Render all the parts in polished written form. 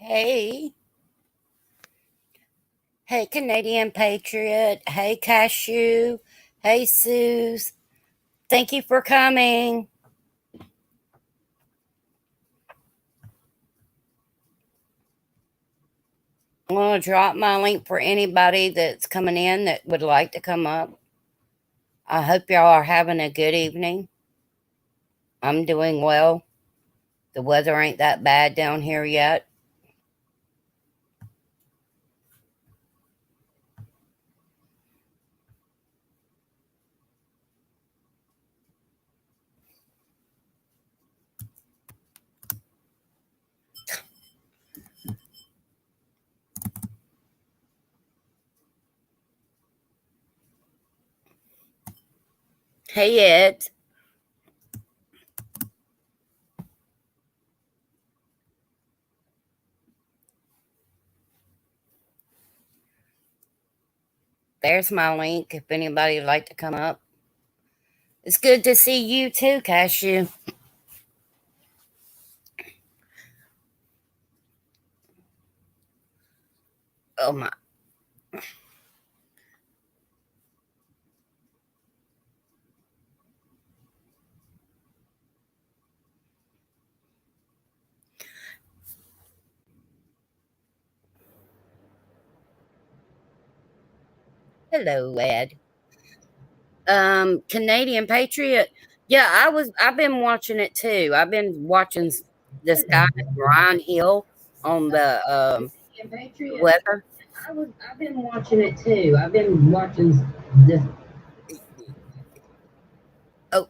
Hey, hey, Canadian Patriot. Hey, Cashew. Hey, Suze. Thank you for coming. I'm going to drop my link for anybody that's coming in that would like to come up. I hope y'all are having a good evening. I'm doing well. The weather ain't that bad down here yet. Hey, Ed. There's my link if anybody would like to come up. It's good to see you too, Cashew. Oh, my. Hello, Ed. Canadian Patriot. Yeah, I've been watching it too. I've been watching this guy Ryan Hill on the weather. I've been watching it too. I've been watching this. Oh,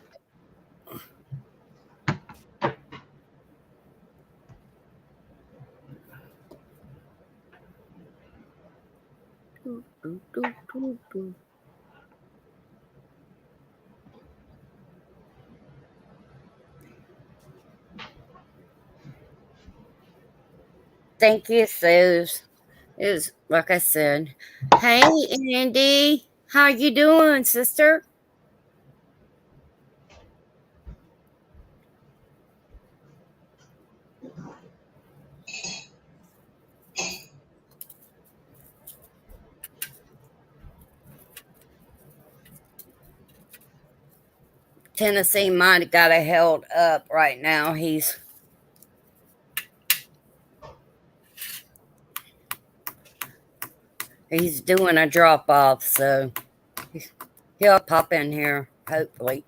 thank you, Suze. It was like I said. Hey, Andy, how you doing, sister? Tennessee might have got it held up right now. He's doing a drop off, so he'll pop in here hopefully.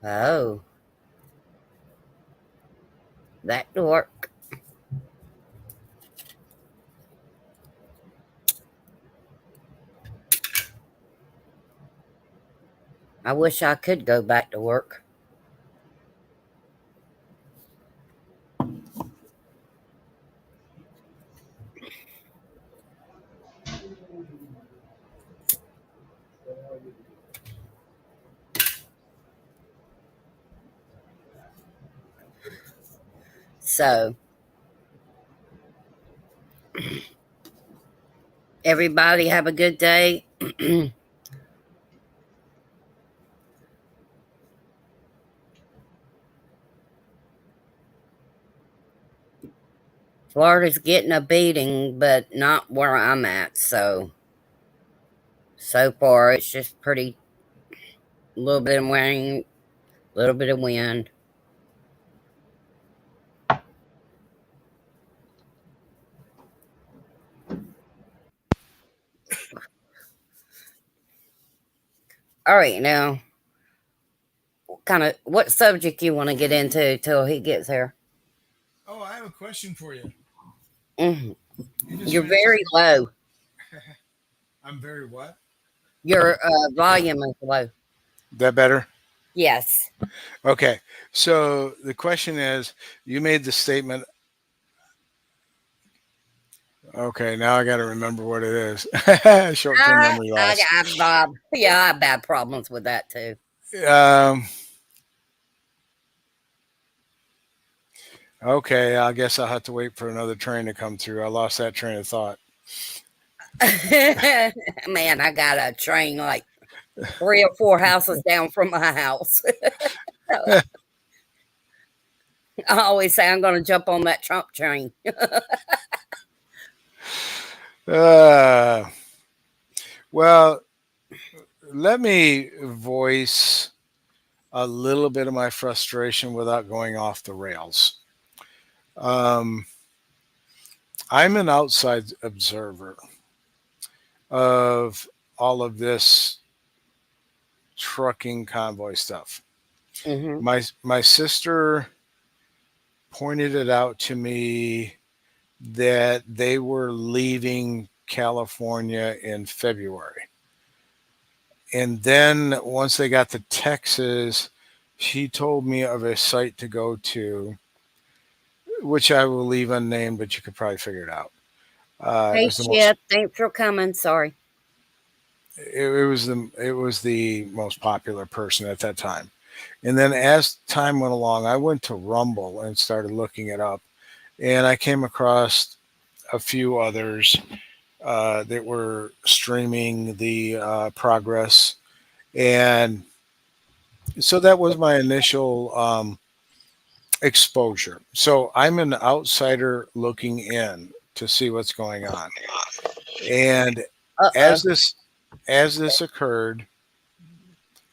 Oh, that work. I wish I could go back to work. So, everybody have a good day. Florida's getting a beating, but not where I'm at. So far, it's just pretty, a little bit of rain, a little bit of wind. All right, now, what subject you want to get into till he gets here? Oh, I have a question for you. Mhm. You just You're mentioned very low. I'm very what? Your volume is low. That better? Yes. Okay. So the question is, you made the statement. Okay, now I got to remember what it is. Short-term I, memory I, loss. yeah, I have bad problems with that too. Um, okay, I guess I'll have to wait for another train to come through. I lost that train of thought. Man, I got a train like 3 or 4 houses down from my house. I always say I'm going to jump on that Trump train. Uh, well, let me voice a little bit of my frustration without going off the rails. Um, I'm an outside observer of all of this trucking convoy stuff. Hmm. My sister pointed it out to me that they were leaving California in February. And then once they got to Texas, she told me of a site to go to, which I will leave unnamed, but you could probably figure it out. It Hey, was the most. shit. Thanks for coming. Sorry. It was the most popular person at that time. And then as time went along, I went to Rumble and started looking it up, and I came across a few others that were streaming the progress, and so that was my initial exposure. So I'm an outsider looking in to see what's going on, and Uh oh. as this occurred,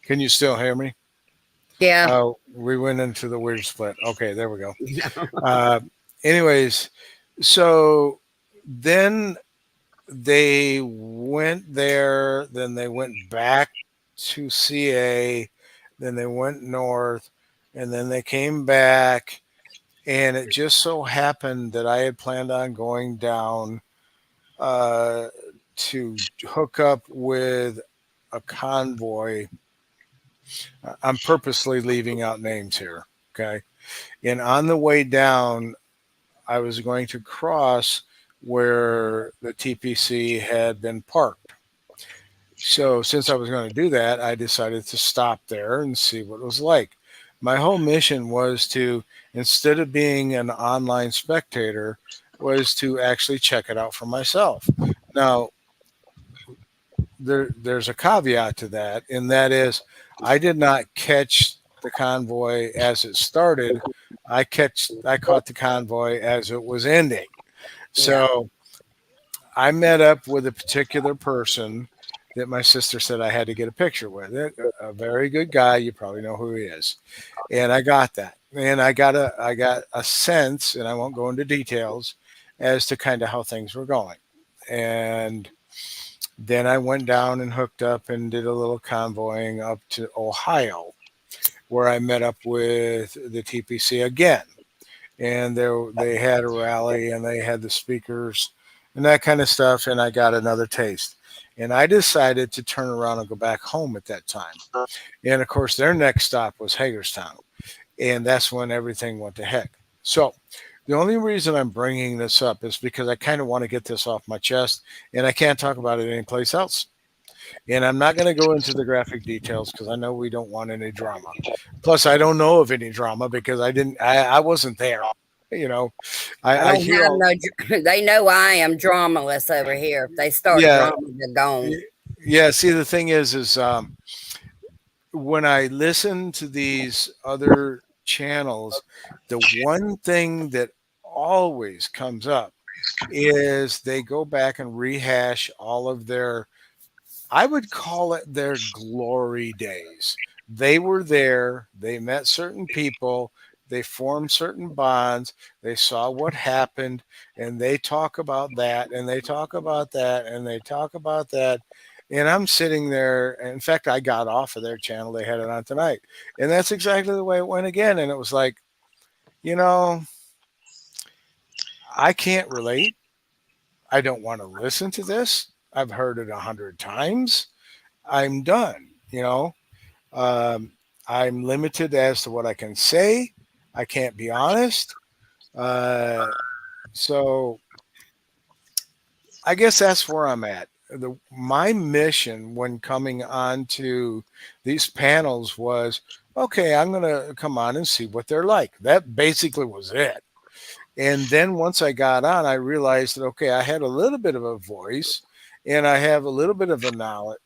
can you still hear me? Yeah. We went into the weird split. Okay, there we go. Uh, anyways, so then they went there, then they went back to CA, then they went north, and then they came back. And it just so happened that I had planned on going down uh, to hook up with a convoy. I'm purposely leaving out names here. Okay. And on the way down, I was going to cross where the TPC had been parked. So, since I was going to do that, I decided to stop there and see what it was like. My whole mission was to, instead of being an online spectator, was to actually check it out for myself. Now, there's a caveat to that, and that is I did not catch the convoy as it started. I caught the convoy as it was ending. Yeah. So I met up with a particular person that my sister said I had to get a picture with. A very good guy. You probably know who he is. And I got that. And I got a sense, and I won't go into details, as to kind of how things were going. And then I went down and hooked up and did a little convoying up to Ohio, where I met up with the TPC again. And they had a rally and they had the speakers and that kind of stuff. And I got another taste. And I decided to turn around and go back home at that time. And of course, their next stop was Hagerstown. And that's when everything went to heck. So the only reason I'm bringing this up is because I kind of want to get this off my chest, and I can't talk about it anyplace else. And I'm not going to go into the graphic details because I know we don't want any drama. Plus, I don't know of any drama because I wasn't there. You know, I I don't hear have all, no. They know I am dramaless over here. If they start yeah, drama, they're gone. yeah. See, the thing is, when I listen to these other channels, the one thing that always comes up is they go back and rehash all of their, I would call it their glory days. They were there, they met certain people, they formed certain bonds, they saw what happened, and they talk about that, and they talk about that, and they talk about that. And I'm sitting there. In fact, I got off of their channel. They had it on tonight. And that's exactly the way it went again. And it was like, you know, I can't relate. I don't want to listen to this. I've heard it 100 times. I'm done. Um, I'm limited as to what I can say. I can't be honest. Uh, so I guess that's where I'm at. My mission when coming on to these panels was, okay, I'm going to come on and see what they're like. That basically was it. And then once I got on, I realized that, okay, I had a little bit of a voice and I have a little bit of knowledge.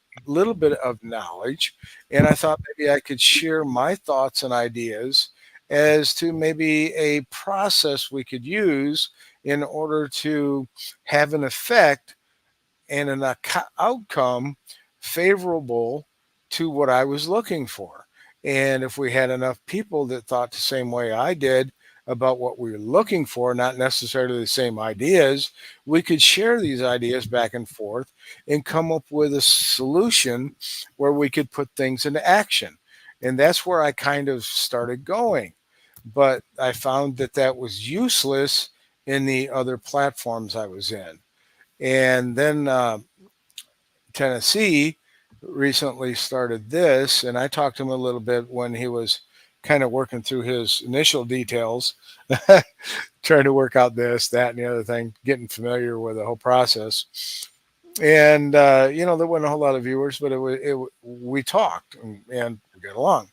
And I thought maybe I could share my thoughts and ideas as to maybe a process we could use in order to have an effect and an outcome favorable to what I was looking for. And if we had enough people that thought the same way I did about what we were looking for, not necessarily the same ideas, we could share these ideas back and forth and come up with a solution where we could put things into action. And that's where I kind of started going. But I found that that was useless in the other platforms I was in. And then Tennessee recently started this, and I talked to him a little bit when he was kind of working through his initial details, trying to work out this, that, and the other thing, getting familiar with the whole process. And there wasn't a whole lot of viewers, but we talked and we got along.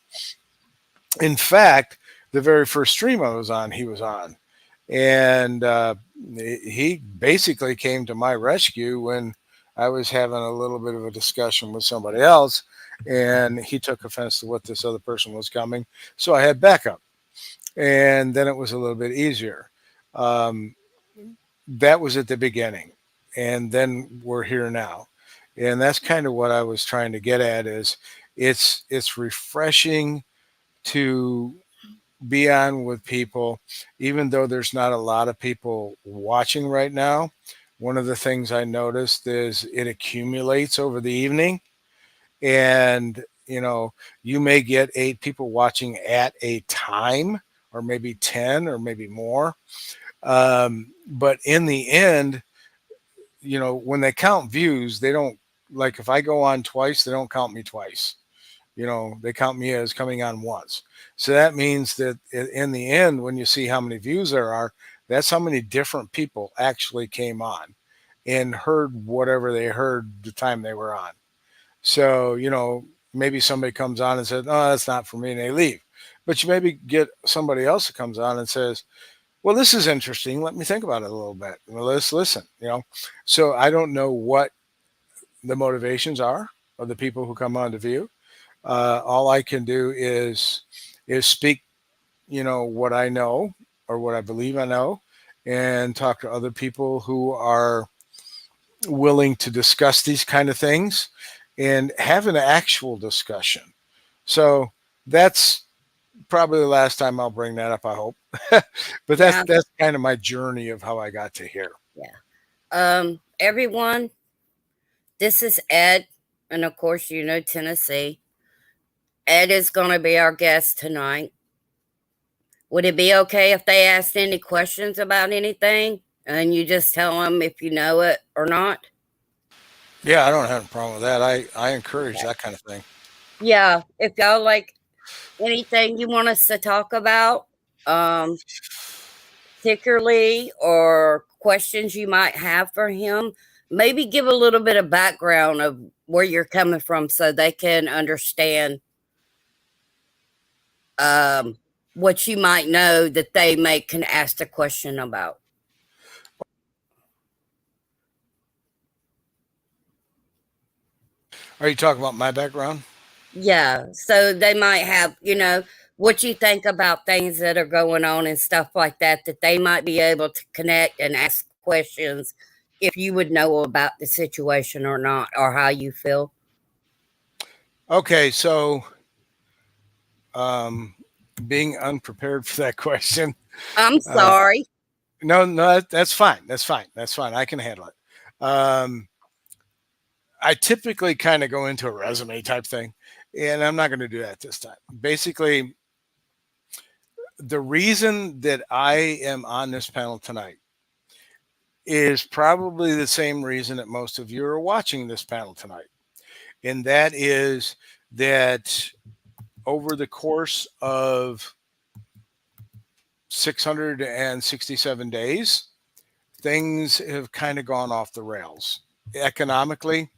In fact, the very first stream I was on, he was on, and he basically came to my rescue when I was having a little bit of a discussion with somebody else, and he took offense to what this other person was coming. So I had backup, and then it was a little bit easier. Um, that was at the beginning, and then we're here now, and that's kind of what I was trying to get at. Is it's refreshing to be on with people, even though there's not a lot of people watching right now. One of the things I noticed is it accumulates over the evening. And, you may get 8 people watching at a time, or maybe 10, or maybe more. But in the end, when they count views, they don't, like if I go on twice, they don't count me twice. They count me as coming on once. So that means that in the end, when you see how many views there are, that's how many different people actually came on and heard whatever they heard the time they were on. So, maybe somebody comes on and says, "Oh, that's not for me," and they leave. But you maybe get somebody else that comes on and says, "Well, this is interesting. Let me think about it a little bit. Well, let's listen." So I don't know what the motivations are of the people who come on to view. All I can do is speak, what I know or what I believe I know, and talk to other people who are willing to discuss these kind of things and have an actual discussion. So that's probably the last time I'll bring that up, I hope. But that's Yeah, that's kind of my journey of how I got to here. yeah. Everyone, this is Ed, and of course, Tennessee. Ed is going to be our guest tonight. Would it be okay if they asked any questions about anything and you just tell them if you know it or not? Yeah, I don't have a problem with that. I encourage Okay. that kind of thing. Yeah, if y'all like anything you want us to talk about, um, particularly, or questions you might have for him, maybe give a little bit of background of where you're coming from so they can understand um, what you might know that they may can ask a question about. Are you talking about my background? Yeah, so they might have, what you think about things that are going on and stuff like that, that they might be able to connect and ask questions if you would know about the situation or not, or how you feel. Okay, so um, being unprepared for that question. I'm Uh, sorry. no, no, that's fine. That's fine. That's fine. I can handle it. I typically kind of go into a resume type thing, and I'm not going to do that this time. Basically, the reason that I am on this panel tonight is probably the same reason that most of you are watching this panel tonight. And that is that over the course of 667 days, things have kind of gone off the rails economically,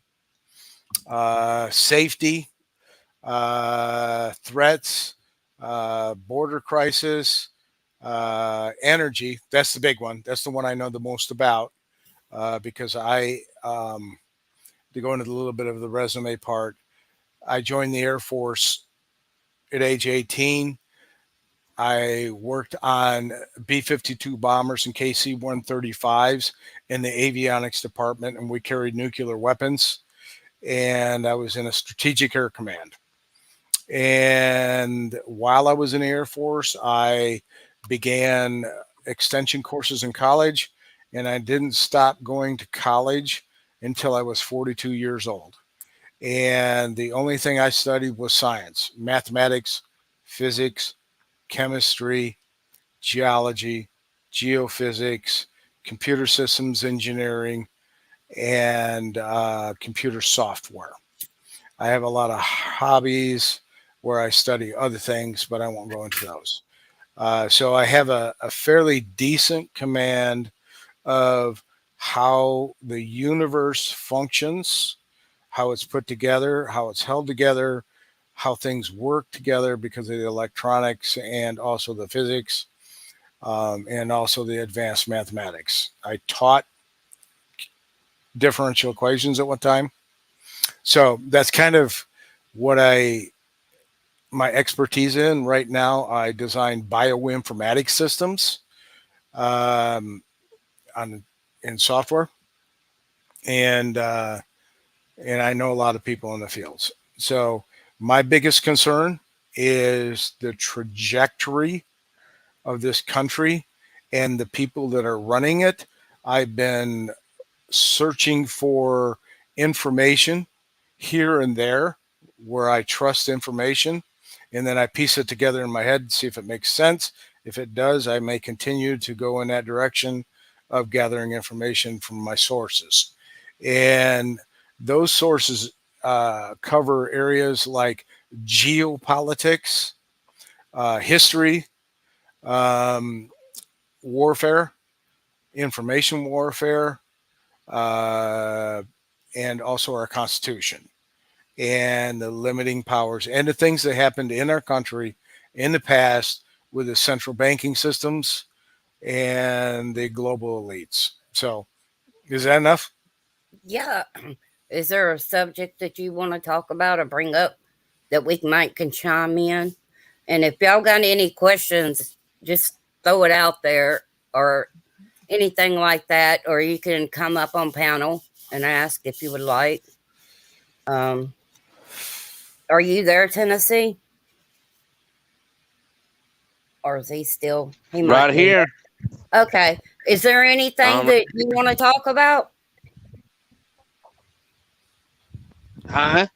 safety, threats, border crisis, energy. That's the big one. That's the one I know the most about because to go into a little bit of the resume part, I joined the Air Force at age 18. I worked on B 52 bombers and KC 135s in the avionics department, and we carried nuclear weapons. And I was in a strategic air command. And while I was in the Air Force, I began extension courses in college, and I didn't stop going to college until I was 42 years old. And the only thing I studied was science, mathematics, physics, chemistry, geology, geophysics, computer systems engineering, and computer software. I have a lot of hobbies where I study other things, but I won't go into those. So I have a fairly decent command of how the universe functions, how it's put together, how it's held together, how things work together because of the electronics and also the physics, and also the advanced mathematics. I taught differential equations at one time. So that's kind of what my expertise in right now. I design bioinformatics systems in software, and I know a lot of people in the fields. So my biggest concern is the trajectory of this country and the people that are running it. I've been searching for information here and there where I trust information, and then I piece it together in my head to see if it makes sense. If it does, I may continue to go in that direction of gathering information from my sources. And those sources cover areas like geopolitics, history, warfare, information warfare, and also our Constitution and the limiting powers and the things that happened in our country in the past with the central banking systems and the global elites. So, is that enough? Yeah. Is there a subject that you want to talk about or bring up that we might can chime in? And if y'all got any questions, just throw it out there or anything like that, or you can come up on panel and ask if you would like. Are you there, Tennessee? Or is he still? He might Right here. Okay. Is there anything that you want to talk about? Huh?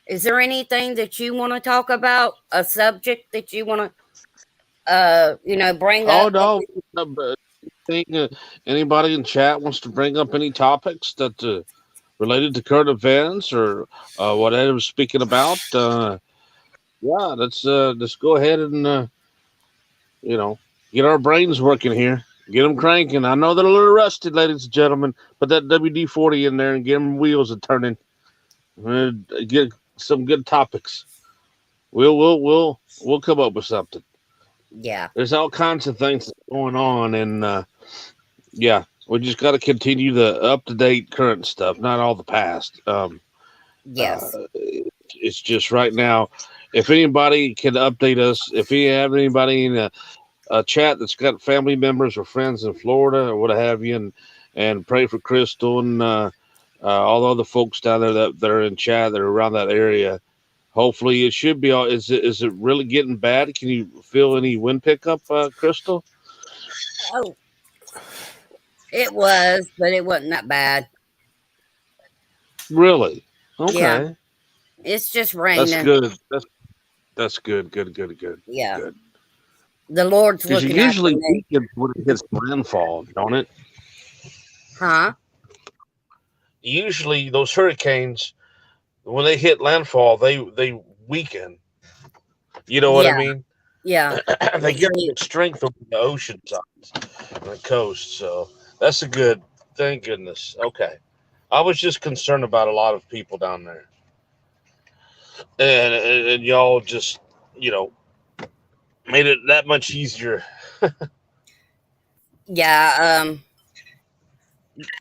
Is there anything that you want to talk about? A subject that you want to, bring Oh up? no. Think anybody in chat wants to bring up any topics that related to current events or what Ed was speaking about? Yeah, let's go ahead and get our brains working here. Get them cranking. I know they're a little rusty, ladies and gentlemen. Put that WD-40 in there and get them wheels a turning. Get some good topics. We'll come up with something. Yeah. There's all kinds of things going on, and yeah, we just got to continue the up-to-date current stuff, not all the past. Yes. It's just right now. If anybody can update us, if you have anybody in a chat that's got family members or friends in Florida or what have you, and pray for Crystal and all the other folks down there that are in chat that are around that area. Hopefully, it should be all. Is it really getting bad? Can you feel any wind pickup, Crystal? Oh, it was, but it wasn't that bad. Really? Okay. Yeah. It's just raining. That's good. That's good. Good. Yeah. Good. The Lord's Because looking usually after me. weekends when it hits landfall, don't it? Huh? Usually those hurricanes, when they hit landfall, they weaken. You know what I mean? Yeah. They get strength over the ocean sides and the coast. So That's a good. Thank goodness. Okay. I was just concerned about a lot of people down there, and y'all just you know made it that much easier. Yeah,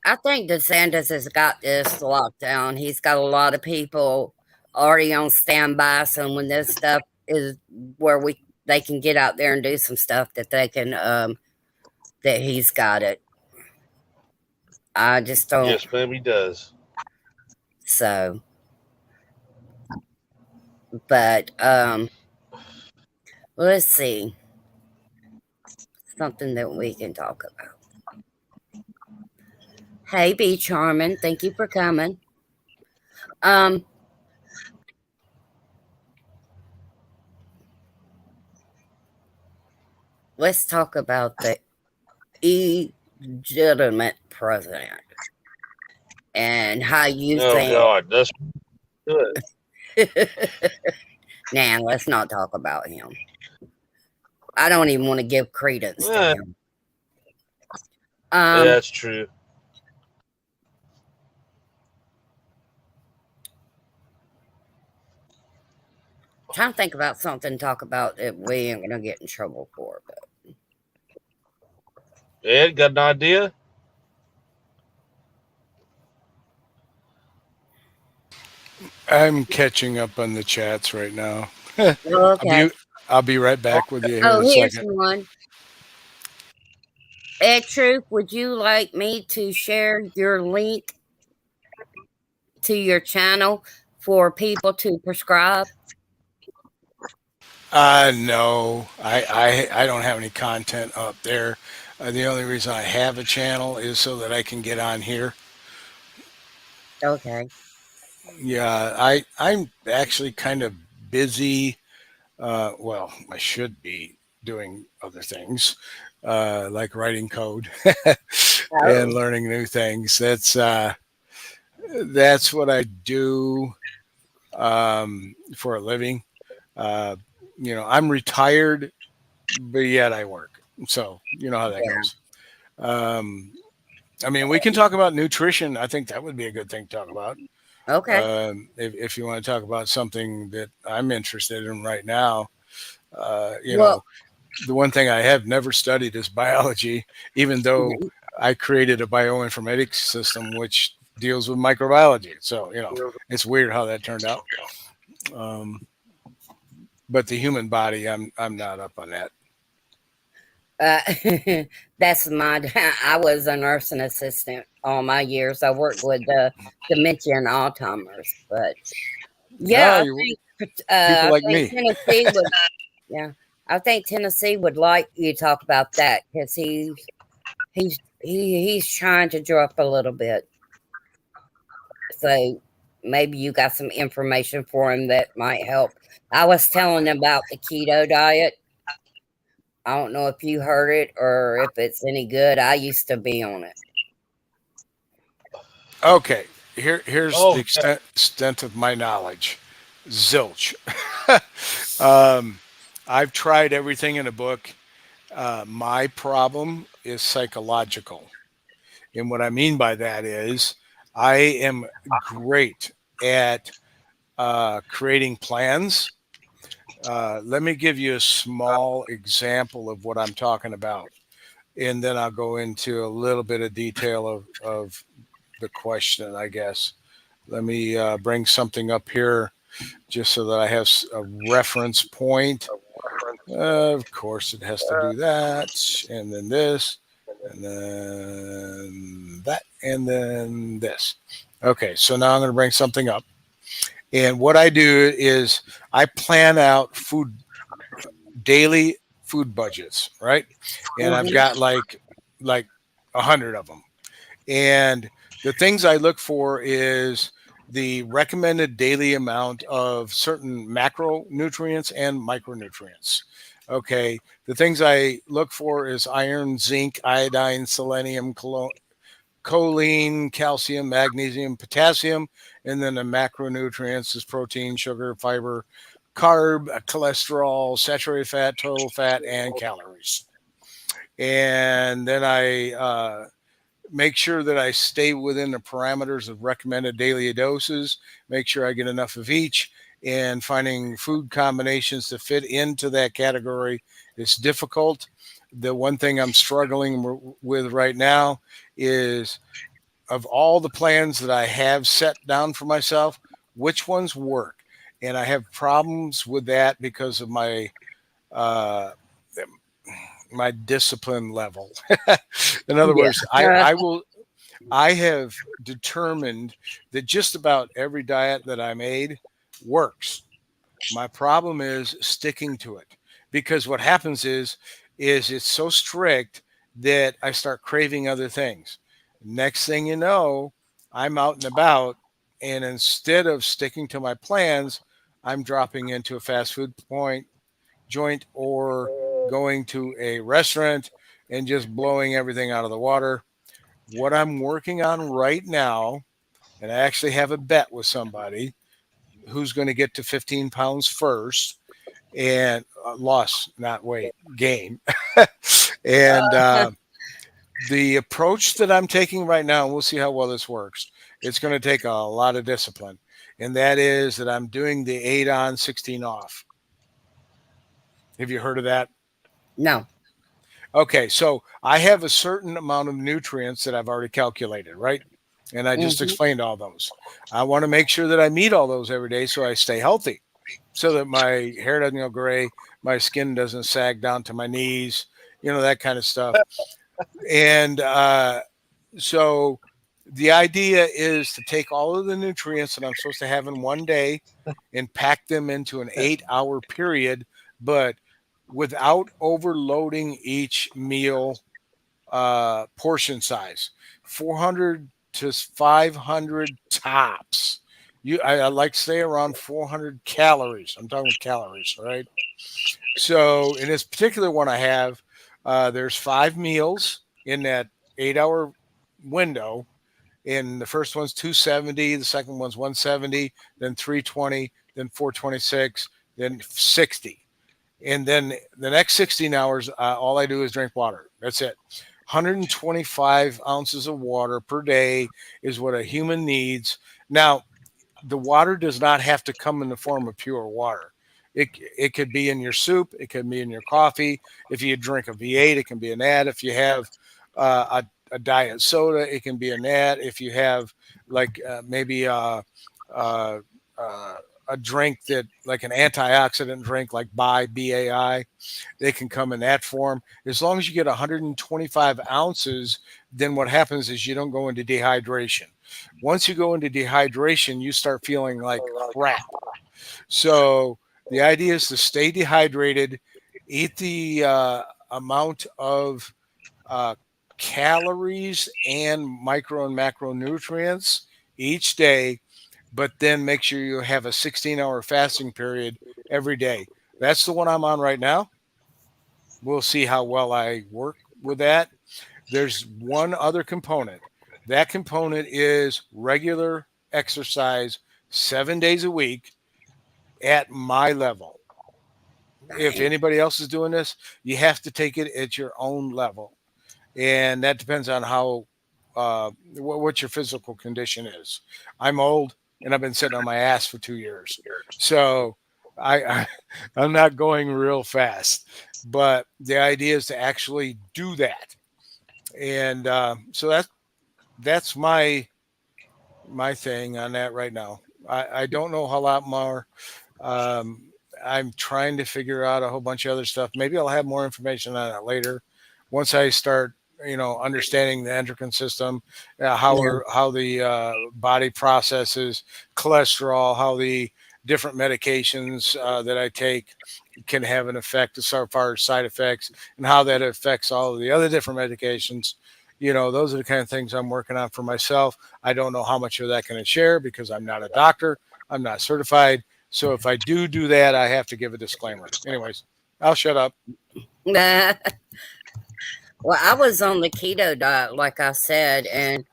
I think DeSantis has got this locked down. He's got a lot of people already on standby. So when this stuff is where they can get out there and do some stuff that they can that he's got it. I just don't. Yes, ma'am, he does. So, but let's see something that we can talk about. Hey, B Charmin, thank you for coming. Um, let's talk about the illegitimate president and how you Oh think. God, that's good. Nah, let's not talk about him. I don't even want to give credence to Yeah, him. that's true. Trying to think about something to talk about that we ain't gonna get in trouble for. But Ed, got an idea? I'm catching up on the chats right now. okay. I'll be right back with you here in Oh, a here's second. one. Ed Troop, would you like me to share your link to your channel for people to prescribe? No, I don't have any content up there. The only reason I have a channel is so that I can get on here. Okay. Yeah, I'm actually kind of busy. Well, I should be doing other things, like writing code and Oh, learning new things. That's what I do for a living. Uh, I'm retired, but yet I work. So you know how that yeah. goes. Um, I mean, we can talk about nutrition. I think that would be a good thing to talk about. Okay. If you want to talk about something that I'm interested in right now, Well, the one thing I have never studied is biology, even though I created a bioinformatics system which deals with microbiology. So, it's weird how that turned out. Um, but the human body, I'm not up on that. uh, that's my. I was a nursing assistant all my years. I worked with dementia and Alzheimer's, but No, yeah, you people I like think me. Tennessee would. Yeah, I think Tennessee would like you to talk about that because he's trying to drop a little bit. So maybe you got some information for him that might help. I was telling him about the keto diet. I don't know if you heard it or if it's any good. I used to be on it. Okay, here's the Oh, extent of my knowledge. Zilch. um, I've tried everything in a book. My problem is psychological. And what I mean by that is I am great at creating plans. Let me give you a small example of what I'm talking about. And then I'll go into a little bit of detail of the question, I guess. Let me bring something up here just so that I have a reference point. Of course, it has to do that, and then this, and then that, and then this. Okay, so now I'm going to bring something up. And what I do is I plan out daily food budgets, right? And I've Mhm. got like 100 of them. And the things I look for is the recommended daily amount of certain macronutrients and micronutrients. Okay. The things I look for is iron, zinc, iodine, selenium, choline, calcium, magnesium, potassium, and then the macronutrients is protein, sugar, fiber, carb, cholesterol, saturated fat, total fat, and calories. And then I make sure that I stay within the parameters of recommended daily doses, make sure I get enough of each, and finding food combinations to fit into that category is difficult. The one thing I'm struggling with right now is, of all the plans that I have set down for myself, which ones work? And I have problems with that because of uh, my discipline level. In other Yeah. words, I have determined that just about every diet that I made works. My problem is sticking to it, because what happens is it's so strict that I start craving other things. Next thing you know, I'm out and about, and instead of sticking to my plans, I'm dropping into a fast food joint or going to a restaurant and just blowing everything out of the water. What I'm working on right now, and I actually have a bet with somebody who's going to get to 15 pounds first, and loss, not weight, gain. And the approach that I'm taking right now, and we'll see how well this works, it's going to take a lot of discipline. And that is that I'm doing the 8 on, 16 off. Have you heard of that? No. Okay, so I have a certain amount of nutrients that I've already calculated, right? And I just Hmm. explained all those. I want to make sure that I meet all those every day so I stay healthy, so that my hair doesn't go gray, my skin doesn't sag down to my knees, that kind of stuff. And so the idea is to take all of the nutrients that I'm supposed to have in one day and pack them into an 8-hour period, but without overloading each meal portion size. 400 to 500 tops. I like to say around 400 calories. I'm talking calories, right? So in this particular one I have, there's 5 meals in that 8-hour window. And the first one's 270, the second one's 170, then 320, then 426, then 60. And then the next 16 hours, all I do is drink water. That's it. 125 ounces of water per day is what a human needs. Now, the water does not have to come in the form of pure water. It could be in your soup. It could be in your coffee. If you drink a V8, it can be an ad. If you have a diet soda, it can be an ad. If you have like maybe uh, a drink that like an antioxidant drink like BAI, they can come in that form. As long as you get 125 ounces, then what happens is you don't go into dehydration. Once you go into dehydration, you start feeling like crap. So the idea is to stay dehydrated, eat the amount of uh, calories and micro and macronutrients each day, but then make sure you have a 16-hour fasting period every day. That's the one I'm on right now. We'll see how well I work with that. There's one other component. That component is regular exercise 7 days a week at my level. If Right. anybody else is doing this, you have to take it at your own level. And that depends on how what your physical condition is. I'm old and I've been sitting on my ass for 2 years, so I I'm not going real fast. But the idea is to actually do that, and so that's my thing on that right now. I don't know a lot more. Um, I'm trying to figure out a whole bunch of other stuff. Maybe I'll have more information on it later once I start, understanding the endocrine system, Yeah. how the body processes cholesterol, how the different medications that I take can have an effect as far as side effects, and how that affects all of the other different medications. Those are the kind of things I'm working on for myself. I don't know how much of that can I share because I'm not a doctor. I'm not certified. So if I do that, I have to give a disclaimer. Anyways, I'll shut up. Well, I was on the keto diet, like I said, and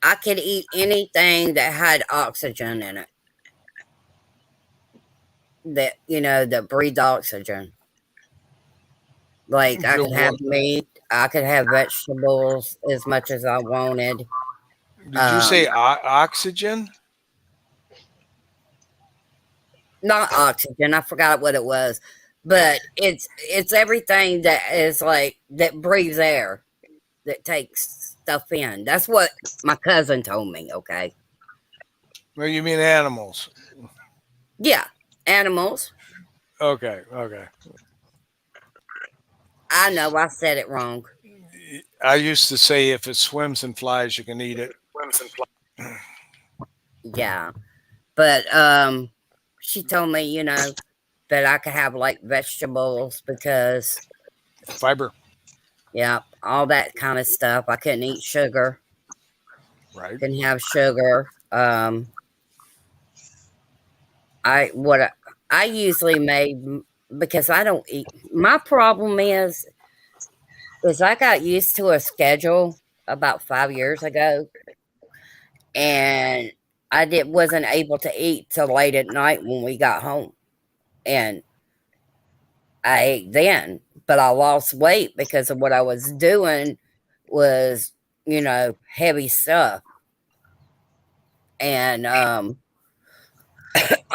I could eat anything that had oxygen in it, that breathed oxygen. Like I The could have what? meat, I could have vegetables as much as I wanted. Did you say oxygen? Not oxygen. I forgot what it was, but it's everything that is like that breathes air, that takes stuff in. That's what my cousin told me. Okay, Well, you mean animals? yeah, animals. Okay, okay. I know I said it wrong. I used to say if it swims and flies, you can eat it. Yeah, but she told me, that I could have like vegetables because Fiber, yeah, all that kind of stuff. I couldn't eat sugar. right? Couldn't have sugar. I what I usually made because I don't eat. My problem is I got used to a schedule about 5 years ago, and I wasn't able to eat till late at night when we got home, and I ate then, but I lost weight because of what I was doing was heavy stuff, and I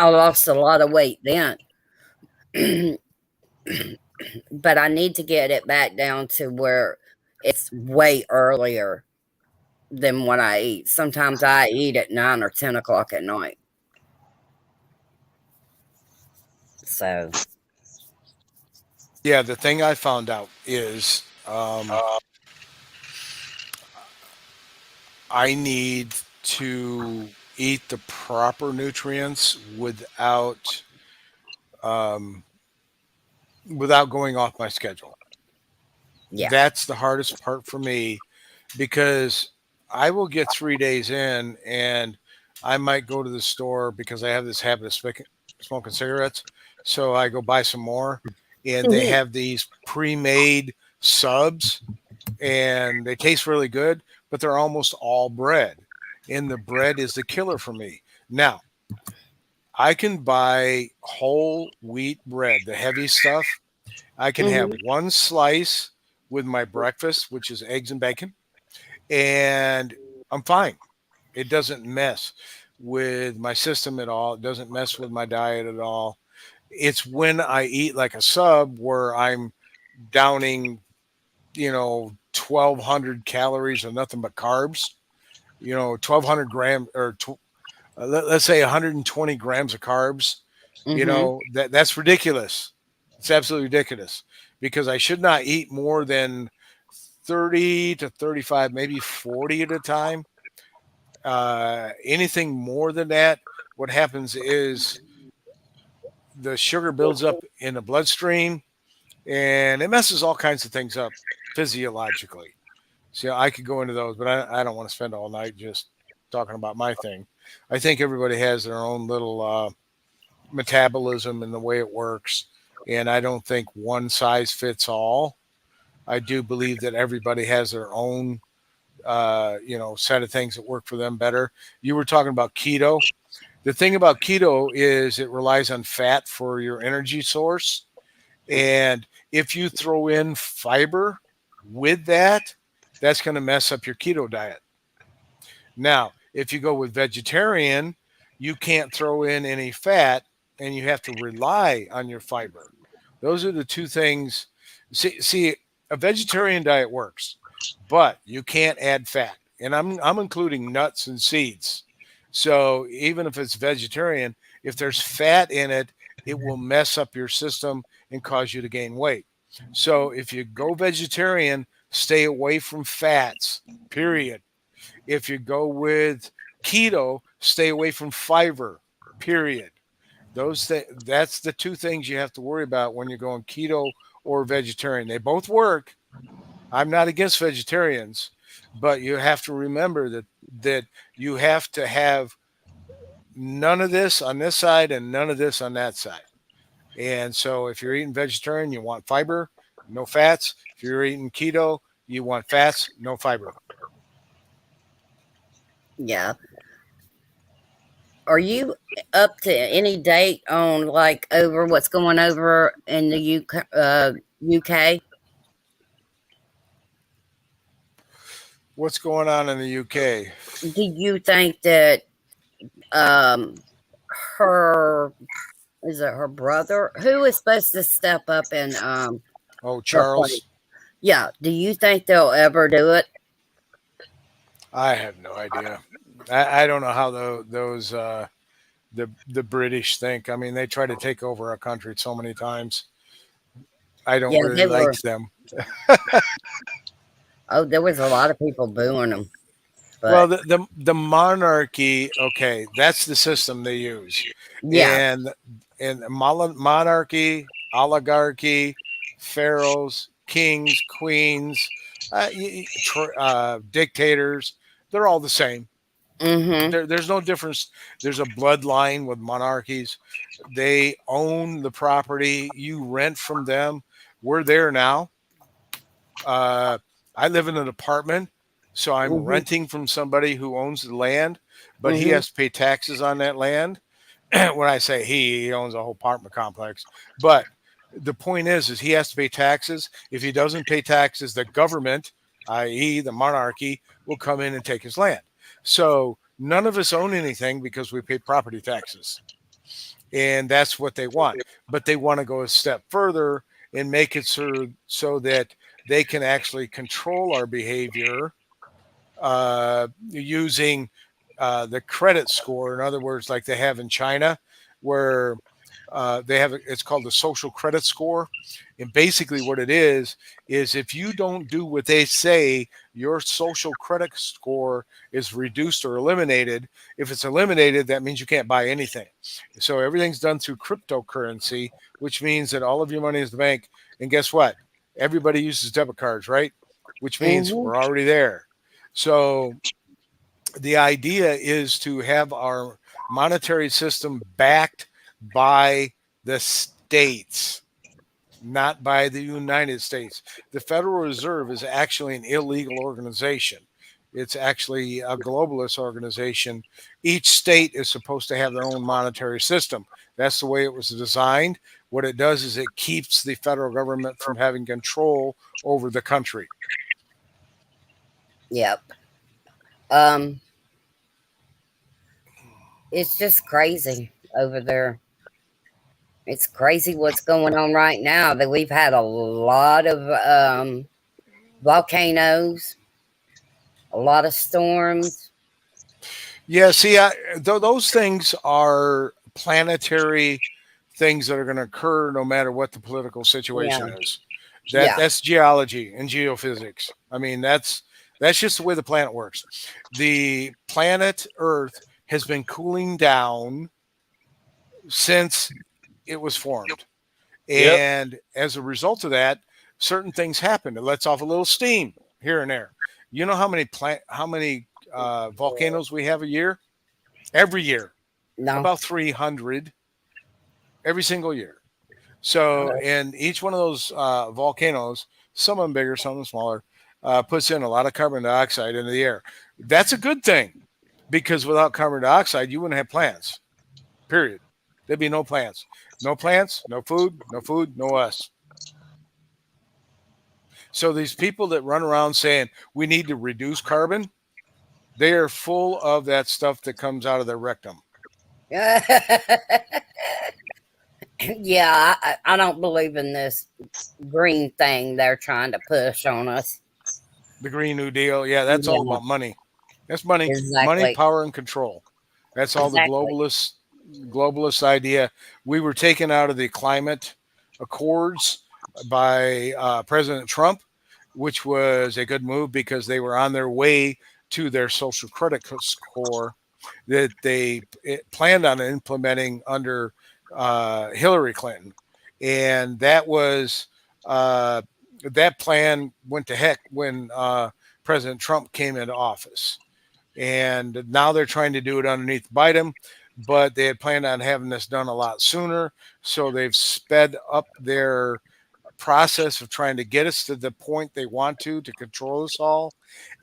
lost a lot of weight then. But I need to get it back down to where it's way earlier than when I eat. Sometimes I eat at 9 or 10 o'clock at night. So Yeah, the thing I found out is I need to eat the proper nutrients um, without going off my schedule. yeah. That's the hardest part for me because I will get 3 days in and I might go to the store because I have this habit of smoking cigarettes. So I go buy some more and they have these pre-made subs and they taste really good, but they're almost all bread. And the bread is the killer for me. Now, I can buy whole wheat bread, the heavy stuff. I can have one slice with my breakfast, which is eggs and bacon, and I'm fine. It doesn't mess with my system at all. It doesn't mess with my diet at all. It's when I eat like a sub where I'm downing, 1,200 calories of nothing but carbs, 1,200 grams or let's say 120 grams of carbs, that's ridiculous. It's absolutely ridiculous because I should not eat more than 30 to 35, maybe 40 at a time. Anything more than that, what happens is the sugar builds up in the bloodstream and it messes all kinds of things up physiologically. So I could go into those, but I don't want to spend all night just talking about my thing. I think everybody has their own little metabolism and the way it works. And I don't think one size fits all. I do believe that everybody has their own, set of things that work for them better. You were talking about keto. The thing about keto is it relies on fat for your energy source. And if you throw in fiber with that, that's going to mess up your keto diet. Now, if you go with vegetarian, you can't throw in any fat and you have to rely on your fiber. Those are the two things. See, a vegetarian diet works, but you can't add fat. And I'm including nuts and seeds. So even if it's vegetarian, if there's fat in it, it will mess up your system and cause you to gain weight. So if you go vegetarian, stay away from fats, period. If you go with keto, stay away from fiber, period. That's the two things you have to worry about when you're going keto or vegetarian. They both work. I'm not against vegetarians, but you have to remember that you have to have none of this on this side and none of this on that side. And so if you're eating vegetarian, you want fiber, no fats. If you're eating keto, you want fats, no fiber. Yeah. Are you up to any date on like over what's going over in the UK? UK? What's going on in the UK? Do you think that her is it her brother who is supposed to step up and Oh, replace? Charles. Yeah. Do you think they'll ever do it? I have no idea. I don't know how those the British think. I mean, they try to take over our country so many times. I don't Yeah, really they like were. them. Oh, there was a lot of people booing them, Well, but the monarchy, okay, that's the system they use, yeah. and monarchy, oligarchy, pharaohs, kings, queens, dictators, they're all the same. Mm-hmm. There's no difference. There's a bloodline with monarchies. They own the property. You rent from them. We're there now. I live in an apartment, so I'm Mm-hmm. renting from somebody who owns the land, but he Mm-hmm. has to pay taxes on that land. When I say he owns a whole apartment complex. But the point is he has to pay taxes. If he doesn't pay taxes, the government, i.e., the monarchy, will come in and take his land. So none of us own anything because we pay property taxes. And that's what they want. But they want to go a step further and make it so that they can actually control our behavior using the credit score. In other words, like they have in China, where they have it's called the social credit score. And basically, what it is if you don't do what they say, your social credit score is reduced or eliminated. If it's eliminated, that means you can't buy anything. So everything's done through cryptocurrency, which means that all of your money is the bank. And guess what? Everybody uses debit cards, right? Which means Mm-hmm. we're already there. So the idea is to have our monetary system backed by the states, not by the United States. The Federal Reserve is actually an illegal organization. It's actually a globalist organization. Each state is supposed to have their own monetary system. That's the way it was designed. What it does is it keeps the federal government from having control over the country. Yep. Um, it's just crazy over there. It's crazy what's going on right now. That we've had a lot of volcanoes, a lot of storms. Yeah, see, those things are planetary things that are going to occur no matter what the political Yeah, situation is. yeah. That's geology and geophysics. I mean, that's just the way the planet works. The planet Earth has been cooling down since it was formed, Yep. and as a result of that, certain things happen. It lets off a little steam here and there. You know how many volcanoes we have a year? Every year, No. about 300 every single year. So, and each one of those volcanoes, some of them bigger, some of them smaller, puts in a lot of carbon dioxide into the air. That's a good thing because without carbon dioxide, you wouldn't have plants, period. There'd be no plants. No plants, no food, no food, no us. So these people that run around saying we need to reduce carbon, they are full of that stuff that comes out of their rectum. Yeah, I don't believe in this green thing they're trying to push on us. The Green New Deal, yeah, that's all Yeah, about money. That's money, exactly. power, and control. That's all the Exactly. globalist idea. We were taken out of the climate accords by President Trump, which was a good move because they were on their way to their social credit score that they planned on implementing under Hillary Clinton, and that plan went to heck when President Trump came into office. And now they're trying to do it underneath Biden, but they had planned on having this done a lot sooner. So they've sped up their process of trying to get us to the point they want to control us all.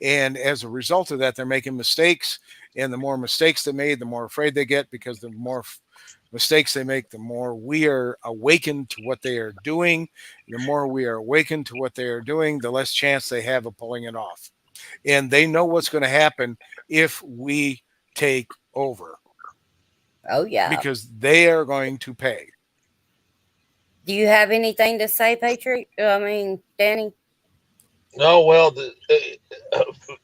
And as a result of that, they're making mistakes. And the more mistakes they made, the more afraid they get because the more mistakes they make, the more we are awakened to what they are doing. The more we are awakened to what they are doing, the less chance they have of pulling it off. and they know what's going to happen if we take over Oh, yeah. because they are going to pay. Do you have anything to say, Patriot? I mean, Danny? Oh well,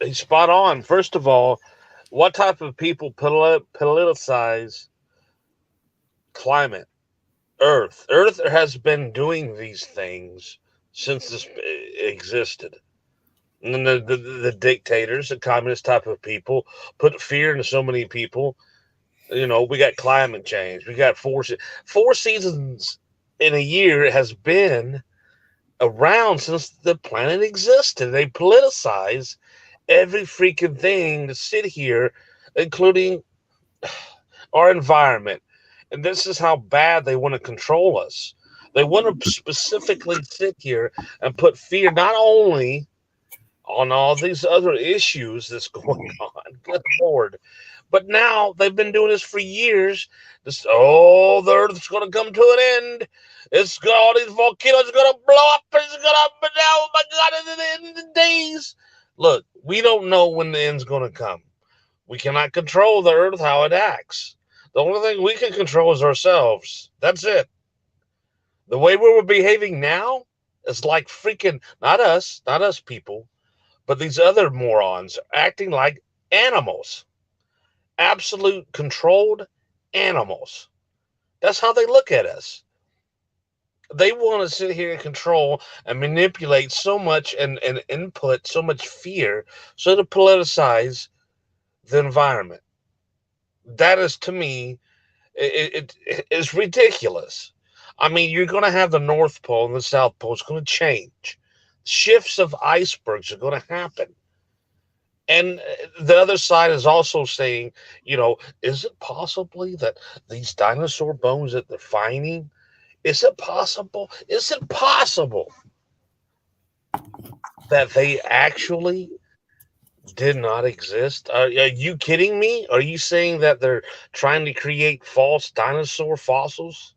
he's spot on. First of all, what type of people politicize climate? Earth has been doing these things since this existed. And the dictators, the communist type of people, put fear into so many people. You know, we got climate change. We got four seasons in a year has been around since the planet existed. They politicize every freaking thing to sit here, including our environment. And this is how bad they want to control us. They want to specifically sit here and put fear not only on all these other issues that's going on, good Lord, but now they've been doing this for years. This, oh, the Earth's going to come to an end. It's got all these volcanoes going to blow up. It's going to, oh my God, in the end of the days. Look, we don't know when the end's going to come. We cannot control the Earth, how it acts. The only thing we can control is ourselves. That's it. The way we were behaving now is like freaking, not us people, but these other morons acting like animals. Absolute controlled animals. That's how they look at us. They want to sit here and control and manipulate so much and input so much fear so to politicize the environment. That is, to me, it is ridiculous. I mean, you're going to have the North Pole and the South Pole. It's going to change. Shifts of icebergs are going to happen. And the other side is also saying, you know, is it possibly that these dinosaur bones that they're finding, is it possible? Is it possible that they actually did not exist? Are you kidding me? Are you saying that they're trying to create false dinosaur fossils?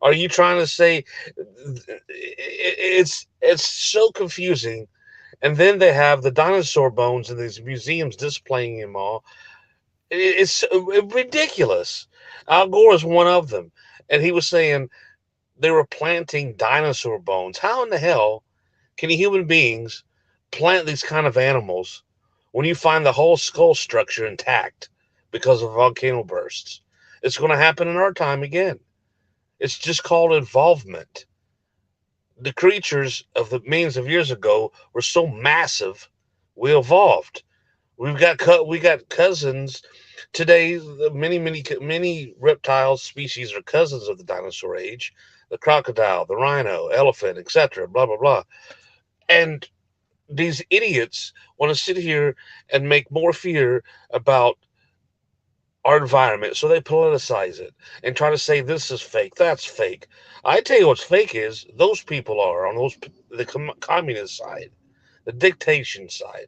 Are you trying to say it's so confusing? And then they have the dinosaur bones in these museums displaying them all. It's ridiculous. Al Gore is one of them, and he was saying they were planting dinosaur bones. How in the hell can human beings plant these kind of animals when you find the whole skull structure intact because of volcano bursts? It's going to happen in our time again. It's just called involvement. The creatures of the millions of years ago were so massive, we evolved. We got cousins today. Many reptile species are cousins of the dinosaur age. The crocodile, the rhino, elephant, etc. Blah blah blah. And these idiots want to sit here and make more fear about our environment, so they politicize it and try to say this is fake, that's fake. I tell you what's fake is those people are on the communist side, the dictation side.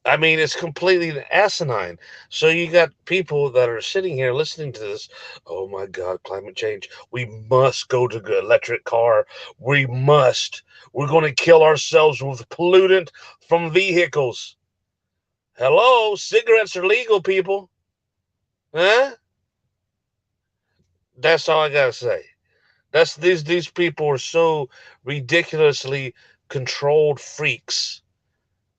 I mean, it's completely asinine. So you got people that are sitting here listening to this. Oh my God, climate change. We must go to the electric car. We must. We're going to kill ourselves with pollutant from vehicles. Hello, cigarettes are legal, people. Huh? That's all I gotta say. That's these people are so ridiculously controlled freaks.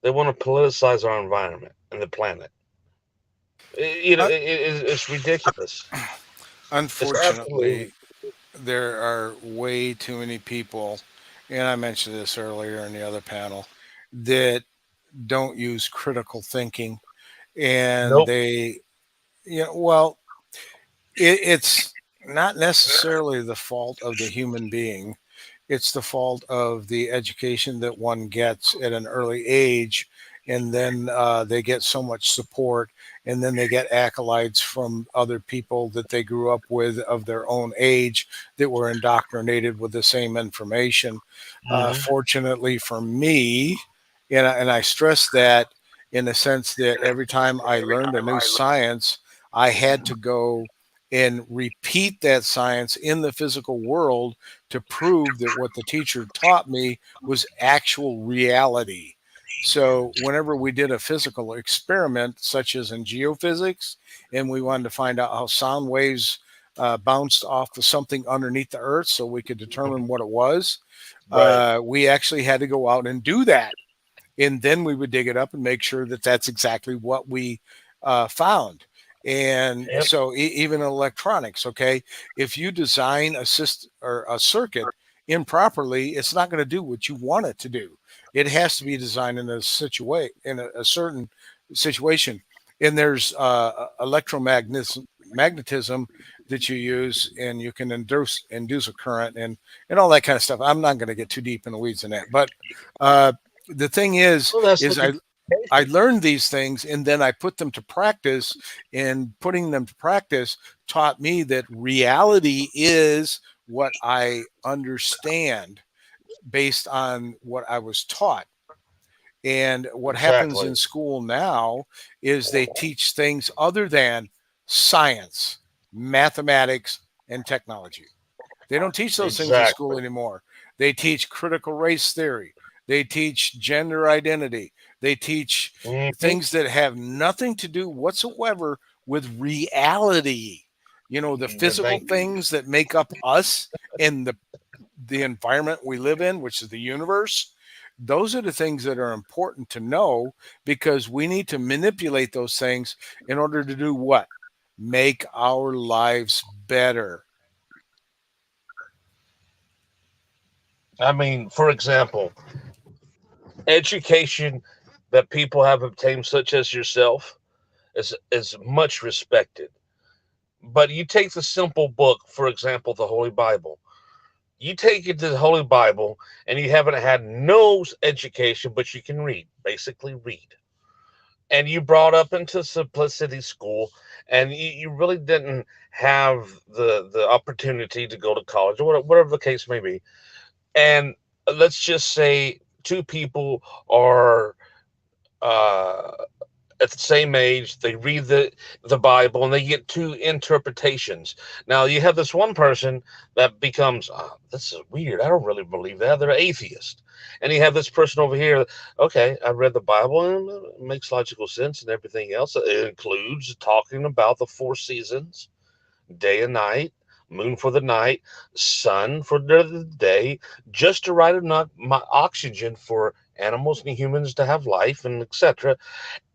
They want to politicize our environment and the planet. It's ridiculous. It's absolutely. Unfortunately, there are way too many people, and I mentioned this earlier in the other panel, that don't use critical thinking, and Nope. they, well, it's not necessarily the fault of the human being. It's the fault of the education that one gets at an early age, and then they get so much support, and then they get acolytes from other people that they grew up with of their own age that were indoctrinated with the same information. Mhm. Fortunately for me, and I stress that in the sense that every time I learned a new science, I had to go and repeat that science in the physical world to prove that what the teacher taught me was actual reality. So whenever we did a physical experiment, such as in geophysics, and we wanted to find out how sound waves bounced off of something underneath the earth so we could determine what it was, Right. we actually had to go out and do that. And then we would dig it up and make sure that that's exactly what we found. And Yep. so even electronics, okay, if you design a system or a circuit improperly, it's not going to do what you want it to do. It has to be designed in a certain situation. And there's magnetism that you use, and you can induce a current and all that kind of stuff. I'm not going to get too deep in the weeds in that, but the thing is, Well, that's is the I learned these things and then I put them to practice, and putting them to practice taught me that reality is what I understand based on what I was taught. And what happens in exactly. school now is they teach things other than science, mathematics, and technology. They don't teach those things in school Exactly. anymore. They teach critical race theory. They teach gender identity. They teach Hmm. things that have nothing to do whatsoever with reality. You know, the physical Thank you. things that make up us and the environment we live in, which is the universe. Those are the things that are important to know, because we need to manipulate those things in order to do what? Make our lives better. I mean, for example, education that people have obtained, such as yourself, is much respected. But you take the simple book, for example, the Holy Bible. You take it to the Holy Bible, and you haven't had no education, but you can read, basically read. And you brought up into simplicity school, and you really didn't have the opportunity to go to college or whatever the case may be. And let's just say two people are uh, at the same age. They read the Bible and they get two interpretations. Now you have this one person that becomes, oh, this is weird. I don't really believe that. They're atheist. And you have this person over here. Okay, I read the Bible and it makes logical sense and everything else. It includes talking about the four seasons, day and night, moon for the night, sun for the day, just to right enough oxygen for animals and humans to have life and etc.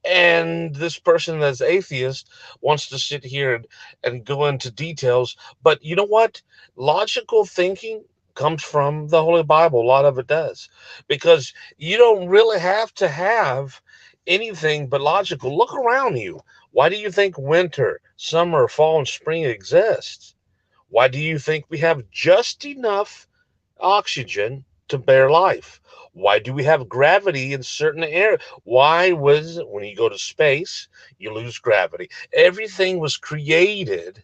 And this person that's atheist wants to sit here and go into details. But you know what? Logical thinking comes from the Holy Bible. A lot of it does. Because you don't really have to have anything but logical. Look around you. Why do you think winter, summer, fall, and spring exists? Why do you think we have just enough oxygen to bear life? Why do we have gravity in certain areas? Why was it when you go to space, you lose gravity? Everything was created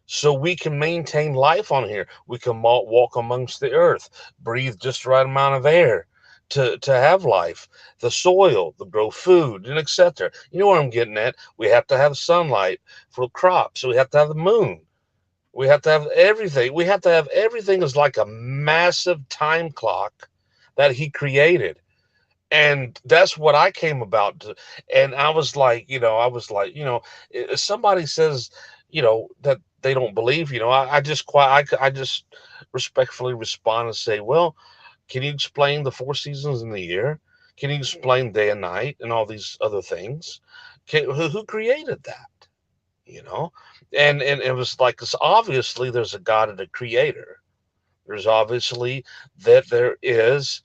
so we can maintain life on here. We can walk amongst the earth, breathe just the right amount of air to have life, the soil, to grow food, and etc. You know what I'm getting at? We have to have sunlight for crops. So we have to have the moon. We have to have everything. We have to have everything is like a massive time clock that he created. And that's what I came about to. And I was like, if somebody says, that they don't believe, I just respectfully respond and say, well, can you explain the four seasons in the year? Can you explain day and night and all these other things? Who created that? you know and it was like, it's obviously there's a god and a creator. There's obviously that there is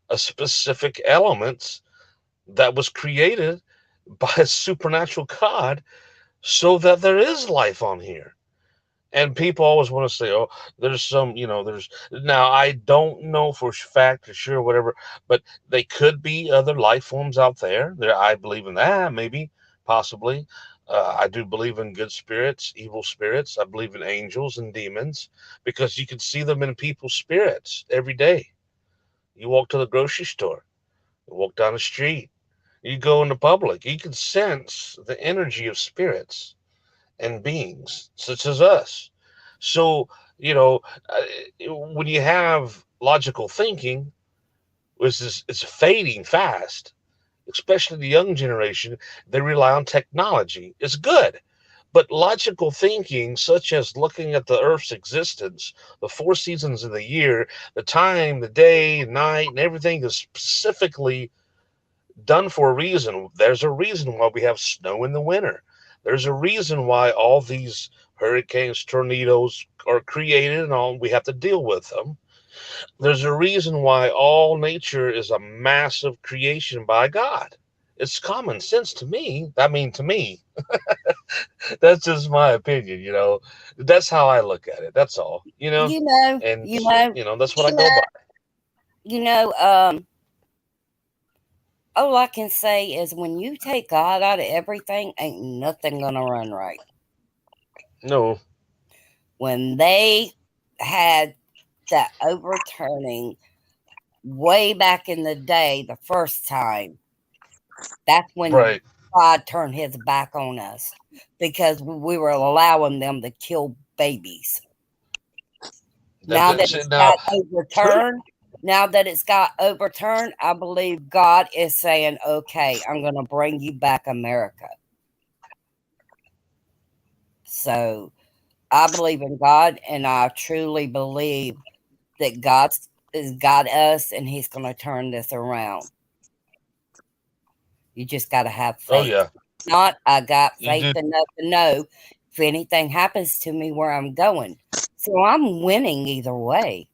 a specific elements that was created by a supernatural god so that there is life on here. And people always want to say, oh, there's some, there's, now I don't know for fact or sure whatever, but they could be other life forms out there. I believe in that, maybe, possibly. I do believe in good spirits, evil spirits. I believe in angels and demons because you can see them in people's spirits every day. You walk to the grocery store, you walk down the street, you go into public, you can sense the energy of spirits and beings such as us. So, you know, when you have logical thinking, which is it's fading fast, especially the young generation, they rely on technology. It's good. But logical thinking, such as looking at the Earth's existence, the 4 seasons of the year, the time, the day, night, and everything is specifically done for a reason. There's a reason why we have snow in the winter. There's a reason why all these hurricanes, tornadoes are created and all we have to deal with them. There's a reason why all nature is a massive creation by God. It's common sense to me. I mean, to me, that's just my opinion. That's how I look at it. That's all, You know, and, you know, that's what I go by. you know, all I can say is when you take God out of everything, ain't nothing gonna run right. No, When they had that overturning way back in the day, the first time, that's when right. God turned his back on us because we were allowing them to kill babies. Now that That's it's it. Now, got overturned, I believe God is saying, okay, I'm going to bring you back America. So I believe in God, and I truly believe that God has got us and he's going to turn this around. You just got to have faith. oh yeah, Not, I got you faith do. enough to know if anything happens to me where I'm going. So I'm winning either way.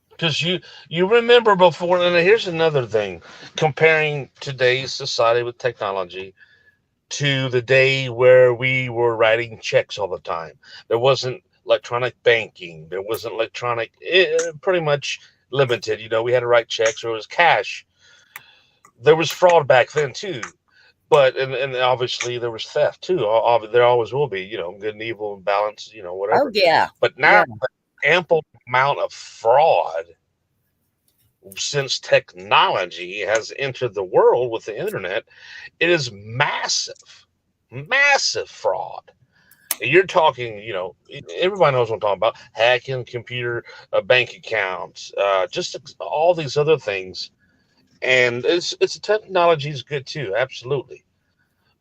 Because you remember before, and here's another thing: comparing today's society with technology to the day where we were writing checks all the time. There wasn't electronic banking. There wasn't electronic. Pretty much limited. We had to write checks, or it was cash. There was fraud back then too, but and obviously there was theft too. There always will be. Good and evil and balance. Oh, Whatever. yeah. But now the ample amount of fraud since technology has entered the world with the internet, it is massive fraud. And you're talking, everybody knows what I'm talking about: hacking computer bank accounts, just all these other things. And it's technology is good too, absolutely.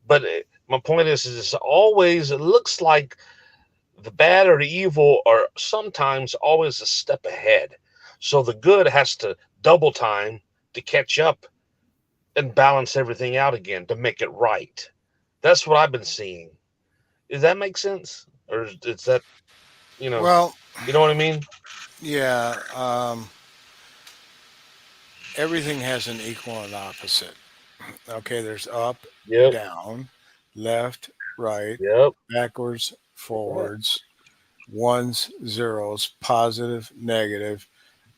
But my point is it looks like the bad or the evil are sometimes always a step ahead. So the good has to double time to catch up and balance everything out again to make it right. That's what I've been seeing. Does that make sense? Or is that, Well, you know what I mean? yeah. Everything has an equal and opposite. Okay, there's up, Yep. down, left, right, Yep. backwards, Yeah. forwards, ones, zeros, positive, negative,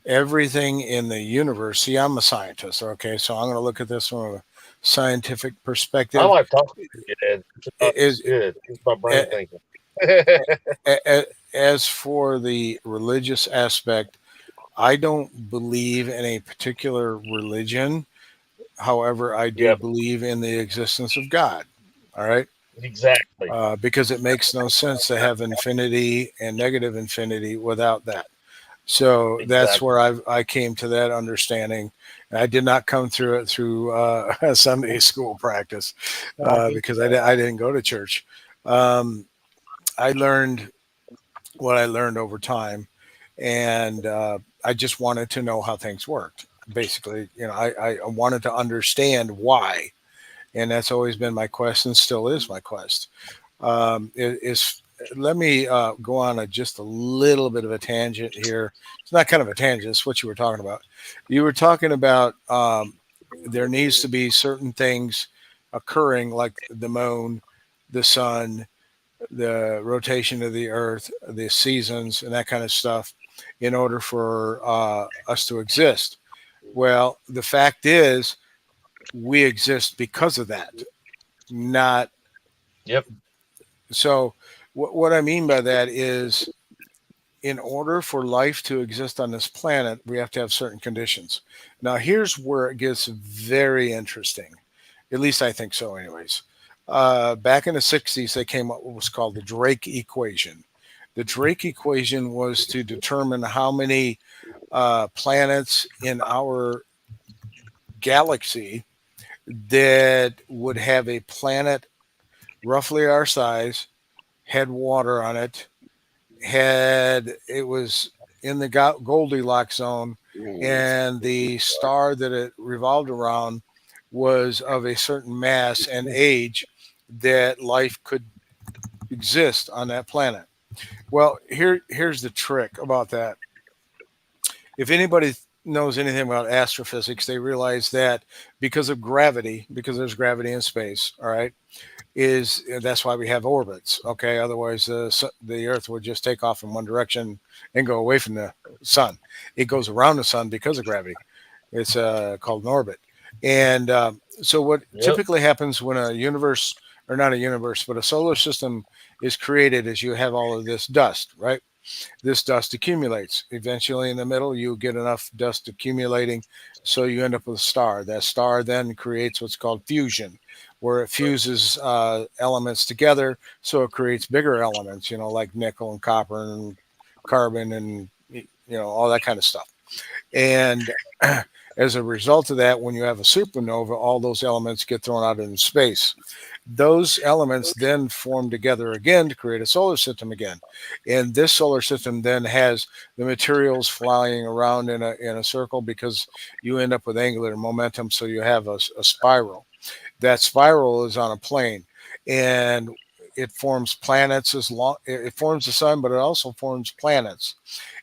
everything in the universe. See, I'm a scientist, okay, so I'm going to look at this from a scientific I perspective. like talking to you, Ed. It's Is good. It's my brain thinking. as for the religious aspect, I don't believe in a particular religion. However, I do Yep. believe in the existence of God. All right. Exactly. Because it makes no sense to have infinity and negative infinity without that. So that's Exactly. where I came to that understanding. And I did not come through it through Sunday school practice because I didn't go to church. I learned what I learned over time, and I just wanted to know how things worked. Basically, I wanted to understand why, and that's always been my quest, and still is my quest. Let me go on just a little bit of a tangent here. It's not kind of a tangent; it's what you were talking about. You were talking about there needs to be certain things occurring, like the moon, the sun, the rotation of the earth, the seasons, and that kind of stuff in order for us to exist. Well, the fact is, we exist because of that, not. Yep. So, what I mean by that is, in order for life to exist on this planet, we have to have certain conditions. Now, here's where it gets very interesting. At least I think so, anyways. Back in the 60s, they came up with what's called the Drake equation. The Drake equation was to determine how many planets in our galaxy that would have a planet roughly our size, had water on it, it was in the Goldilocks zone, and the star that it revolved around was of a certain mass and age that life could exist on that planet. Well, here's the trick about that. If anybody knows anything about astrophysics, they realize that because of gravity, because there's gravity in space, all right, that's why we have orbits. Okay, otherwise the Earth would just take off in one direction and go away from the sun. It goes around the sun because of gravity. It's called an orbit. And so what typically happens when a universe, or not a universe, but a solar system is created is you have all of this dust, right? This dust accumulates. Eventually in the middle, you get enough dust accumulating, so you end up with a star. That star then creates what's called fusion, where it fuses elements together, so it creates bigger elements, like nickel and copper and carbon and all that kind of stuff. And as a result of that, when you have a supernova, all those elements get thrown out into space. Those elements then form together again to create a solar system again. And this solar system then has the materials flying around in a circle, because you end up with angular momentum, so you have a spiral. That spiral is on a plane, and it forms planets it forms the sun, but it also forms planets.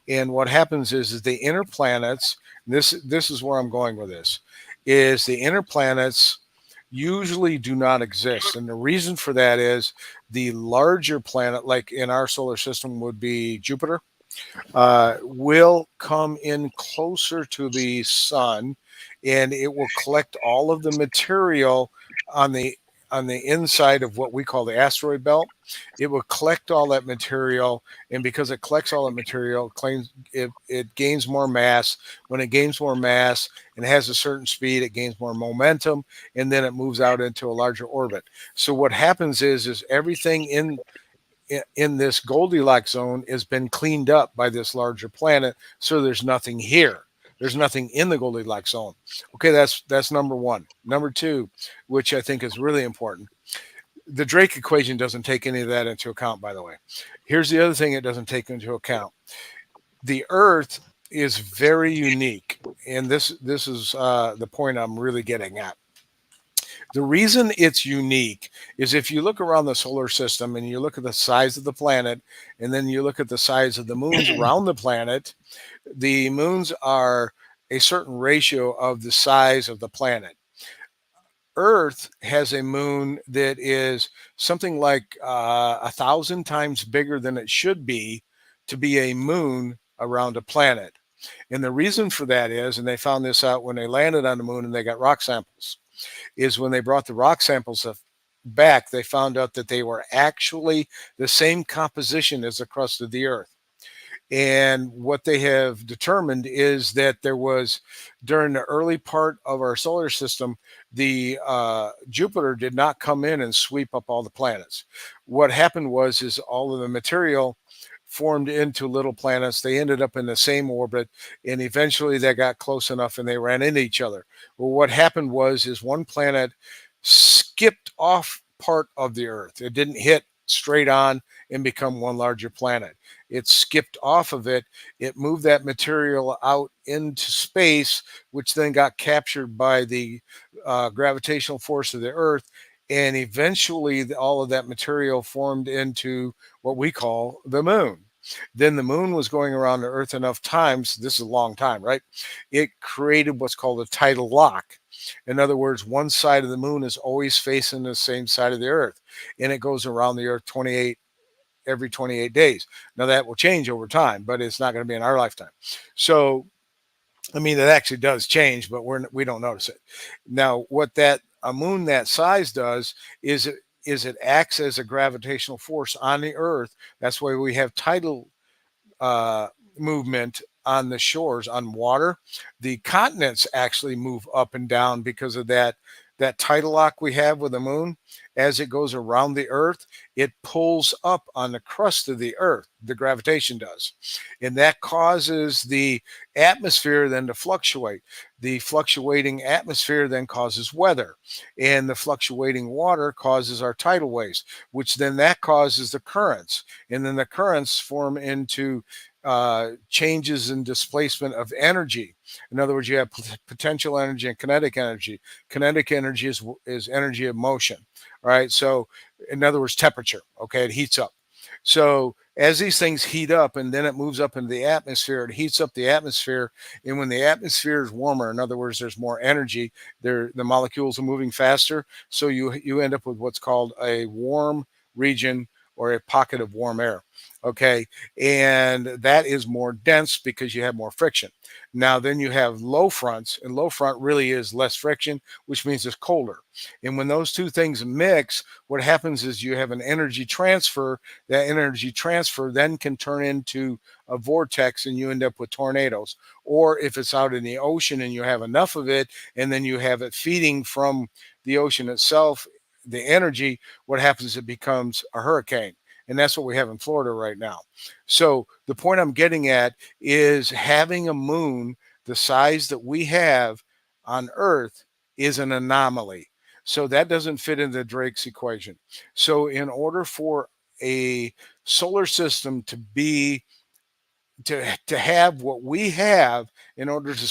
And what happens is the inner planets, this is where I'm going with this, is the inner planets usually do not exist. And the reason for that is the larger planet, like in our solar system would be Jupiter, will come in closer to the sun, and it will collect all of the material on the inside of what we call the asteroid belt. It will collect all that material, and because it collects all that material, it gains more mass. When it gains more mass and has a certain speed, it gains more momentum, and then it moves out into a larger orbit. So what happens is everything in this Goldilocks zone has been cleaned up by this larger planet, so there's nothing here. There's nothing in the Goldilocks zone. Okay, that's number one. Number two, which I think is really important, the Drake equation doesn't take any of that into account, by the way. Here's the other thing it doesn't take into account. The Earth is very unique, and this is the point I'm really getting at. The reason it's unique is if you look around the solar system and you look at the size of the planet, and then you look at the size of the moons around the planet, the moons are a certain ratio of the size of the planet. Earth has a moon that is something like 1,000 times bigger than it should be to be a moon around a planet. And the reason for that is, and they found this out when they landed on the moon and they got rock samples, is when they brought the rock samples back, they found out that they were actually the same composition as the crust of the Earth. And what they have determined is that there was, during the early part of our solar system, the Jupiter did not come in and sweep up all the planets. What happened is all of the material formed into little planets. They ended up in the same orbit, and eventually they got close enough and they ran into each other. Well, what happened is one planet skipped off part of the Earth. It didn't hit straight on and become one larger planet. It skipped off of it. It moved that material out into space, which then got captured by the gravitational force of the Earth. And eventually all of that material formed into what we call the moon. Then the moon was going around the Earth enough times, this is a long time, right? It created what's called a tidal lock. In other words, one side of the moon is always facing the same side of the Earth, and it goes around the Earth every 28 days. Now that will change over time, but it's not going to be in our lifetime. So, I mean, it actually does change, but we don't notice it. Now, what a moon that size does is it acts as a gravitational force on the Earth. That's why we have tidal movement on the shores, on water. The continents actually move up and down because of that that tidal lock we have with the moon, as it goes around the Earth, it pulls up on the crust of the Earth. The gravitation does. And that causes the atmosphere then to fluctuate. The fluctuating atmosphere then causes weather. And the fluctuating water causes our tidal waves, which then that causes the currents. And then the currents form into changes in displacement of energy. In other words, you have potential energy and kinetic energy. Kinetic energy is energy of motion. All right. So, in other words, temperature. Okay. It heats up. So, as these things heat up and then it moves up into the atmosphere, it heats up the atmosphere. And when the atmosphere is warmer, in other words, there's more energy, the molecules are moving faster. So, you end up with what's called a warm region or a pocket of warm air. Okay. And that is more dense because you have more friction. Now, then you have low fronts, and low front really is less friction, which means it's colder. And when those two things mix, what happens is you have an energy transfer. That energy transfer then can turn into a vortex and you end up with tornadoes. Or if it's out in the ocean and you have enough of it, and then you have it feeding from the ocean itself, the energy, what happens is it becomes a hurricane. And that's what we have in Florida right now. So the point I'm getting at is having a moon the size that we have on Earth is an anomaly. So that doesn't fit into Drake's equation. So in order for a solar system to be to have what we have in order to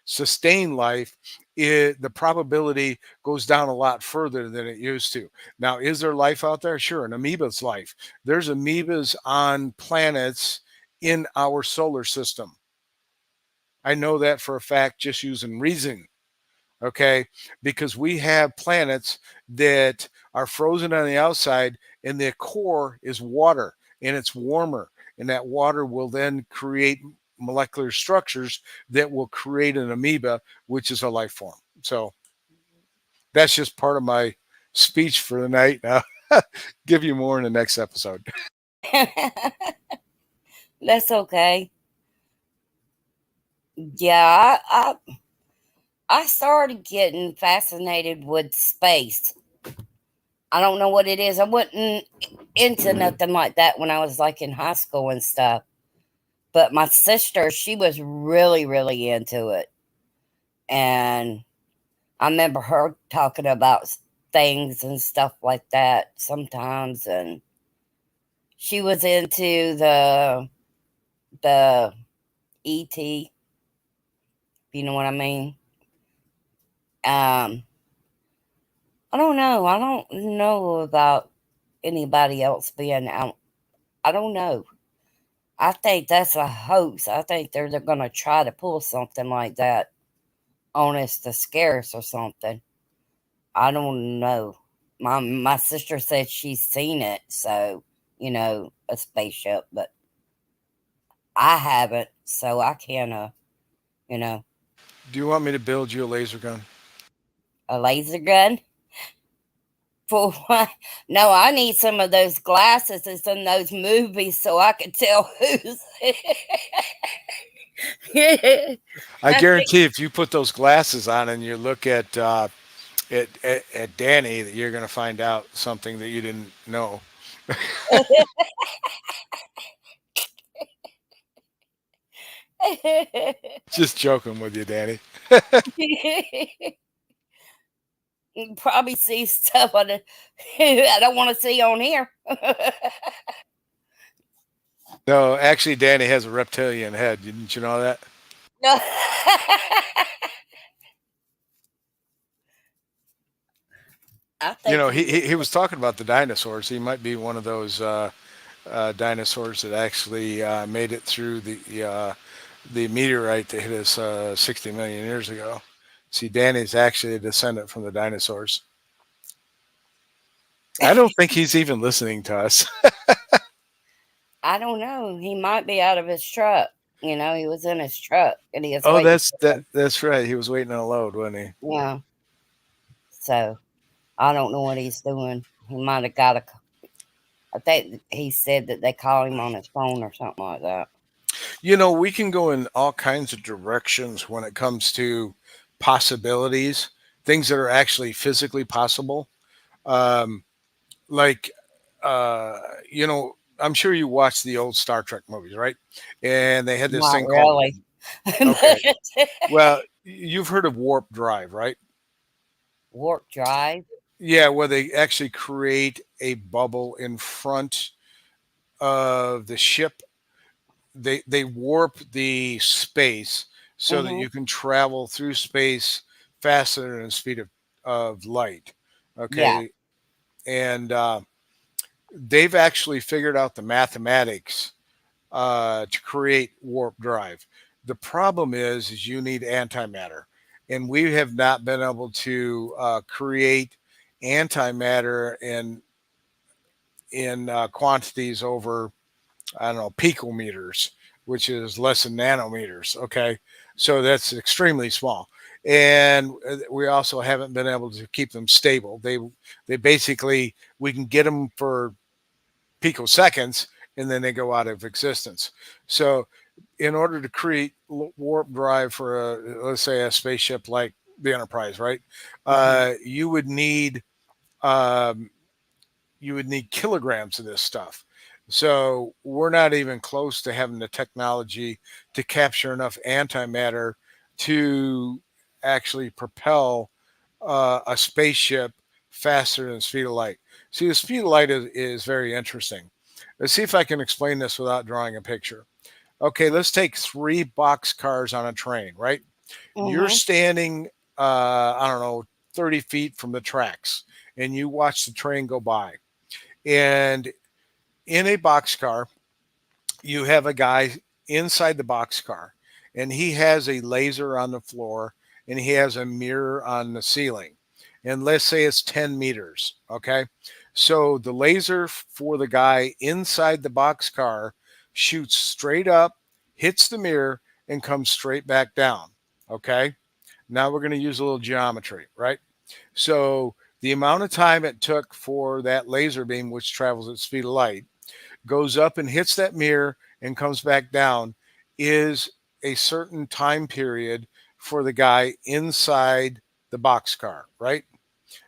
sustain life, the probability goes down a lot further than it used to. Now, is there life out there? Sure, an amoeba's life. There's amoebas on planets in our solar system. I know that for a fact just using reason, okay? Because we have planets that are frozen on the outside and their core is water and it's warmer. And that water will then create molecular structures that will create an amoeba, which is a life form. So that's just part of my speech for the night. I'll give you more in the next episode. That's okay. Yeah, I started getting fascinated with space. I don't know what it is. I wasn't into nothing like that when I was like in high school and stuff. But my sister, she was really, really into it. And I remember her talking about things and stuff like that sometimes. And she was into the ET, you know what I mean? I don't know. I don't know about anybody else being out. I don't know. I think that's a hoax. I think they're going to try to pull something like that on us to scare us or something. I don't know. My sister said she's seen it, so, you know, a spaceship, but I haven't, so I can't, you know. Do you want me to build you a laser gun? A laser gun? For what? No, I need some of those glasses that's in those movies so I can tell who's. I guarantee if you put those glasses on and you look at Danny, that you're going to find out something that you didn't know. Just joking with you, Danny. You can probably see stuff I don't want to see on here. No, actually, Danny has a reptilian head. Didn't you know that? No. You know, he was talking about the dinosaurs. He might be one of those dinosaurs that actually made it through the meteorite that hit us 60 million years ago. See, Danny's actually a descendant from the dinosaurs. I don't think he's even listening to us. I don't know. He might be out of his truck. You know, he was in his truck and he was Oh, waiting that's right. He was waiting on a load, wasn't he? Yeah. So I don't know what he's doing. He might have got I think he said that they call him on his phone or something like that. You know, we can go in all kinds of directions when it comes to possibilities things that are actually physically possible. Um, like, you know, I'm sure you watched the old Star Trek movies, right? And they had this Not thing called, really. okay, well, you've heard of warp drive, right? Warp drive. Yeah, where they actually create a bubble in front of the ship. They warp the space so that Hmm. you can travel through space faster than the speed of light. Yeah. Okay, and they've actually figured out the mathematics to create warp drive. The problem is you need antimatter, and we have not been able to create antimatter in quantities over, I don't know, picometers, which is less than nanometers. Okay, so that's extremely small, and we also haven't been able to keep them stable. They basically, we can get them for picoseconds, and then they go out of existence. So in order to create warp drive for let's say a spaceship like the Enterprise, right? Hmm. You would need um, kilograms of this stuff. So we're not even close to having the technology to capture enough antimatter to actually propel a spaceship faster than the speed of light. See, the speed of light is very interesting. Let's see if I can explain this without drawing a picture. Okay, let's take 3 box cars on a train, right? You're Hmm. standing, I don't know, 30 feet from the tracks, and you watch the train go by. And in a boxcar, you have a guy inside the boxcar, and he has a laser on the floor, and he has a mirror on the ceiling. And let's say it's 10 meters. Okay. So the laser for the guy inside the boxcar shoots straight up, hits the mirror, and comes straight back down. Okay. Now we're going to use a little geometry, right? So the amount of time it took for that laser beam, which travels at the speed of light, goes up and hits that mirror and comes back down, is a certain time period for the guy inside the boxcar, right?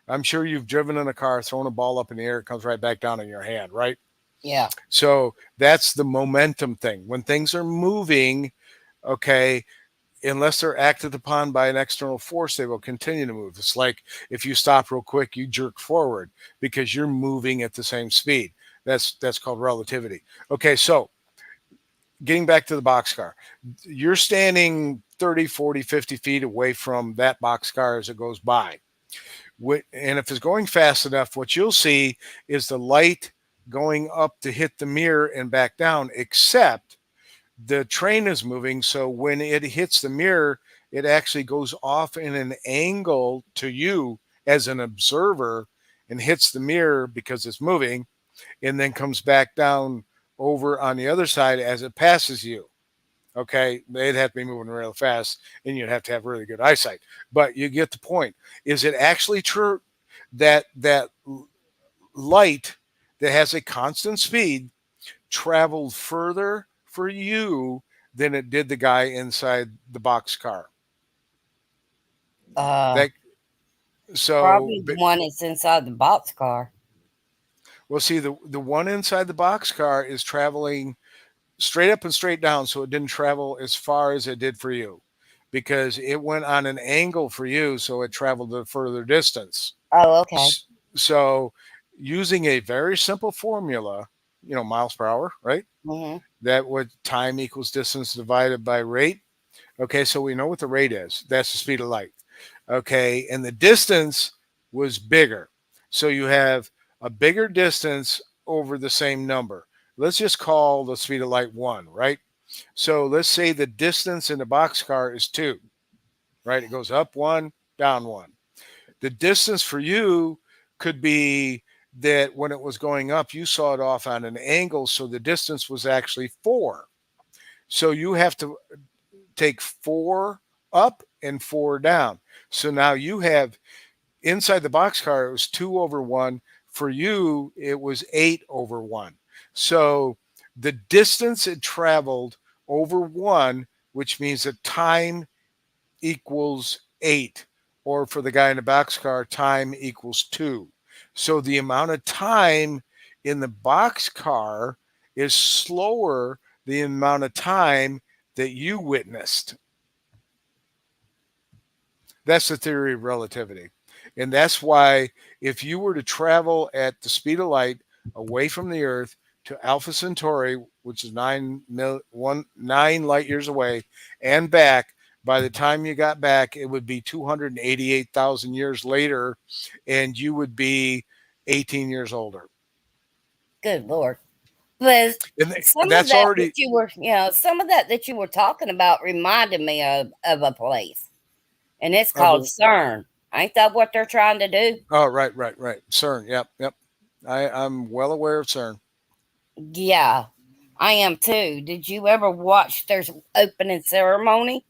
I'm sure you've driven in a car, thrown a ball up in the air, it comes right back down in your hand, right? Yeah. So that's the momentum thing. When things are moving, okay, unless they're acted upon by an external force, they will continue to move. It's like if you stop real quick, you jerk forward because you're moving at the same speed. That's called relativity. Okay, so getting back to the boxcar, you're standing 30, 40, 50 feet away from that boxcar as it goes by. And if it's going fast enough, what you'll see is the light going up to hit the mirror and back down, except the train is moving. So when it hits the mirror, it actually goes off in an angle to you as an observer and hits the mirror because it's moving, and then comes back down over on the other side as it passes you. Okay, they'd have to be moving real fast, and you'd have to have really good eyesight. But you get the point. Is it actually true that light that has a constant speed traveled further for you than it did the guy inside the box car? Uh, That so Probably the one that's inside the box car. well, see, the one inside the box car is traveling straight up and straight down, so it didn't travel as far as it did for you because it went on an angle for you, so it traveled a further distance. Oh, okay. So using a very simple formula, miles per hour, right? Hmm. That would time equals distance divided by rate. Okay, so we know what the rate is. That's the speed of light. Okay, and the distance was bigger. So you have a bigger distance over the same number. Let's just call the speed of light 1, right? So let's say the distance in the boxcar is 2, right? It goes up 1, down 1. The distance for you could be that when it was going up, you saw it off on an angle, so the distance was actually 4. So you have to take 4 up and 4 down. So now you have inside the boxcar, it was 2 over 1. For you, it was 8 over 1. So the distance it traveled over 1, which means that time equals 8 or for the guy in the boxcar, time equals 2. So the amount of time in the boxcar is slower than the amount of time that you witnessed. That's the theory of relativity. And that's why if you were to travel at the speed of light away from the Earth to Alpha Centauri, which is 9 light years away, and back, by the time you got back, it would be 288,000 years later, and you would be 18 years older. Good Lord. But And some of that's that already, that you were, some of that you were talking about reminded me of a place, and it's called CERN. Ain't that what they're trying to do? oh, right. CERN. Yep. I'm well aware of CERN. Yeah, I am too. Did you ever watch their opening ceremony?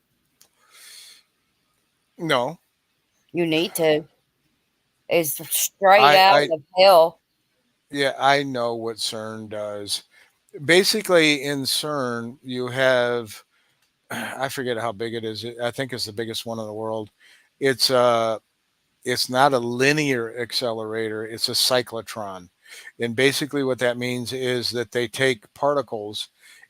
No, You need to. It's straight out of hell. yeah, I know what CERN does. Basically, in CERN, you have, I forget how big it is. I think it's the biggest one in the world. It's not a linear accelerator, it's a cyclotron. And basically what that means is that they take particles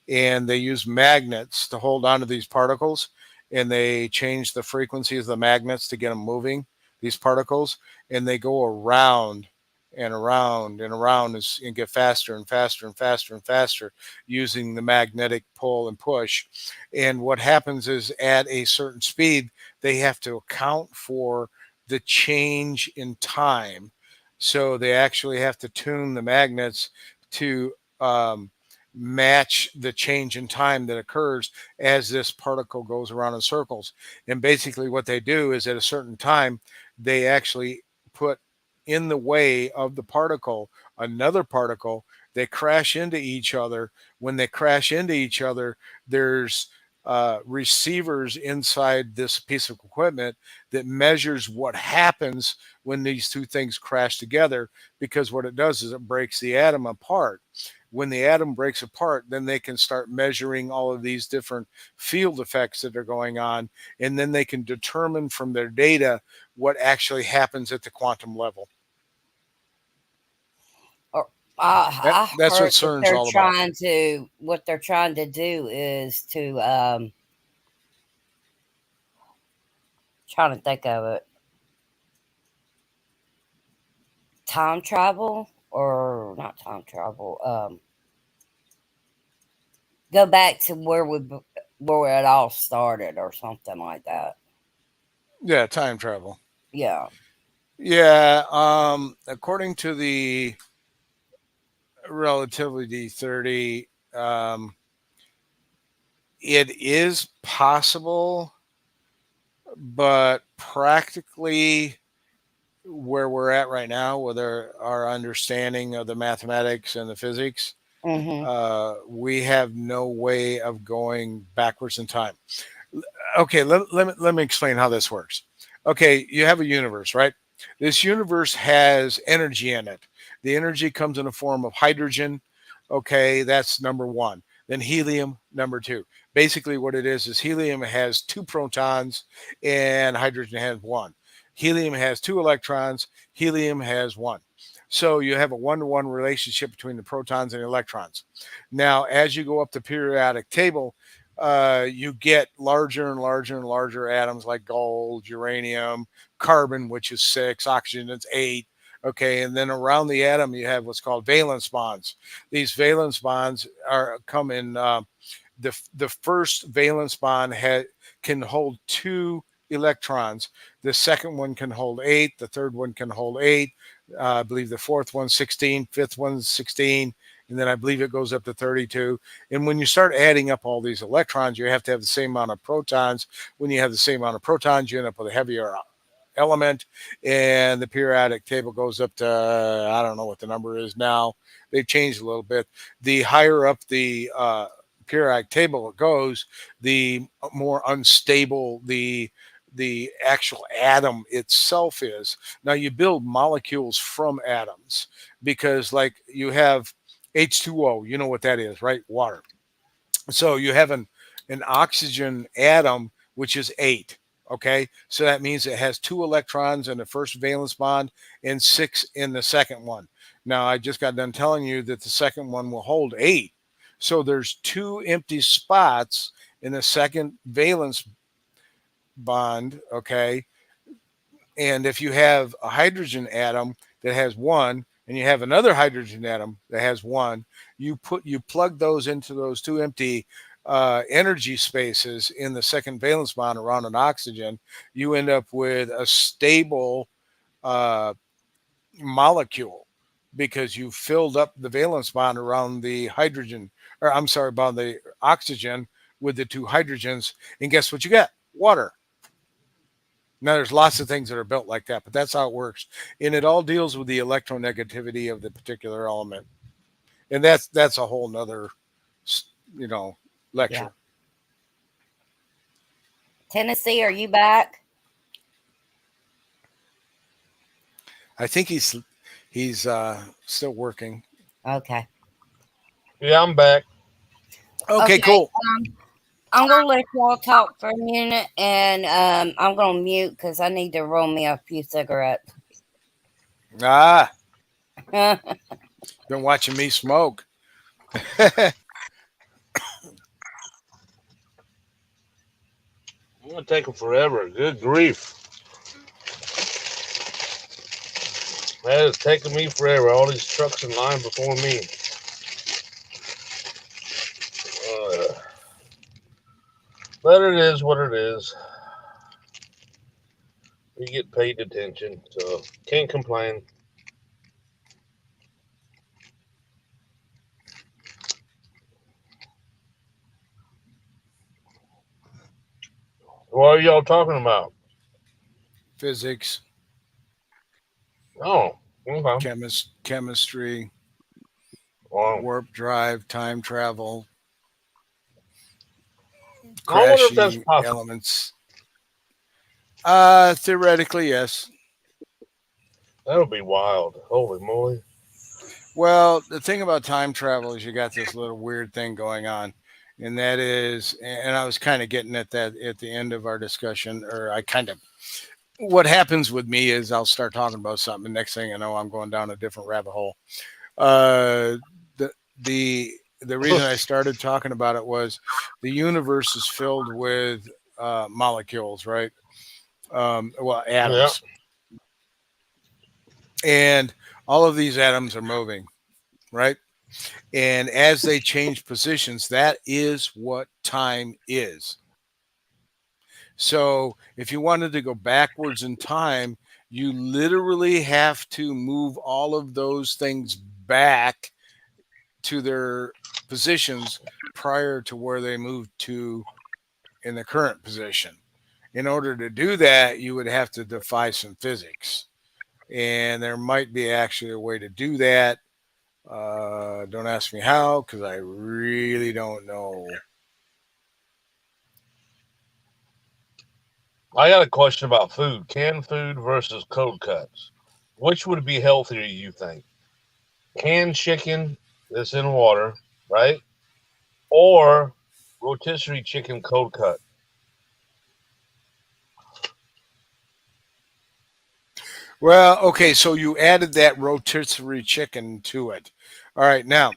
and they use magnets to hold onto these particles, and they change the frequency of the magnets to get them moving, these particles, and they go around and around and around and get faster and faster and faster and faster using the magnetic pull and push. And what happens is at a certain speed, they have to account for the change in time. So they actually have to tune the magnets to match the change in time that occurs as this particle goes around in circles. And basically, what they do is at a certain time, they actually put in the way of the particle another particle. They crash into each other. When they crash into each other, there's receivers inside this piece of equipment that measures what happens when these two things crash together, because what it does is it breaks the atom apart. When the atom breaks apart, then they can start measuring all of these different field effects that are going on, and then they can determine from their data what actually happens at the quantum level. I That's what heard that CERN's they're all about. what they're trying to do is to trying to think of it. Time travel, or not time travel. Go back to where it all started, or something like that. Yeah, time travel. Yeah. Yeah, according to the relativity 30, it is possible, but practically where we're at right now, with our understanding of the mathematics and the physics, we have no way of going backwards in time. Okay, let me explain how this works. Okay, you have a universe, right? This universe has energy in it. The energy comes in the form of hydrogen. Okay, that's number one. Then helium, number two. Basically, what it is helium has 2 protons and hydrogen has 1. Helium has 2 electrons, helium has 1. So you have a 1-to-1 relationship between the protons and electrons. Now, as you go up the periodic table, you get larger and larger and larger atoms like gold, uranium, carbon, which is 6, oxygen, that's 8. Okay, and then around the atom, you have what's called valence bonds. These valence bonds come in. The first valence bond can hold 2 electrons. The second one can hold 8. The third one can hold 8. I believe the fourth one's 16. Fifth one's 16. And then I believe it goes up to 32. And when you start adding up all these electrons, you have to have the same amount of protons. When you have the same amount of protons, you end up with a heavier element, and the periodic table goes up to, I don't know what the number is now. They've changed a little bit. The higher up the periodic table it goes, the more unstable the actual atom itself is. Now you build molecules from atoms, because like you have H2O, you know what that is, right? Water. So you have an oxygen atom, which is 8. Okay, so that means it has 2 electrons in the first valence bond and 6 in the second one. Now, I just got done telling you that the second one will hold 8. So there's 2 empty spots in the second valence bond, okay? And if you have a hydrogen atom that has 1 and you have another hydrogen atom that has 1, you plug those into those 2 empty energy spaces in the second valence bond around an oxygen, you end up with a stable molecule because you filled up the valence bond around the hydrogen, or I'm sorry, about the oxygen with the 2 hydrogens. And guess what you get? Water. Now, there's lots of things that are built like that, but that's how it works. And it all deals with the electronegativity of the particular element. And that's a whole nother, lecture. Yeah. Tennessee, are you back? I think he's still working. Okay. Yeah, I'm back. Okay, cool. I'm gonna let y'all talk for a minute, and I'm gonna mute because I need to roll me a few cigarettes. Been watching me smoke. I'm gonna take them forever. Good grief. That is taking me forever. All these trucks in line before me. But it is what it is. We get paid attention, so can't complain. What are y'all talking about? Physics, Oh, okay. chemistry, Wow. warp drive, time travel, I wonder if that's crashing possible. elements. Theoretically, yes. That would be wild. Holy moly. Well, the thing about time travel is you got this little weird thing going on. And that is, and I was kind of getting at that at the end of our discussion, or what happens with me is I'll start talking about something. And next thing I know, I'm going down a different rabbit hole. The reason I started talking about it was the universe is filled with molecules, right? Atoms. Yeah. And all of these atoms are moving, right? And as they change positions, that is what time is. So if you wanted to go backwards in time, you literally have to move all of those things back to their positions prior to where they moved to in the current position. In order to do that, you would have to defy some physics. And there might be actually a way to do that. Don't ask me how, because I really don't know. I got a question about food. Canned food versus cold cuts. Which would be healthier, you think? Canned chicken that's in water, right? Or rotisserie chicken cold cut? Well, okay, so you added that rotisserie chicken to it. All right, now,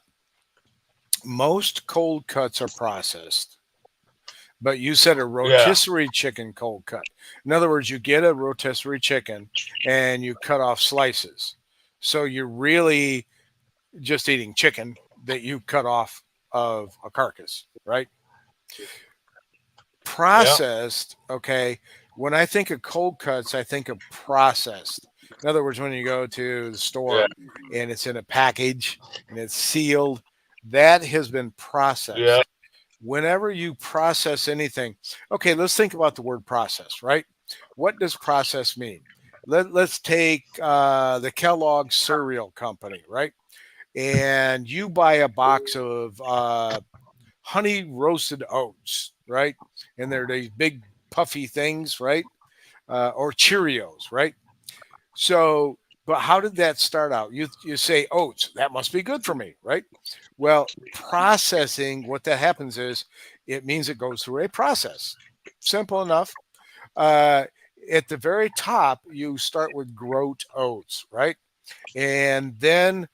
most cold cuts are processed, but you said a rotisserie chicken cold cut. In other words, you get a rotisserie chicken and you cut off slices. So you're really just eating chicken that you cut off of a carcass, right? Processed, okay. When I think of cold cuts, I think of processed. In other words, when you go to the store and it's in a package and it's sealed, that has been processed. Yeah. Whenever you process anything, okay, let's think about the word process, right? What does process mean? Let's take the Kellogg cereal company, right? And you buy a box of honey roasted oats, right? And they're these big puffy things, right? Or Cheerios, right? So, but how did that start out? You say oats, that must be good for me, right? Well, processing, what that happens is it means it goes through a process. Simple enough. At the very top, you start with groat oats, right? And then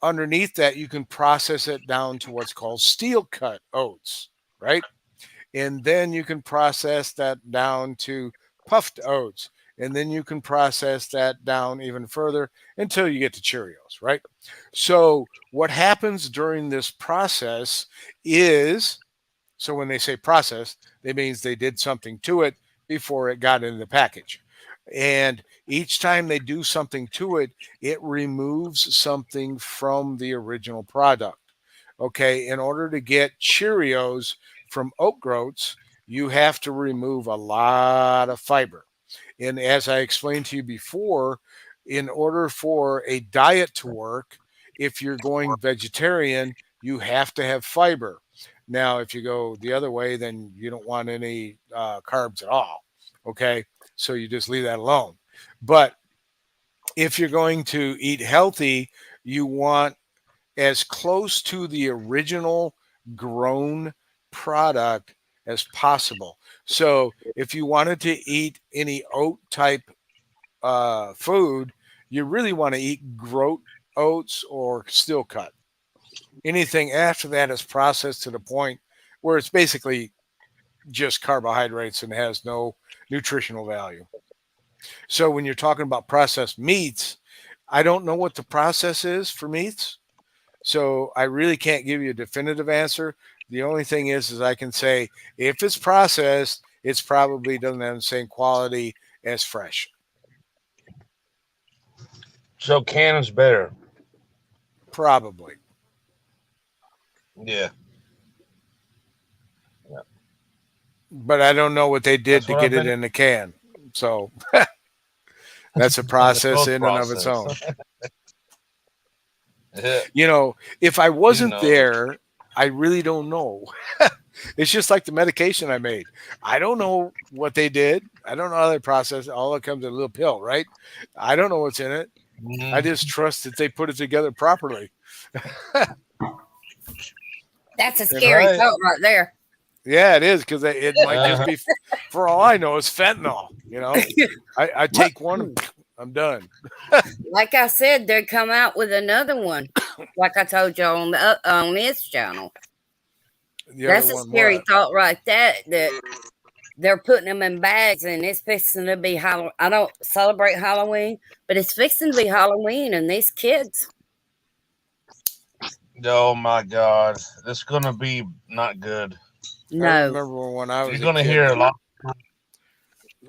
underneath that, you can process it down to what's called steel cut oats, right? And then you can process that down to puffed oats. And then you can process that down even further until you get to Cheerios, right? So, what happens during this process is so when they say process, that means they did something to it before it got into the package. And each time they do something to it, it removes something from the original product. Okay, in order to get Cheerios from oat groats, you have to remove a lot of fiber. And as I explained to you before, in order for a diet to work, if you're going vegetarian, you have to have fiber. Now, if you go the other way, then you don't want any carbs at all. Okay, so you just leave that alone. But if you're going to eat healthy, you want as close to the original grown product as possible. So if you wanted to eat any oat type food, you really want to eat groat oats or steel cut. Anything after that is processed to the point where it's basically just carbohydrates and has no nutritional value. So when you're talking about processed meats, I don't know what the process is for meats. So I really can't give you a definitive answer. The only thing is I can say if it's processed, it's probably doesn't have the same quality as fresh. So can is better. Probably. Yeah. But I don't know what they did That's to what get I've it been- in the can. So that's a process in and of its own. You know, if I wasn't knows? there, I really don't know. It's just like the medication I made. I don't know what they did. I don't know how they process it. All it comes in a little pill, right? I don't know what's in it. I just trust that they put it together properly. That's a scary right. thought right there. Yeah, it is because it might just be, for all I know, it's fentanyl. You know, I take one, I'm done. Like I said, they come out with another one. Like I told you on this channel. The That's other a one, scary what? thought right there. That they're putting them in bags and it's fixing to be Halloween. I don't celebrate Halloween, but it's fixing to be Halloween and these kids. Oh my God, it's gonna be not good. I No, remember when I was You're a gonna kid, hear a lot.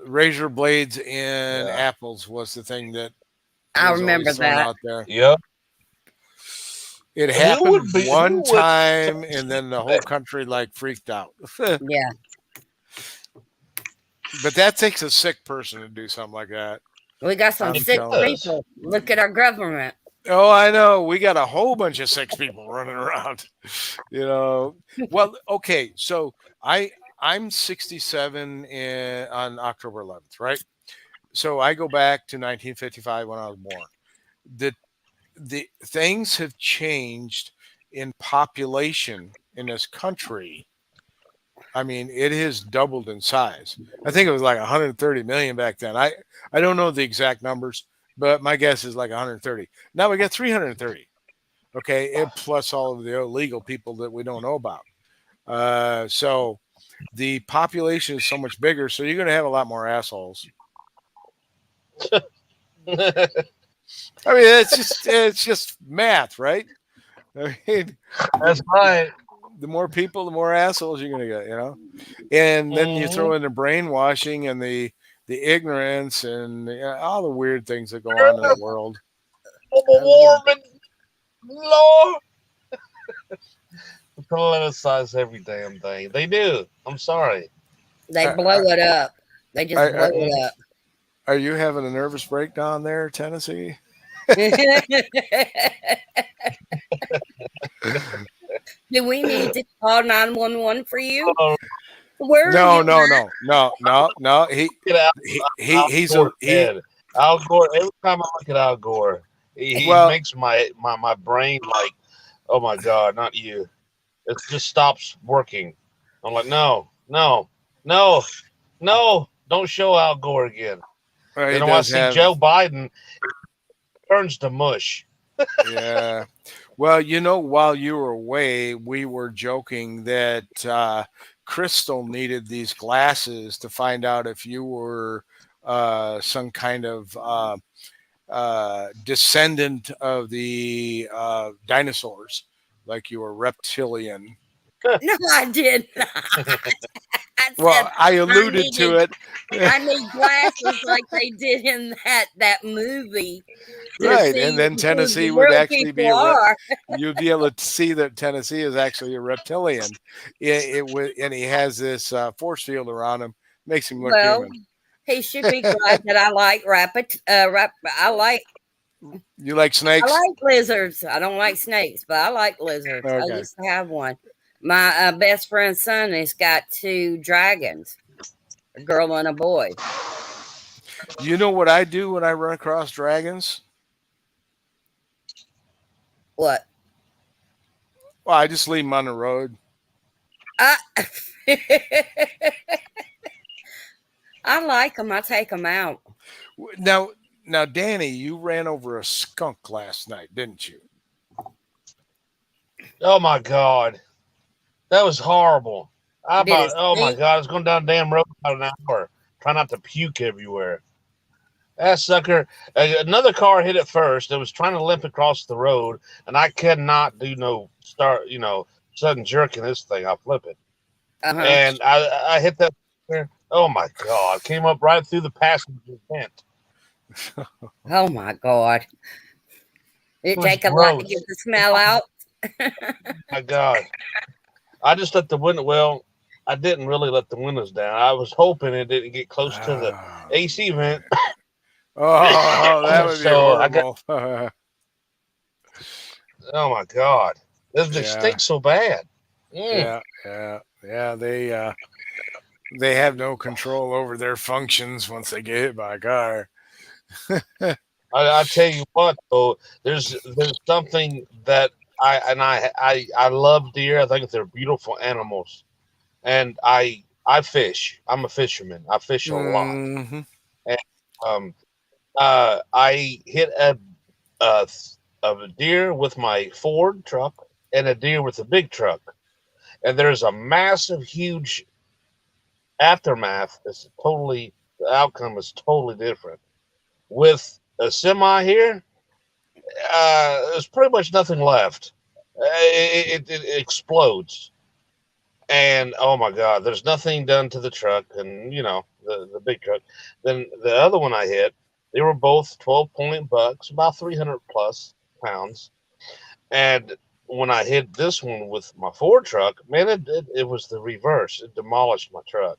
razor blades and Yeah. apples was the thing that I was remember always thrown that. out there. Yep. It Who happened would be- one who would- time, and then the whole country like freaked out. Yeah. But that takes a sick person to do something like that. We got some I'm sick telling you. people. Look at our government. Oh, I know. We got a whole bunch of sick people running around. You know. Well, okay. So I'm 67 on October 11th, right? So I go back to 1955 when I was born. The things have changed in population in this country. I mean, it has doubled in size. I think it was like 130 million back then. I don't know the exact numbers, but my guess is like 130. Now we got 330. Okay, and plus all of the illegal people that we don't know about. So the population is so much bigger, so you're going to have a lot more assholes. I mean, it's just math, right? I mean, That's right. the more people, the more assholes you're gonna get, you know. And then you throw in the brainwashing and the ignorance and all the weird things that go on in the world. Global warming, Lord. Politicize every damn thing. They do. I'm sorry. They blow it up. They just blow it up. Are you having a nervous breakdown there, Tennessee? Do we need to call 911 for you? Oh, Where No. are you? No. get out. He's Al a Gore's head. Al Gore. Every time I look at Al Gore, he Well- makes my brain like, oh my God, not you. It just stops working. I'm like, no, don't Don't show Al Gore again. He Then when I does see have, Joe Biden, it turns to mush. yeah. Well, while you were away, we were joking that Crystal needed these glasses to find out if you were some kind of descendant of the dinosaurs, like you were reptilian. No, I did not. I Well, said I alluded to needed- it. I need glasses like they did in that movie. To Right, see and then who Tennessee the would real actually be people are. you'd be able to see that Tennessee is actually a reptilian. And he has this force field around him, makes him look Well, human. he should be glad that I like You like I snakes? like lizards. I don't like snakes, but I like lizards. I Okay. used to have one. My best friend's son has got 2 dragons, a girl and a boy. You know what I do when I run across dragons? What? Well, I just leave them on the road. I, I like them. I take them out. Now, Danny, you ran over a skunk last night, didn't you? Oh my God, that was horrible. Did it Oh my stink? God, I was going down the damn road about an hour. Try not to puke everywhere. That sucker. Another car hit it first. It was trying to limp across the road, and I cannot do no sudden jerking this thing. I'll flip it. Uh-huh. And I hit that. Oh my God, came up right through the passenger vent. Oh my God. It was take a lot to gross. get the smell out. My God. I just let the window. Well, I didn't really let the windows down. I was hoping it didn't get close to the AC vent. Oh, that would be So I horrible. Oh my God, they Yeah. stink so bad. Yeah. They have no control over their functions once they get hit by a car. I tell you what, though, there's something that I love deer. I think they're beautiful animals, and I fish. I'm a fisherman. I fish a lot. Mm-hmm. I hit a deer with my Ford truck and a deer with a big truck, and there's a massive, huge aftermath. The outcome is totally different. With a semi here, there's pretty much nothing left. It explodes, and oh my God, there's nothing done to the truck, and the big truck. Then the other one I hit, they were both 12-point bucks, about 300 plus pounds, and when I hit this one with my Ford truck, man, it was the reverse. It demolished my truck.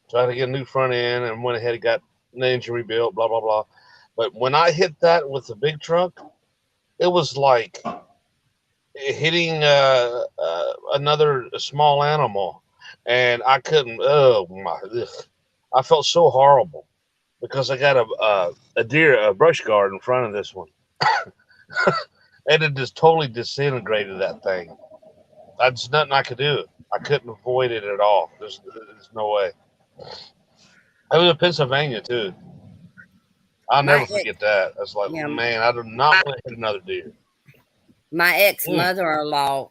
So I had to get a new front end and went ahead and got an engine rebuilt, blah, blah, blah. But when I hit that with the big truck, it was like hitting another small animal. And I couldn't, I felt so horrible because I got a brush guard in front of this one. And it just totally disintegrated that thing. There's nothing I could do. I couldn't avoid it at all. There's no way. I was in Pennsylvania too. I'll never forget that. I was like, man, I do not want to hit another deer. My ex-mother-in-law,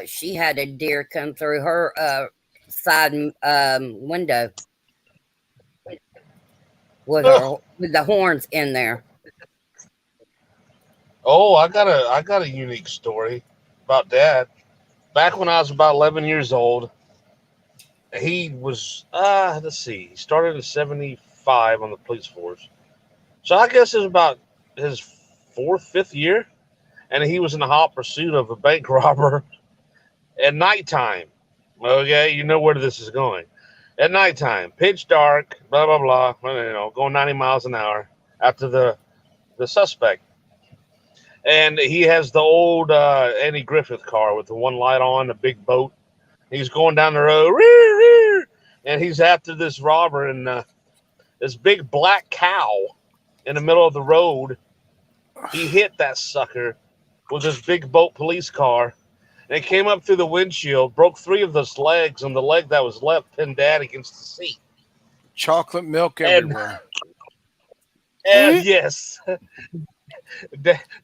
she had a deer come through her side window with the horns in there. Oh, I got a unique story about Dad. Back when I was about 11 years old, he was let's see, he started in 75 on the police force. So I guess it was about his 4th, 5th year, and he was in the hot pursuit of a bank robber at nighttime. Okay, you know where this is going. At nighttime, pitch dark, blah blah blah, going 90 miles an hour after the suspect. And he has the old Andy Griffith car with the one light on, a big boat. He's going down the road, and he's after this robber, and this big black cow in the middle of the road. He hit that sucker with his big boat police car, and it came up through the windshield, broke 3 of those legs, and the leg that was left pinned Dad against the seat. chocolate milk And- everywhere. And yes,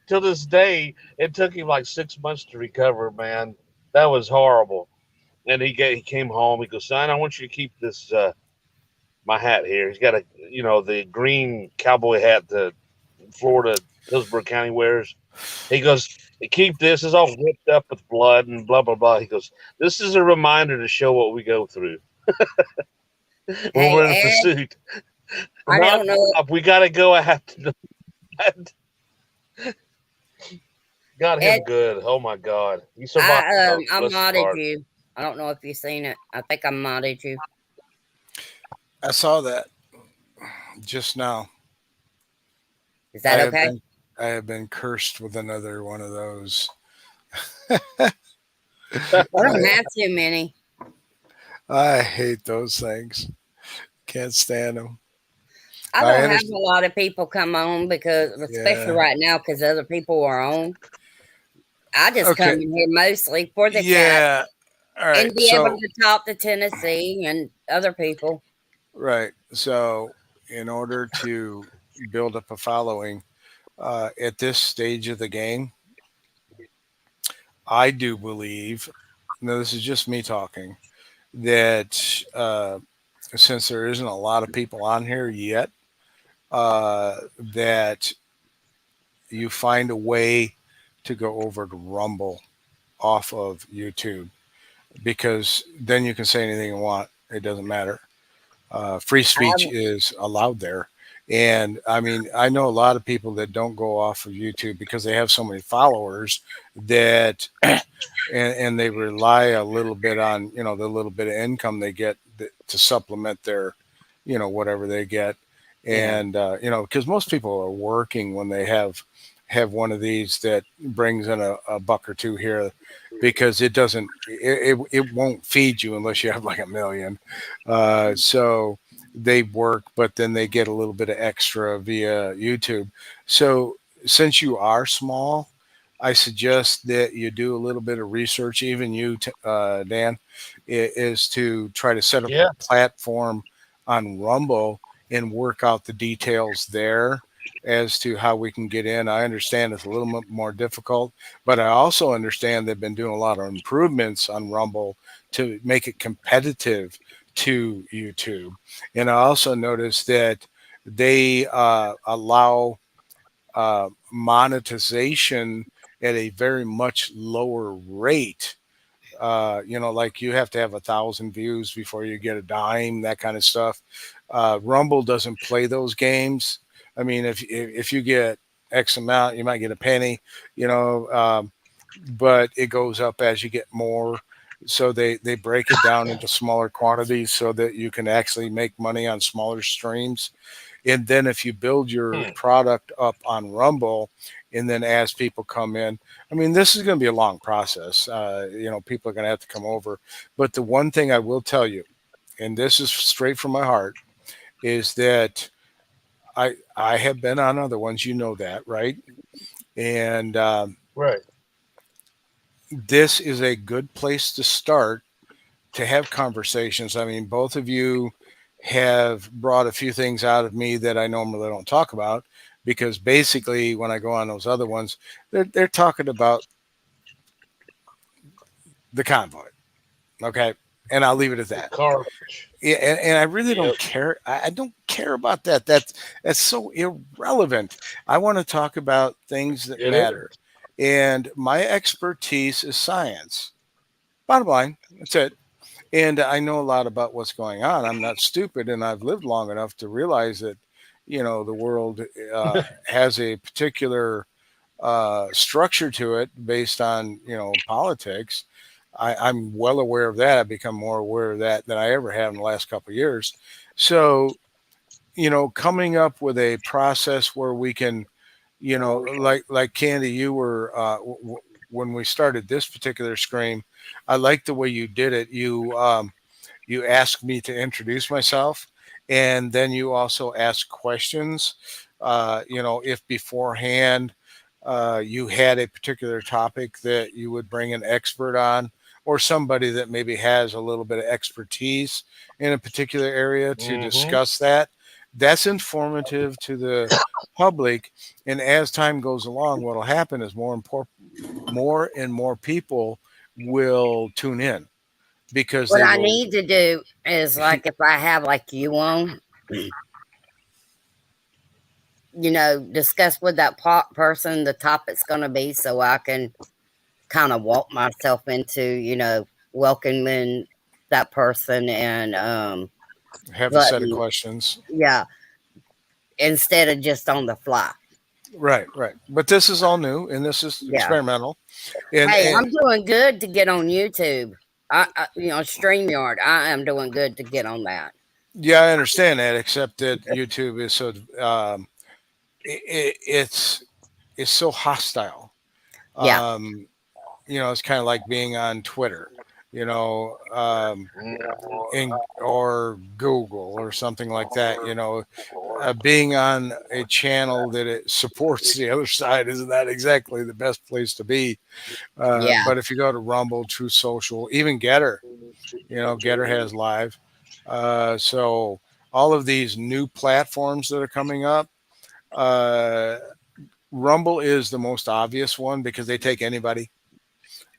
till this day, it took him like 6 months to recover. Man, that was horrible. And he came home. He goes, "Son, I want you to keep this my hat here." He's got the green cowboy hat that Florida Hillsborough County wears. He goes, "Keep this. It's all ripped up with blood and blah blah blah." He goes, "This is a reminder to show what we go through when Hey, we're in Ed, pursuit. I don't know. We got to go after that." Got him Ed, good. Oh my God, he survived. I Bless his modded heart. you. I don't know if you've seen it. I think I modded you. I saw that just now. Is that I okay? have been cursed with another one of those. I don't have too many. I hate those things. Can't stand them. I I don't have understand. a lot of people come on because, especially Yeah. right now, because other people are on. I just come Okay. in here mostly for the chat Yeah. All right. and be able So to talk to Tennessee and other people. right. So in order to build up a following at this stage of the game, I do believe. Now this is just me talking. That since there isn't a lot of people on here yet, that you find a way to go over to Rumble off of YouTube, because then you can say anything you want. It doesn't matter. Free speech is allowed there. And I mean, I know a lot of people that don't go off of YouTube because they have so many followers that, and they rely a little bit on, the little bit of income they get to supplement their, whatever they get. And, because most people are working when they have one of these that brings in a buck or two here, because it doesn't, it won't feed you unless you have like 1 million. So they work, but then they get a little bit of extra via YouTube. So since you are small, I suggest that you do a little bit of research, even you, Dan, is to try to set up Yeah. a platform on Rumble and work out the details there as to how we can get in. I understand it's a little bit more difficult, but I also understand they've been doing a lot of improvements on Rumble to make it competitive to YouTube. And I also noticed that they allow monetization at a very much lower rate. Like you have to have 1,000 views before you get a dime, that kind of stuff. Rumble doesn't play those games. I mean, if you get X amount, you might get a penny, but it goes up as you get more. So they break it down into smaller quantities so that you can actually make money on smaller streams. And then if you build your product up on Rumble, and then as people come in, I mean, this is going to be a long process. People are going to have to come over. But the one thing I will tell you, and this is straight from my heart, is that I have been on other ones, that, right? And Right. this is a good place to start to have conversations. I mean, both of you have brought a few things out of me that I normally don't talk about, because basically when I go on those other ones, they're talking about the convoy. Okay. And I'll leave it at that. Garbage. Yeah, and I really Yep. don't care. I don't care about that. That's so irrelevant. I want to talk about things that It matter. And my expertise is science. Bottom line, that's it. And I know a lot about what's going on. I'm not stupid, and I've lived long enough to realize that, the world has a particular structure to it based on, politics. I'm well aware of that. I've become more aware of that than I ever have in the last couple of years. So, coming up with a process where we can, like Candy, you were when we started this particular stream, I like the way you did it. You asked me to introduce myself, and then you also asked questions. If beforehand you had a particular topic that you would bring an expert on, or somebody that maybe has a little bit of expertise in a particular area to Mhm. discuss that. That's informative to the public. And as time goes along, what will happen is more and more people will tune in because What they I will. need to do is like if I have like you on, discuss with that person the topic's going to be, so I can kind of walk myself into, welcoming that person and Have a set of letting, questions. yeah, instead of just on the fly. Right, right. But this is all new and this is Yeah. experimental. And, Hey, and I'm doing good to get on YouTube. StreamYard. I am doing good to get on that. yeah, I understand that, except that YouTube is so it's so hostile. Yeah. Um, it's kind of like being on Twitter, or Google or something like that. Being on a channel that it supports the other side isn't that exactly the best place to be. Yeah. But if you go to Rumble, True Social, even Getter, Getter has live. So all of these new platforms that are coming up, uh, Rumble is the most obvious one because they take anybody.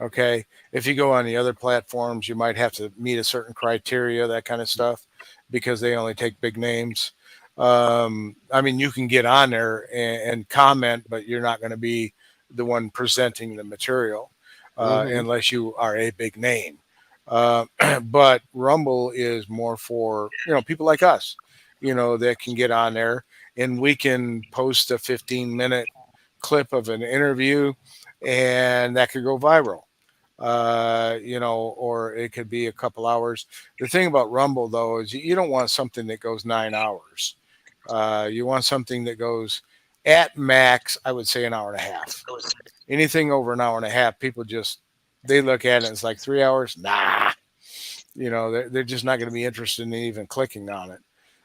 Okay. If you go on the other platforms, you might have to meet a certain criteria, that kind of stuff, because they only take big names. I mean, you can get on there and comment, but you're not going to be the one presenting the material Hmm. unless you are a big name. Uh, but Rumble is more for people like us, that can get on there and we can post a 15-minute clip of an interview, and that could go viral. Or it could be a couple hours. The thing about Rumble, though, is you don't want something that goes 9 hours. You want something that goes at max, I would say, an hour and a half. Anything over an hour and a half, people they look at it and it's like 3 hours. Nah, they're just not going to be interested in even clicking on it.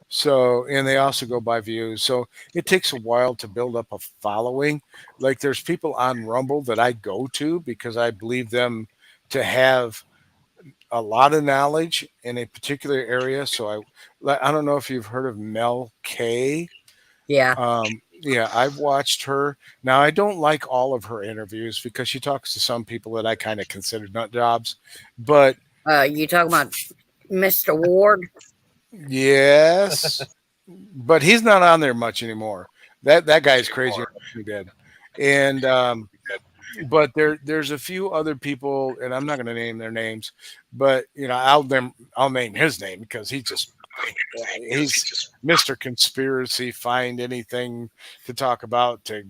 So, and they also go by views. So it takes a while to build up a following. Like there's people on Rumble that I go to because I believe them to have a lot of knowledge in a particular area. So I don't know if you've heard of Mel K. Yeah. Yeah, I've watched her. Now I don't like all of her interviews because she talks to some people that I kind of consider nut jobs. But You talking about Mr. Ward? yes, but he's not on there much anymore. That guy's crazy. He did, and but there's a few other people, and I'm not going to name their names, but I'll name his name because he's Mr. Conspiracy. Find anything to talk about to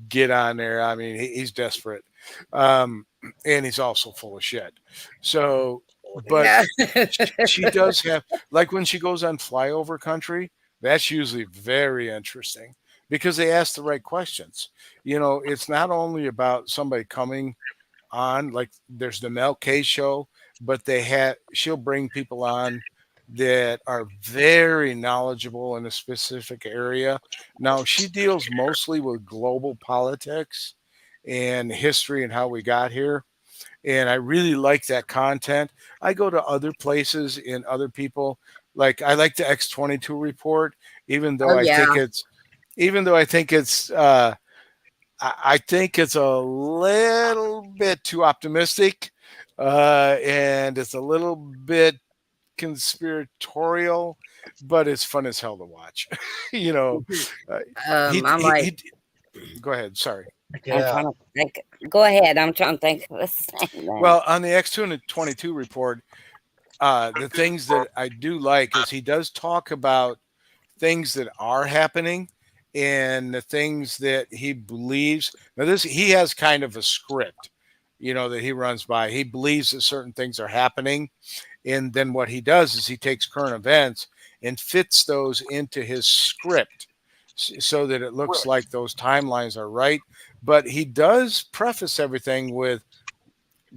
get on there. I mean, he's desperate, um, and he's also full of shit. So, but Yeah. she does have, like, when she goes on flyover country, that's usually very interesting because they ask the right questions. It's not only about somebody coming on, like there's the Mel K show, but she'll bring people on that are very knowledgeable in a specific area. Now she deals mostly with global politics and history and how we got here, and I really like that content. I go to other places and other people. Like I like the X22 report, even though Oh I yeah. think it's I think it's a little bit too optimistic, and it's a little bit conspiratorial, but it's fun as hell to watch. you know, uh, I'm like, he. Go ahead. Sorry. I'm trying to think. Go ahead. I'm trying to think of his name. Well, on the X22 report, the things that I do like is he does talk about things that are happening and the things that he believes. Now, he has kind of a script, that he runs by. He believes that certain things are happening, and then what he does is he takes current events and fits those into his script so that it looks like those timelines are right. But he does preface everything with,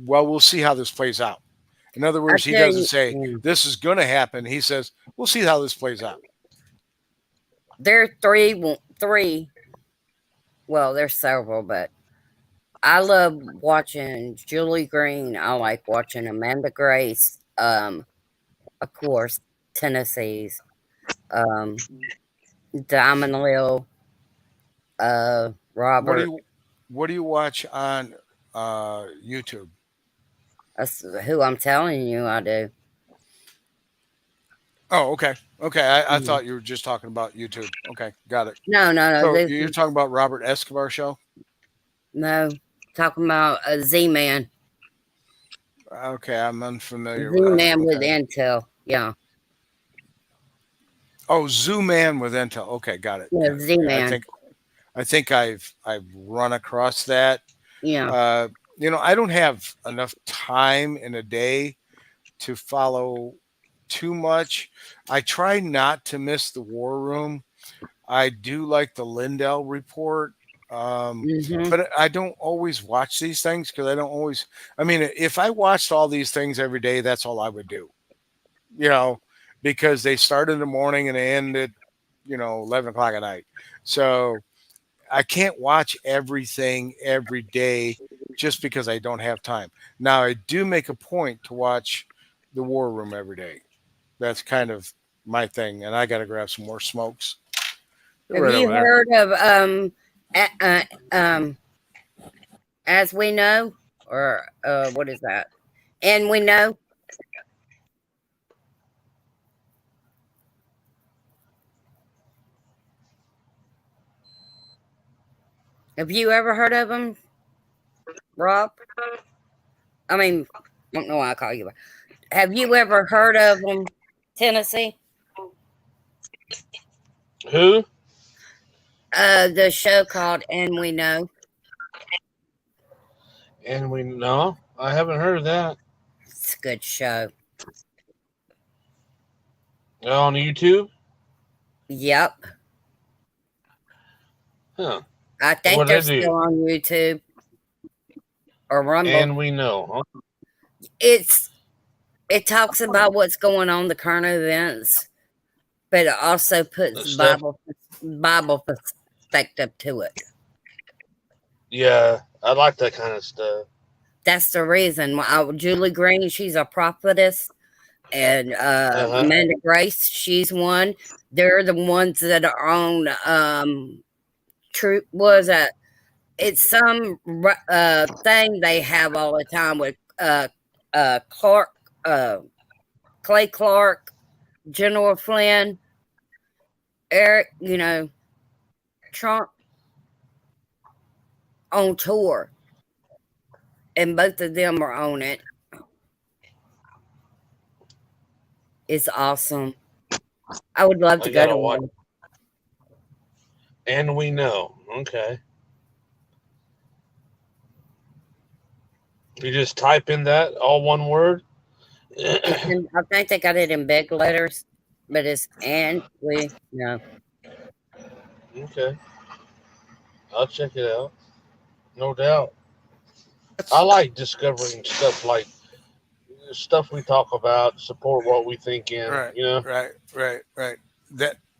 well, we'll see how this plays out. In other I words, he tell doesn't you, say this is going to happen. He says, we'll see how this plays out. there are three. Well, there's several, but I love watching Julie Green. I like watching Amanda Grace. Of course, Tennessee's. Diamond Lil, What do Robert. you watch on YouTube? That's who I'm telling you I do. Oh, okay. Okay. I Mhm. thought you were just talking about YouTube. Okay, got it. No, no, no. So This you're is talking about Robert Escobar show? no talking about a Z Man. Okay, I'm unfamiliar Z with that. Man with Okay. Intel. Yeah. Oh, Zoom Man with Intel. Okay, got it. Yeah, Yeah, Z yeah. Man. I think I've run across that. Yeah. I don't have enough time in a day to follow too much. I try not to miss the War Room. I do like the Lindell Report, Mm-hmm. but I don't always watch these things because I don't always. I mean, if I watched all these things every day, that's all I would do. You know, because they start in the morning and they end at 11 o'clock at night. So I can't watch everything every day just because I don't have time. Now I do make a point to watch the War Room every day. That's kind of my thing, and I got to grab some more smokes. They're Have right you over there. heard of As We Know, or what is that? And We Know. Have you ever heard of them, Rob? I mean, I don't know why I call you. Have you ever heard of them, Tennessee? Who? The show called And We Know. And we no, I haven't heard of that. It's a good show. On YouTube? Yep. Huh. I think What they're did they still do? on YouTube or Rumble. And we know. It talks about what's going on, the current events, but it also puts Stuff. Bible perspective to it. Yeah, I like that kind of stuff. That's the reason why Julie Green, she's a prophetess, and Amanda Grace, she's one. They're the ones that are on True. Was that? It's some thing they have all the time with Clark, Clay Clark, General Flynn, Eric, Trump on tour, and both of them are on it. It's awesome. I would love to go to one. And we know. Okay. You just type in that, all one word? I think they got it in big letters, but it's And We Know. Okay. I'll check it out. No doubt. I like discovering stuff like stuff we talk about, support what we think in. Right.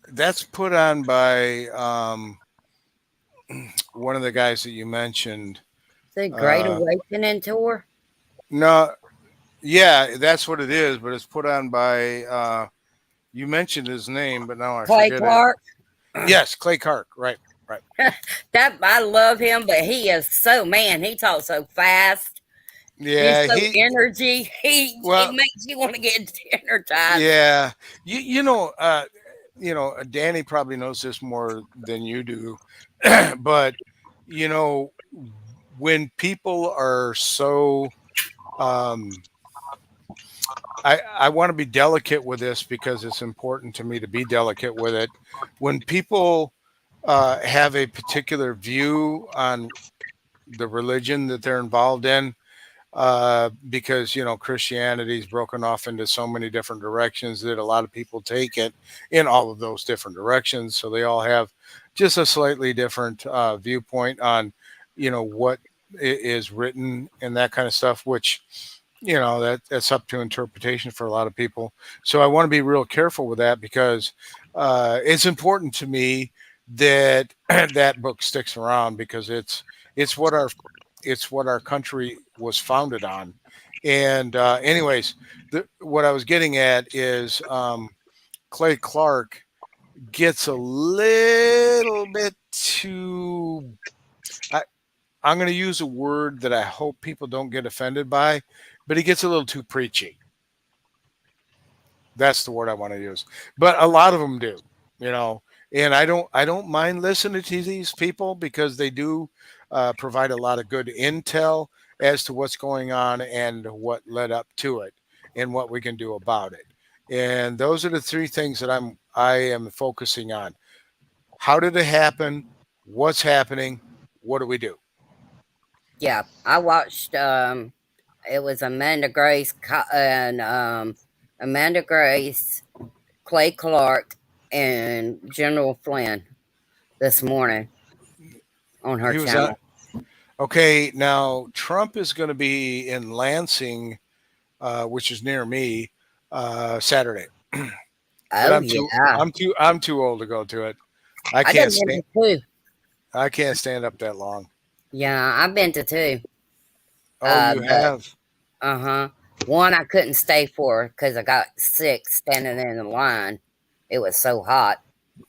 That's put on by one of the guys that you mentioned. The Great Awakening tour. No, yeah, that's what it is. But it's put on by. You mentioned his name, but now I Clay forget Clark. it. Yes, Clay Clark. Right. That I love him, but he is he talks so fast. Yeah, He's so energy. He makes you want to get energized. Yeah, Danny probably knows this more than you do, but when people are so, I want to be delicate with this because it's important to me to be delicate with it. When people have a particular view on the religion that they're involved in, because Christianity's broken off into so many different directions that a lot of people take it in all of those different directions. So they all have just a slightly different viewpoint on what is written and that kind of stuff, which that's up to interpretation for a lot of people. So I want to be real careful with that because it's important to me that that book sticks around because it's what our it's what our country was founded on. And anyways, what I was getting at is Clay Clark gets a little bit too. I'm going to use a word that I hope people don't get offended by, but he gets a little too preachy. That's the word I want to use. But a lot of them do, you know. And I don't mind listening to these people because they do provide a lot of good intel as to what's going on and what led up to it and what we can do about it. And those are the three things that I am focusing on. How did it happen? What's happening? What do we do? Yeah, I watched. It was Amanda Grace and Amanda Grace, Clay Clark, and General Flynn this morning on her He was channel. okay. Now Trump is going to be in Lansing, which is near me, Saturday. But Oh yeah, I'm too old to go to it. I I can't done been stand to two. I can't stand up that long. Yeah, I've been to two. Oh, you But have? one I couldn't stay for because I got sick standing in the line. It was so hot.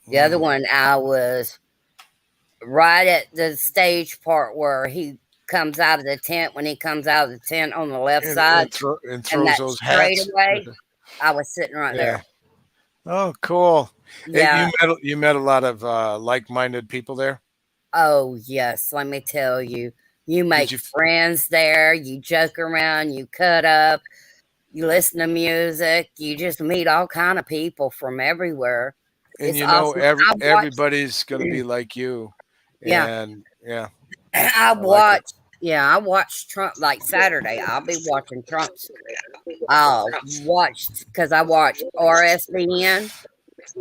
The other Mm. one, I was right at the stage part where he comes out of the tent. When he comes out of the tent on the left side And and throws that those hats. straightaway, I was sitting right Yeah. there. Oh, cool. Yeah. You met a lot of like-minded people there. Oh yes. Let me tell you, you make you- friends there. You joke around. You cut up. You listen to music. You just meet all kind of people from everywhere. And It's awesome. I watched. everybody's going to be like you. Yeah. And yeah, I like it. watched. Yeah, I watched Trump like Saturday. I'll be watching Trump's. I'll watch because I watch RSBN,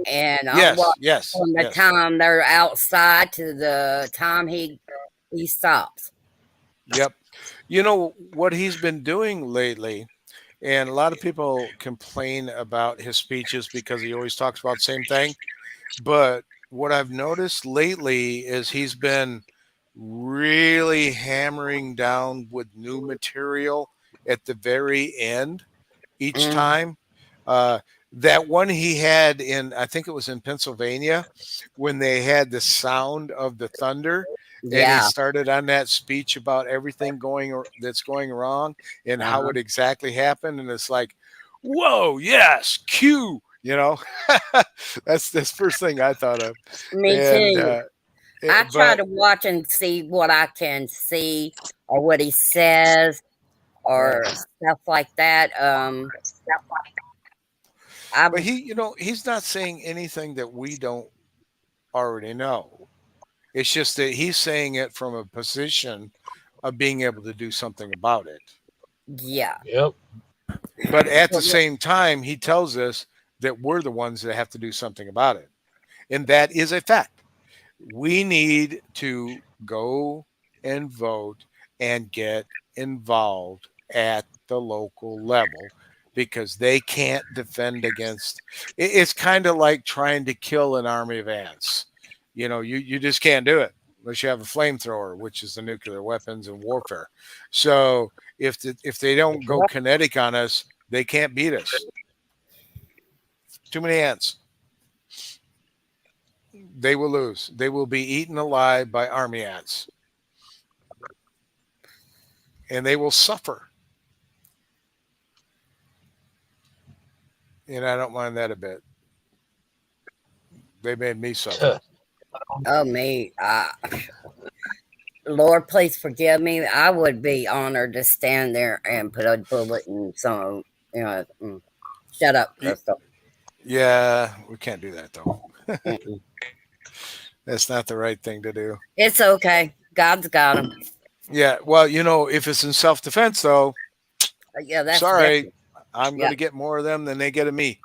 and I'll watch from the time they're outside to the time he stops. Yep. You know what he's been doing lately, and a lot of people complain about his speeches because he always talks about the same thing. But what I've noticed lately is he's been really hammering down with new material at the very end each time. That one he had in, I think it was in Pennsylvania, when they had the sound of the thunder, and he Yeah. started on that speech about everything that's going wrong and how it exactly happened, and it's like, whoa, yes, cue, you know. That's the first thing I thought of. Me And too. I try to watch and see what I can see or what he says or stuff like that. But he's not saying anything that we don't already know. It's just that he's saying it from a position of being able to do something about it. Yeah. Yep. But at the same time, he tells us that we're the ones that have to do something about it. And that is a fact. We need to go and vote and get involved at the local level because they can't defend against. It's kind of like trying to kill an army of ants. You know, you just can't do it unless you have a flamethrower, which is the nuclear weapons and warfare. So if they don't go kinetic on us, they can't beat us. Too many ants. They will lose. They will be eaten alive by army ants. And they will suffer. And I don't mind that a bit. They made me suffer. Oh, me. Lord, please forgive me. I would be honored to stand there and put a bullet in some, shut up, Crystal. Yeah, we can't do that, though. That's not the right thing to do. It's okay. God's got him. Yeah, well, if it's in self-defense, though, yeah, that's sorry, different. I'm going to get more of them than they get of me.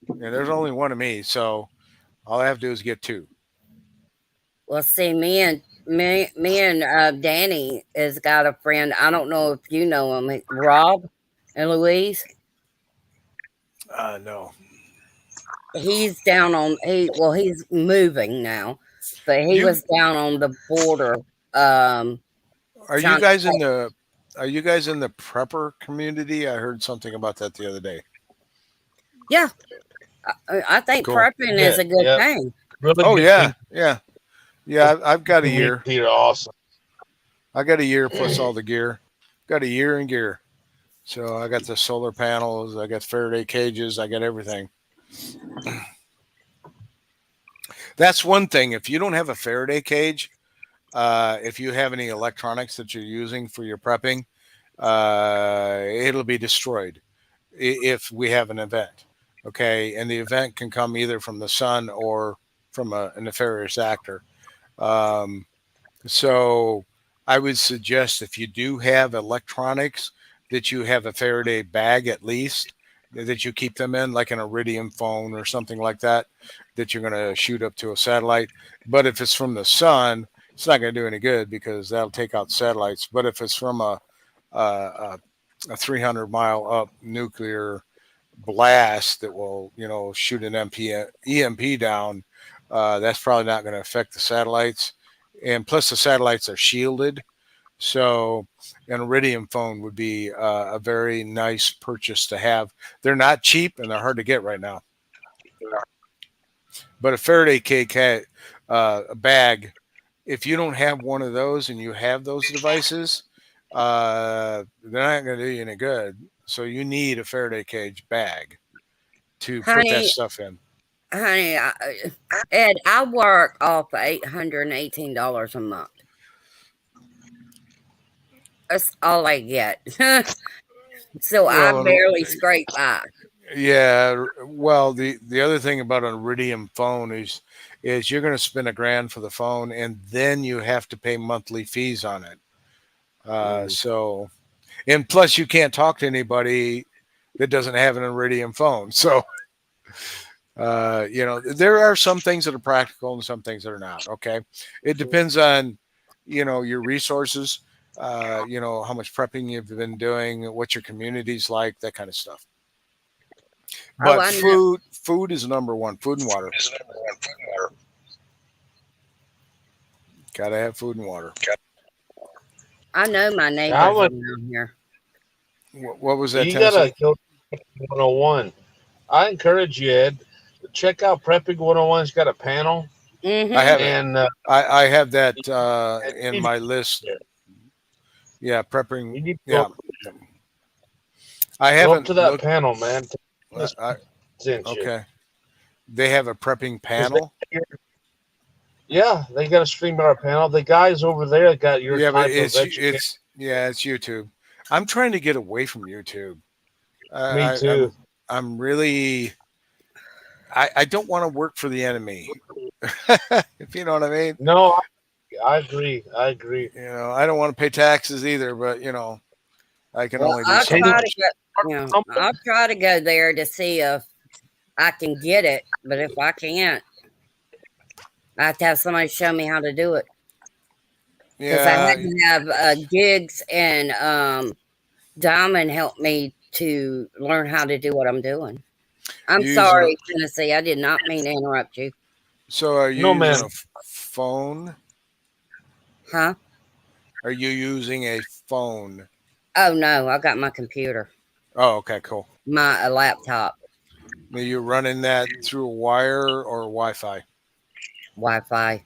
And there's only one of me, so all I have to do is get two. Well, see, me and Danny has got a friend. I don't know if you know him, Rob and Louise. No. He's down on he's moving now, but he was down on the border. Are you Trying guys in the prepper community? I heard something about that the other day. Yeah, I think Cool. prepping is Yeah, a good yeah. thing. Really Oh good yeah, yeah, yeah. I've got a year. community are awesome. I got a year plus all the gear. Got a year in gear. So I got the solar panels. I got Faraday cages. I got everything. That's one thing. If you don't have a Faraday cage, if you have any electronics that you're using for your prepping, it'll be destroyed if we have an event. Okay, and the event can come either from the sun or from a nefarious actor. Um, so I would suggest if you do have electronics that you have a Faraday bag at least that you keep them in, like an Iridium phone or something like that, that you're going to shoot up to a satellite. But if it's from the sun, it's not going to do any good because that'll take out satellites. But if it's from a 300-mile up nuclear blast that will, shoot an EMP down, that's probably not going to affect the satellites. And plus, the satellites are shielded. So, an Iridium phone would be a very nice purchase to have. They're not cheap and they're hard to get right now. But a Faraday cage, a bag, if you don't have one of those and you have those devices, they're not going to do you any good. So you need a Faraday cage bag to put that Honey, stuff in. honey, Ed, I work off $818 a month. That's all I get. So I Well, barely scrape by. yeah. Well, the other thing about an Iridium phone is you're going to spend $1,000 for the phone, and then you have to pay monthly fees on it. So, and plus you can't talk to anybody that doesn't have an Iridium phone. So, there are some things that are practical and some things that are not. Okay, it depends on, your resources. How much prepping you've been doing, what your community's like, that kind of stuff. Oh, But I know. food is number one. Food and water. Gotta have food and water. I know my How neighbors much around here. What was that, you gotta Tennessee? go 101? I encourage you, Ed, to check out Prepping 101. It's got a panel I Mm-hmm. have it. and I have that you in need to my go list. there. Yeah, prepping. You need to Yeah, I go up haven't to that looked. panel, man. I, Sent you. okay, they have a prepping 'Cause panel. yeah, they got a StreamYard panel. The guys over there got your Yeah, but type of education. it's YouTube. I'm trying to get away from YouTube. Me I, I too. I'm really. I don't want to work for the enemy. If you know what I mean. No, I agree. I agree. I don't want to pay taxes either, but I can Well, only do so Hey, did much. I'll try to go there to see if I can get it. But if I can't, I have to have somebody show me how to do it. Because I had Yeah, to have Gigs and Diamond help me to learn how to do what I'm doing. I'm you using. sorry, Tennessee. I did not mean to interrupt you. So are you no, man. using a phone? Huh? Are you using a phone? Oh, no. I got my computer, Oh, okay, cool. my laptop, Are you running that through a wire or Wi-Fi? Wi Fi.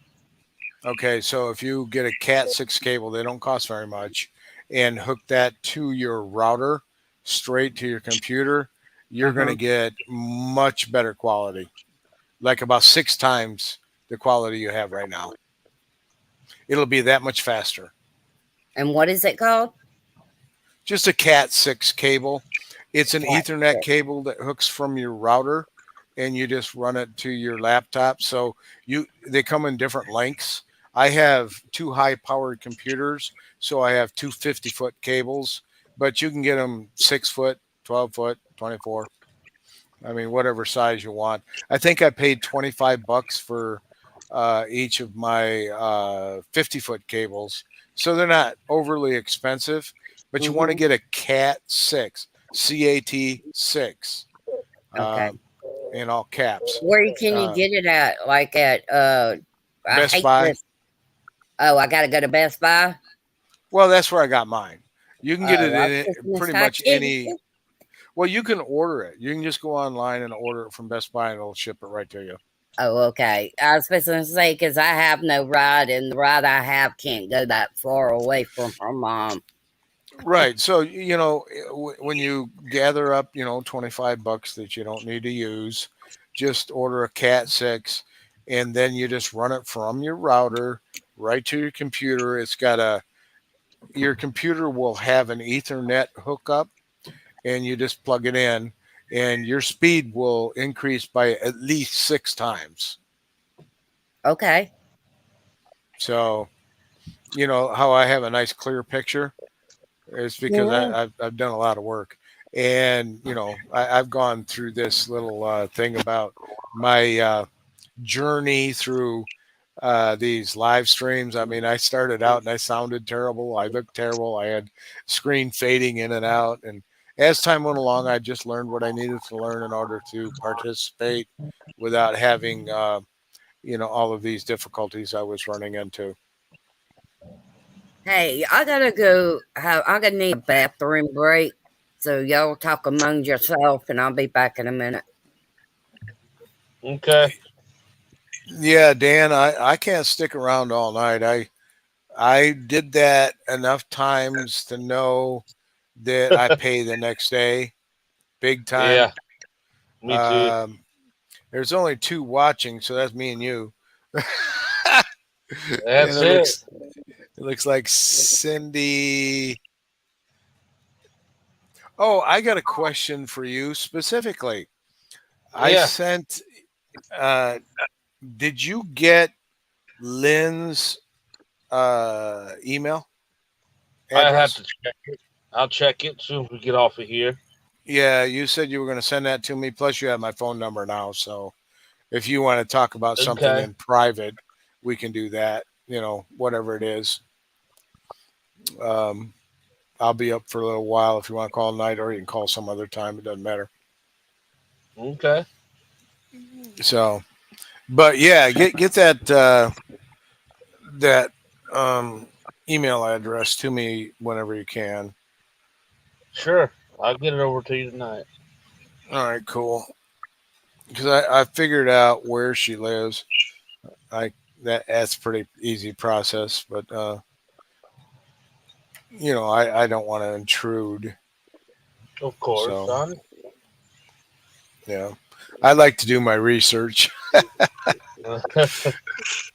Okay, so if you get a Cat 6 cable, they don't cost very much, and hook that to your router straight to your computer, you're going to get much better quality, like about 6 times the quality you have right now. It'll be that much faster. And what is it called? Just a Cat 6 cable. It's an Cat Ethernet 6. cable that hooks from your router, and you just run it to your laptop. So they come in different lengths. I have 2 high-powered computers, so I have 2 50-foot cables, but you can get them 6 foot, 12 foot, 24. I mean, whatever size you want. I think I paid $25 for each of my 50-foot cables, so they're not overly expensive. But you want to get a Cat 6, CAT 6, Okay. in all caps. Where can you get it at? Like at I Best hate Buy. this. Oh, I gotta go to Best Buy. Well, that's where I got mine. You can get it Oh, I in was just pretty gonna much say, any. Well, you can order it. You can just go online and order it from Best Buy, and it'll ship it right to you. oh, okay. I was supposed to say because I have no ride, and the ride I have can't go that far away from her mom. Right. So, when you gather up, $25 that you don't need to use, just order a Cat 6, and then you just run it from your router right to your computer. Your computer will have an Ethernet hookup, and you just plug it in, and your speed will increase by at least 6 times. Okay. So, how I have a nice clear picture? It's because Yeah. I've done a lot of work, and I've gone through this little thing about my journey through these live streams. I mean, I started out and I sounded terrible. I looked terrible. I had screen fading in and out, and as time went along, I just learned what I needed to learn in order to participate without having all of these difficulties I was running into. Hey, I gotta go. I gotta need a bathroom break. So y'all talk among yourself, and I'll be back in a minute. Okay. Yeah, Dan, I can't stick around all night. I did that enough times to know that I pay the next day, big time. Yeah. Me too. There's only 2 watching, so that's me and you. And That's it it. looks like Cindy. Oh, I got a question for you specifically. I Yeah. sent. Did you get Lynn's email I have address? to check it. I'll check it soon as we get off of here. Yeah, you said you were going to send that to me. Plus, you have my phone number now. So if you want to talk about something Okay. in private, we can do that. Whatever it is. Um, I'll be up for a little while if you want to call tonight, or you can call some other time. It doesn't matter. Okay. So, but yeah, get that um, email address to me whenever you can. Sure. I'll get it over to you tonight. All right, cool. Because I figured out where she lives. That's a pretty easy process, but I don't want to intrude. Of course, So son. yeah, I like to do my research.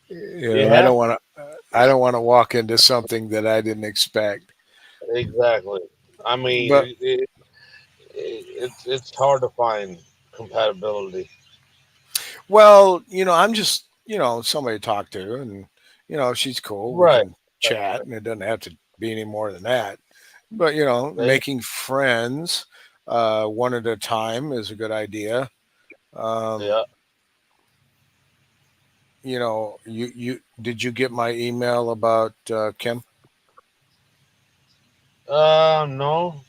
You I have don't want to. I don't want to walk into something that I didn't expect. exactly. I mean, But it's hard to find compatibility. well, I'm just somebody to talk to, and she's cool. We Right. can chat, and it doesn't have to be any more than that. But They, making friends one at a time is a good idea. Um, yeah. you did you get my email about Kim? No.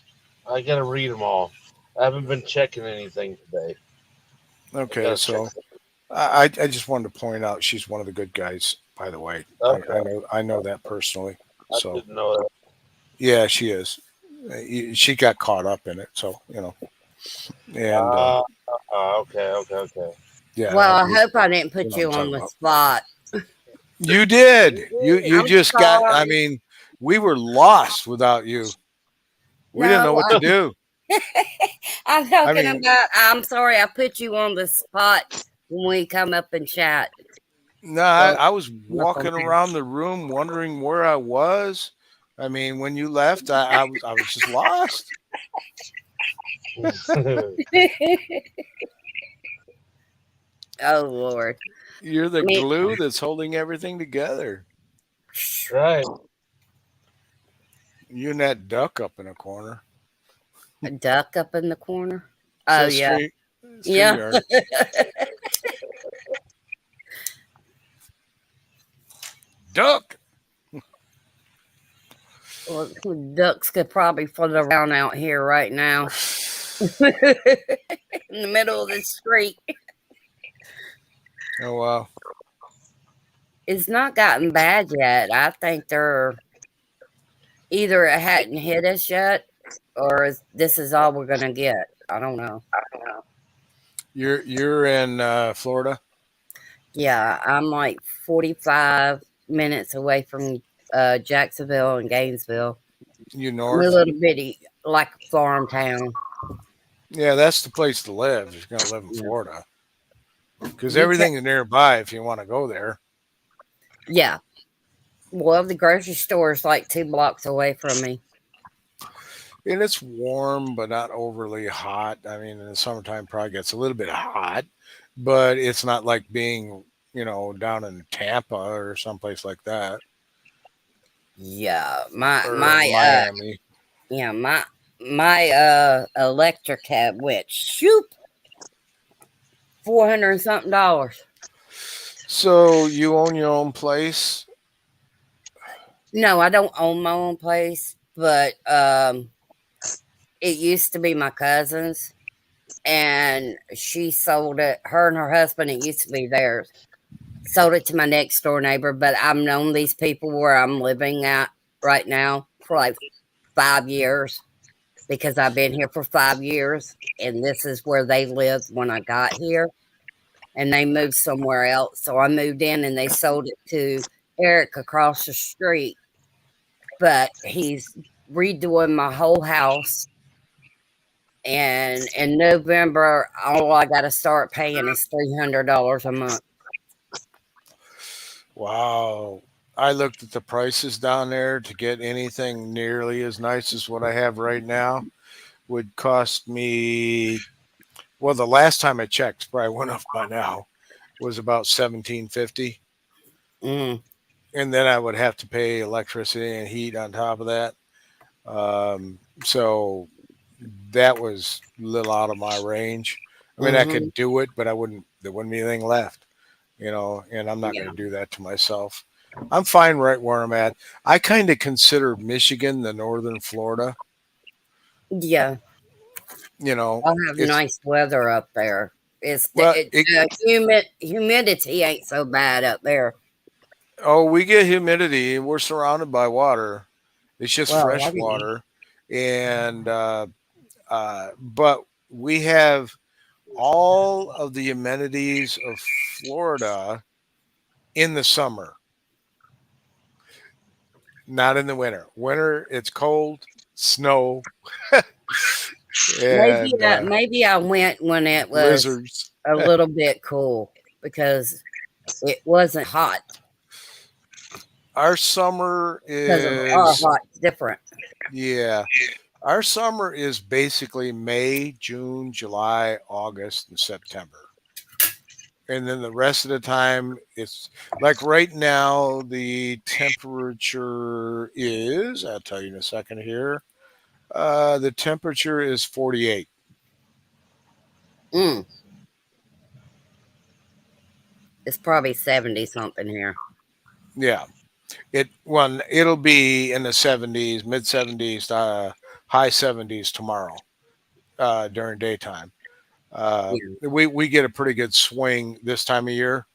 I gotta read them all. I haven't been checking anything today. I Okay, gotta check. so I just wanted to point out she's one of the good guys. By the way, Okay. I know that personally. I So didn't know that. yeah, she is. She got caught up in it, so and Uh, okay. yeah, Well, I hope I didn't you put know what I'm you on talking the about. spot. You did. You I'm just got. I sorry. mean, we were lost without you. We didn't know No, what to do. I'm I talking mean, about. I'm sorry, I put you on the spot when we come up and chat. no, So I was I'm up on walking around the room wondering where I was. I mean, when you left, I was just lost. there. Oh Lord, You're the me glue that's holding everything together. right. You and that duck up in a corner. a duck up in the corner. Oh Says yeah, stream yeah. StreamYard. Duck. Well, ducks could probably float around out here right now in the middle of the street. Oh wow. It's not gotten bad yet. I think they're Either it hadn't hit us yet, or this is all we're gonna get. I don't know. You're in Florida. Yeah, I'm like 45 minutes away from Jacksonville and Gainesville. You I'm a north. little bitty, like a farm town. Yeah, that's the place to live if you're gonna live in Yeah. Florida, because You everything is nearby if you want to go there. Yeah. Well, the grocery store is like 2 blocks away from me. And it's warm, but not overly hot. I mean, in the summertime, probably gets a little bit hot, but it's not like being, down in Tampa or someplace like that, Yeah, or my Miami. yeah, electric cab went shoop $400 and something dollars. So you own your own place? No, I don't own my own place, but it used to be my cousin's, and she sold it. Her and her husband, it used to be theirs. Sold it to my next door neighbor, but I've known these people where I'm living at right now for like 5 years, because I've been here for 5 years, and this is where they lived when I got here, and they moved somewhere else. So I moved in, and they sold it to Eric across the street, but he's redoing my whole house. And in November, all I got to start paying is $300 a month. Wow. I looked at the prices down there to get anything nearly as nice as what I have right now would cost me, well, the last time I checked, probably went up by now, was about 1750. Mm, And then I would have to pay electricity and heat on top of that. So that was a little out of my range. I mean, I hmm could do it, but there wouldn't be anything left, and I'm not Yeah. going to do that to myself. I'm fine right where I'm at. I kind of consider Michigan the northern Florida. Yeah. I'll have It's, nice weather up there. It's well, the humidity ain't so bad up there. oh, we get humidity. We're surrounded by water. It's just Well, fresh water. And, but we have all of the amenities of Florida in the summer, not in the winter. Winter, it's cold, snow, and maybe I went when it was lizards. a little bit cool, because it wasn't hot. Our summer Because our is, hot's different. yeah, our summer is basically May, June, July, August, and September. And then the rest of the time, it's like right now, the temperature is, I'll tell you in a second here, the temperature is 48. Mm. It's probably 70 something here. Yeah. It'll be in the 70s, mid 70s, high 70s tomorrow during daytime. Yeah. We get a pretty good swing this time of year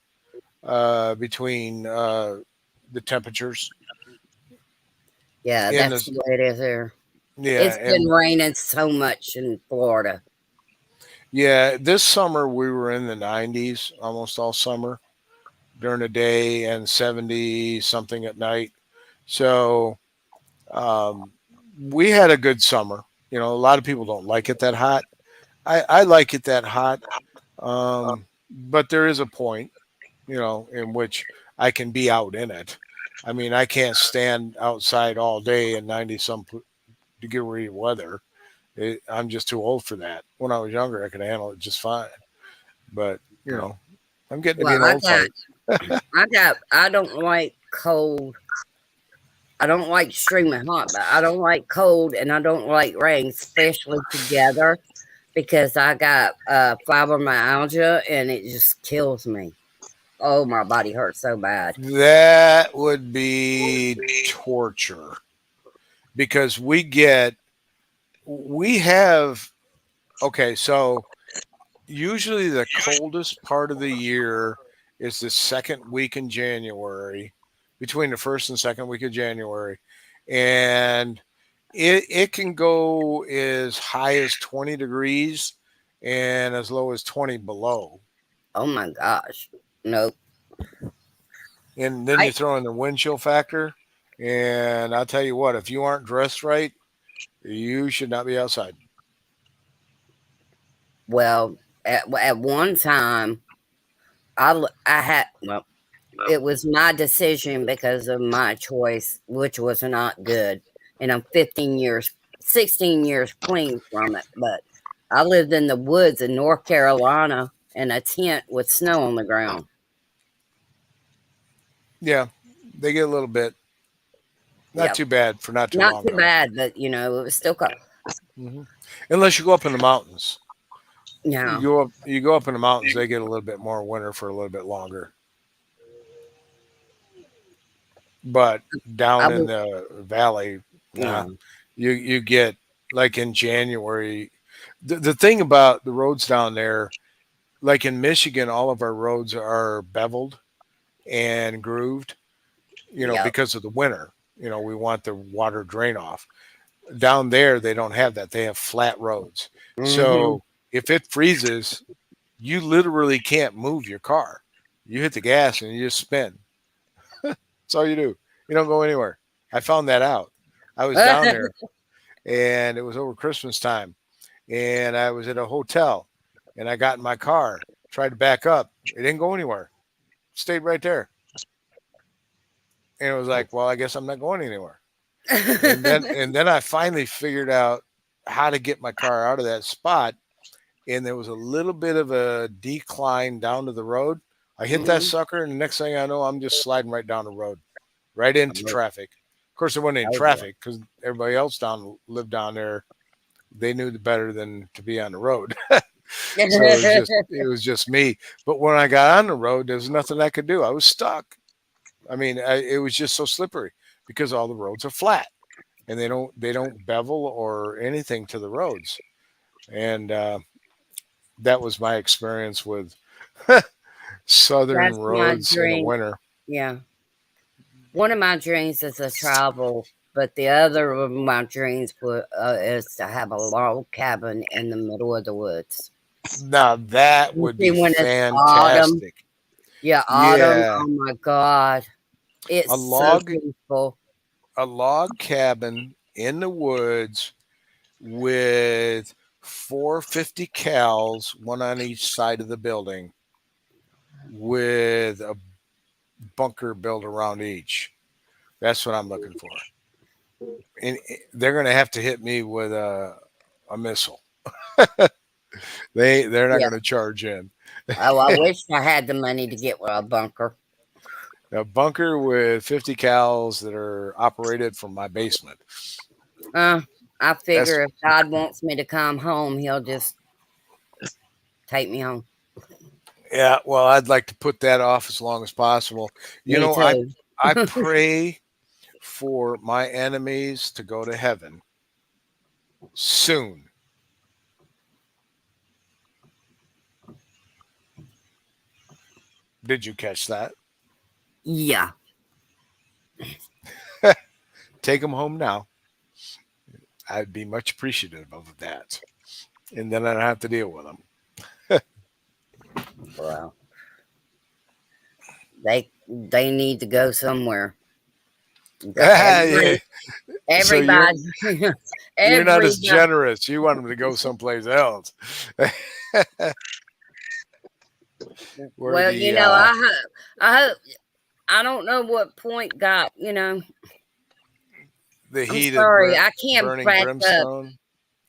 between the temperatures. Yeah, In that's the, the way it is here. yeah, It's been and raining so much in Florida. yeah, this summer we were in the 90s almost all summer during the day and 70 something at night. So we had a good summer. A lot of people don't like it that hot. I like it that hot. But there is a point, in which I can be out in it. I mean, I can't stand outside all day in 90 some degree weather. I'm just too old for that. When I was younger, I could handle it just fine. But, I'm getting to be an Well, old fart. I don't like cold. I don't like extremely hot, but I don't like cold, and I don't like rain, especially together, because I got fibromyalgia, and it just kills me. Oh, my body hurts so bad. That would be torture because okay, so usually the coldest part of the year is the second week in January, between the first and second week of January. and it can go as high as 20 degrees and as low as 20 below. Oh my gosh. Nope. And then I you throw in the wind chill factor, and I'll tell you what, if you aren't dressed right, you should not be outside. well at one time I had well it was my decision because of my choice, which was not good. And I'm 15 years, 16 years clean from it. But I lived in the woods in North Carolina in a tent with snow on the ground. Yeah, they get a little bit. Not Yep. too bad for not too Not long too though. bad, but it was still cold. Hmm. Unless you go up in the mountains. Yeah. You go up in the mountains, they get a little bit more winter for a little bit longer. But I down in was, the valley, nah, yeah. you get like in January. The thing about the roads down there, like in Michigan, all of our roads are beveled and grooved, Yep. because of the winter. We want the water drain off. Down there, they don't have that. They have flat roads. Hmm. So if it freezes, you literally can't move your car. You hit the gas and you just spin. That's all you do. You don't go anywhere. I found that out. I was down there and it was over Christmas time, and I was at a hotel and I got in my car, tried to back up. It didn't go anywhere. Stayed right there. And it was like, well, I guess I'm not going anywhere. And then I finally figured out how to get my car out of that spot. And there was a little bit of a decline down to the road. I hit that Hmm. sucker, and the next thing I know, I'm just sliding right down the road, right into traffic. Of course, there wasn't any Oh, yeah. traffic because everybody else lived down there. They knew better than to be on the road. So it was just me. But when I got on the road, there was nothing I could do. I was stuck. I mean, it was just so slippery because all the roads are flat and they don't bevel or anything to the roads. And that was my experience with southern That's my roads in the dream. winter. Yeah. One of my dreams is to travel, but the other of my dreams is to have a log cabin in the middle of the woods. Now that You would see, be when it's autumn, fantastic. yeah, autumn. Yeah, Oh my God, it's a so log peaceful. a log cabin in the woods with 450 cals, one on each side of the building, with a bunker built around each. That's what I'm looking for. And they're going to have to hit me with a missile. They're not Yeah. going to charge in. Oh, I wish I had the money to get a bunker. A bunker with 50 cals that are operated from my basement. I That's figure if God wants me to come home, He'll just take me home. Yeah. Well, I'd like to put that off as long as possible. You Me know, I too. I pray for my enemies to go to heaven soon. Did you catch that? Yeah. Take them home now. I'd be much appreciative of that, and then I don't have to deal with them. Well, they need to go somewhere. Yeah. So Everybody, you're not as everybody. generous. You want them to go someplace else. Where Well, the I hope, I don't know what point got, the I'm heat of sorry, I can't burning back up. brimstone.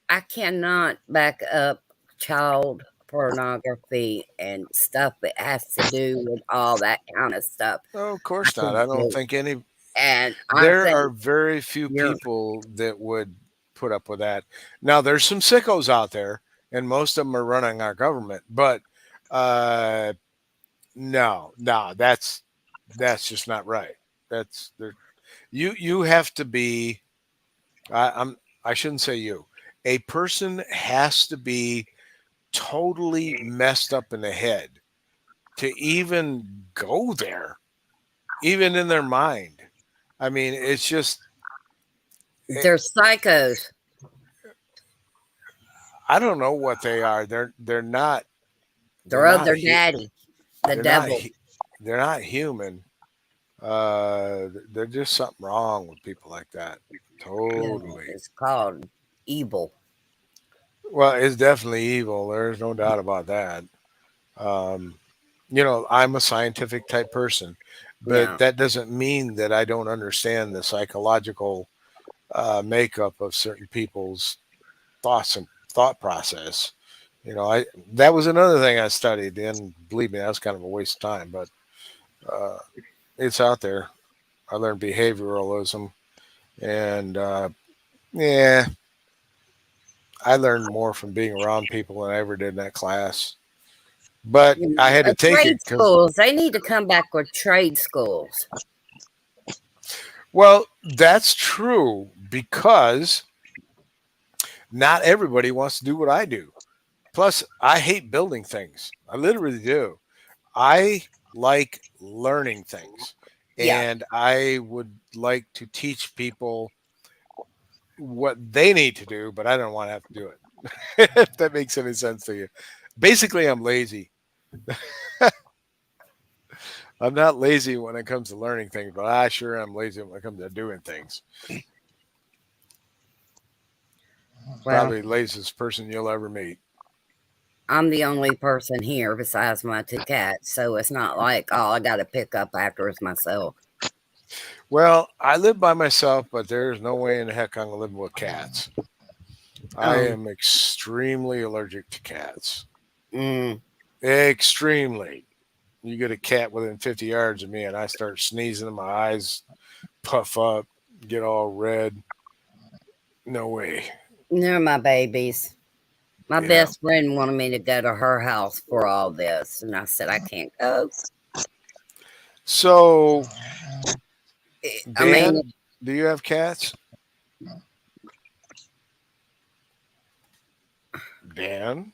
I cannot back up child pornography and stuff that has to do with all that kind of stuff. Oh, of I course not. I can don't do. think any. And I There think are very few you're, people that would put up with that. Now, there's some sickos out there, and most of them are running our government. But uh, no, that's just not right. That's there. You have to be. I shouldn't say you. A person has to be totally messed up in the head to even go there, even in their mind. I mean, it's just They're psychos. I don't know what they are. They're not. They're of their hu- daddy, the They're not. devil. They're not human. There's just something wrong with people like that. Yeah, Totally. it's called evil. Well, it's definitely evil. There's no doubt about that. Um, I'm a scientific type person, but Yeah. that doesn't mean that I don't understand the psychological makeup of certain people's thoughts and thought process. I that was another thing I studied, and believe me, that was kind of a waste of time, but uh, it's out there. I learned behavioralism, and yeah, I learned more from being around people than I ever did in that class. But I had to take it Trade because, schools. They need to come back with trade schools. well, that's true because not everybody wants to do what I do. Plus, I hate building things. I literally do. I like learning things, Yeah. and I would like to teach people what they need to do, but I don't want to have to do it. If that makes any sense to you. Basically, I'm lazy. I'm not lazy when it comes to learning things, but I sure am lazy when it comes to doing things. Well, Probably the laziest person you'll ever meet. I'm the only person here besides my two cats, so it's not like all I got to pick up after is myself. Well, I live by myself, but there's no way in the heck I'm gonna live with cats. I am extremely allergic to cats. Mm, Extremely. You get a cat within 50 yards of me, and I start sneezing, and my eyes puff up, get all red. No way. they're my babies. My Yeah. best friend wanted me to go to her house for all this, and I said I can't go. So, I mean, Dan, do you have cats? Dan,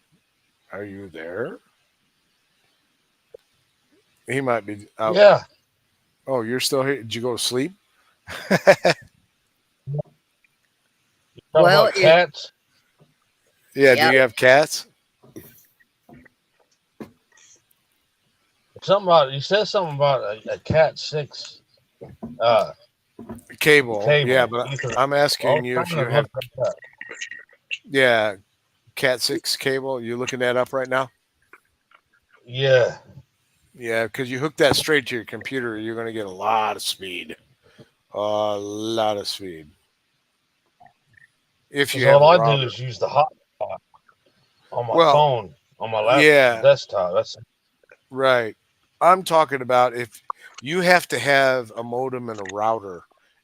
are you there? He might be out. Yeah. Oh, you're still here? Did you go to sleep? Talking Well, about cats. Yeah, Yep. do you have cats? Something about you said something about a cat 6 Cable. cable. Yeah, but I'm asking you if you have, That. yeah, Cat 6 cable. You looking that up right now? Yeah. Yeah, because you hook that straight to your computer, you're going to get a lot of speed. A lot of speed. If you Because have all a I router. do is use the hotspot on my Well, phone, on my laptop, yeah. desktop. That's Right. I'm talking about if you have to have a modem and a router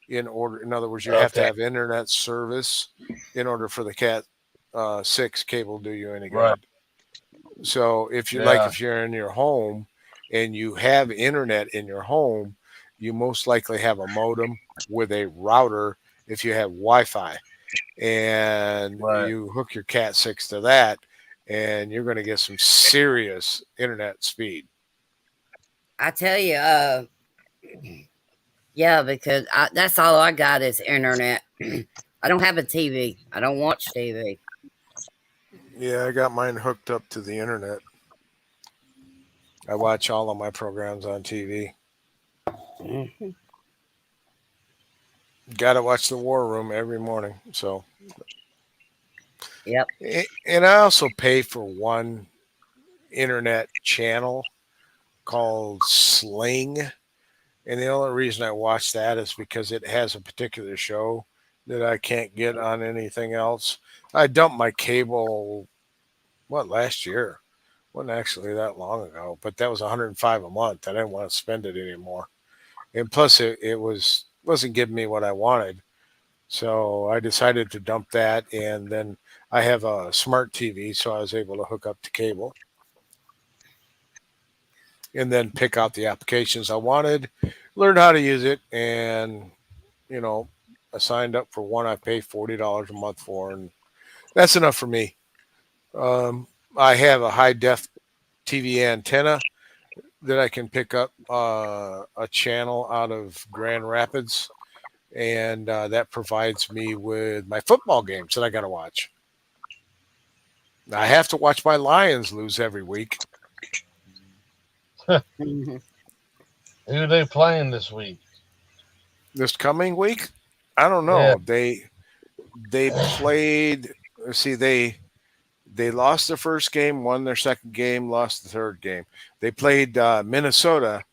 in order. In other words, you have to okay. have internet service in order for the Cat 6 cable to do you any good. Right. So if you Yeah. if you're in your home and you have internet in your home, you most likely have a modem with a router if you have Wi-Fi, and Right. you hook your Cat 6 to that, and you're going to get some serious internet speed. I tell you, yeah, because that's all I got is internet. I don't have a TV. I don't watch TV. Yeah, I got mine hooked up to the internet. I watch all of my programs on TV. Mhm. Got to watch the War Room every morning. So, Yep. and I also pay for one internet channel called Sling. And the only reason I watch that is because it has a particular show that I can't get on anything else. I dumped my cable, last year? Wasn't actually that long ago, but that was 105 a month. I didn't want to spend it anymore. And plus it wasn't giving me what I wanted. So I decided to dump that, and then I have a smart TV, so I was able to hook up to cable and then pick out the applications I wanted, learn how to use it, and I signed up for one I pay $40 a month for, and that's enough for me. I have a high def TV antenna that I can pick up a channel out of Grand Rapids, and that provides me with my football games that I got to watch. I have to watch my Lions lose every week. Mhm. Who are they playing this week? This coming week, I don't Yeah. know. They played. Let's see, they lost their first game, won their second game, lost the third game. They played Minnesota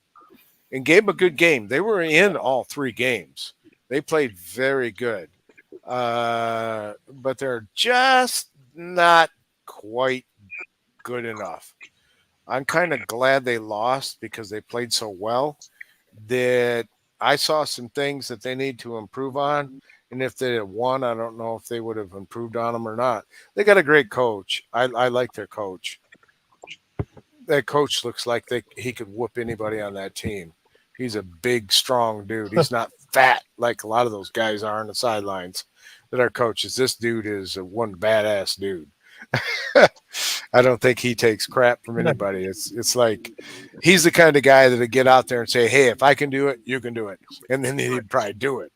and gave a good game. They were in all three games. They played very good, but they're just not quite good enough. I'm kind of glad they lost because they played so well that I saw some things that they need to improve on. And if they had won, I don't know if they would have improved on them or not. They got a great coach. I like their coach. That coach looks like he could whoop anybody on that team. He's a big, strong dude. He's not fat like a lot of those guys are on the sidelines that are coaches. This dude is one badass dude. I don't think he takes crap from anybody. It's like he's the kind of guy that'd get out there and say, "Hey, if I can do it, you can do it," and then he'd probably do it,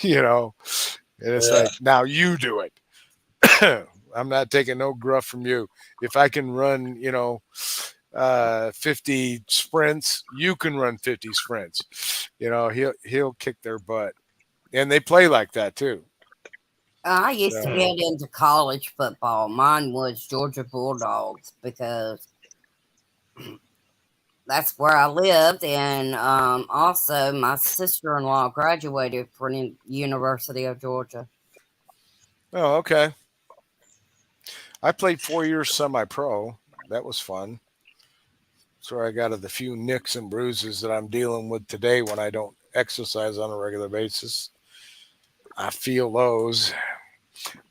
you know. And it's Yeah. like, now you do it. I'm not taking no gruff from you. If I can run, 50 sprints, you can run 50 sprints. He'll kick their butt, and they play like that too. I used to So, get into college football. Mine was Georgia Bulldogs because that's where I lived, and also my sister-in-law graduated from the University of Georgia. oh, okay. I played 4 years semi-pro. That was fun. That's where I got the few nicks and bruises that I'm dealing with today when I don't exercise on a regular basis. I feel those.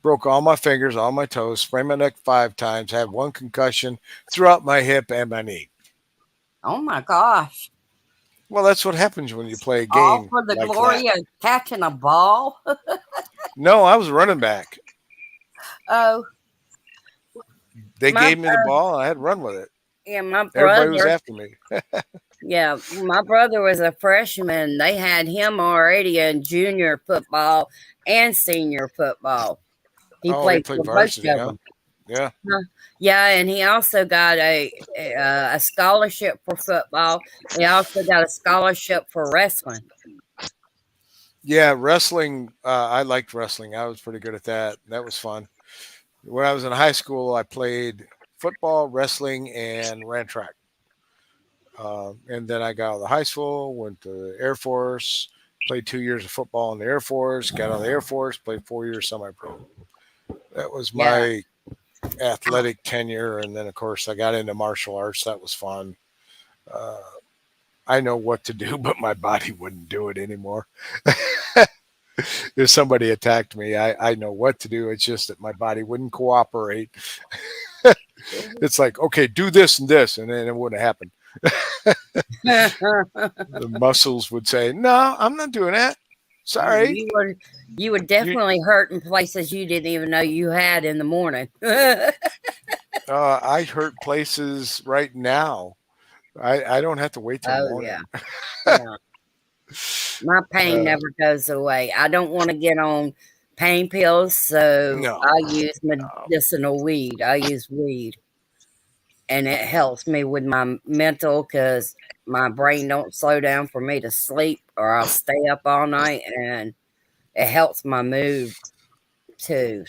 Broke all my fingers, all my toes, sprained my neck 5 times, had one concussion, threw out my hip and my knee. Oh my gosh! Well, that's what happens when you play a All game for the like glory that. of catching a ball. No, I was running back. Oh, They my gave me the ball, and I had to run with it. yeah, my Everybody was brother. after me. Yeah, my brother was a freshman. They had him already in junior football and senior football. He Oh, he played played for both varsity, of huh? them. Yeah. Yeah, and he also got a scholarship for football. He also got a scholarship for wrestling. Yeah, wrestling. I liked wrestling. I was pretty good at that. That was fun. When I was in high school, I played football, wrestling, and ran track. And then I got out of the high school, went to the Air Force, played 2 years of football in the Air Force, got out of the Air Force, played 4 years semi-pro. That was Yeah. my athletic tenure. And then, of course, I got into martial arts. That was fun. Uh, I know what to do, but my body wouldn't do it anymore. If somebody attacked me, I know what to do. It's just that my body wouldn't cooperate. It's like, okay, do this, and then it wouldn't happen. The muscles would say, "No, I'm not doing that. Sorry." you would You, definitely hurt in places you didn't even know you had in the morning. I hurt places right now. I don't have to wait till Oh morning. yeah. Yeah. My pain Uh, never goes away. I don't want to get on pain pills, so no, I use no. medicinal weed. I use weed, and it helps me with my mental because my brain don't slow down for me to sleep, or I'll stay up all night, and it helps my mood too.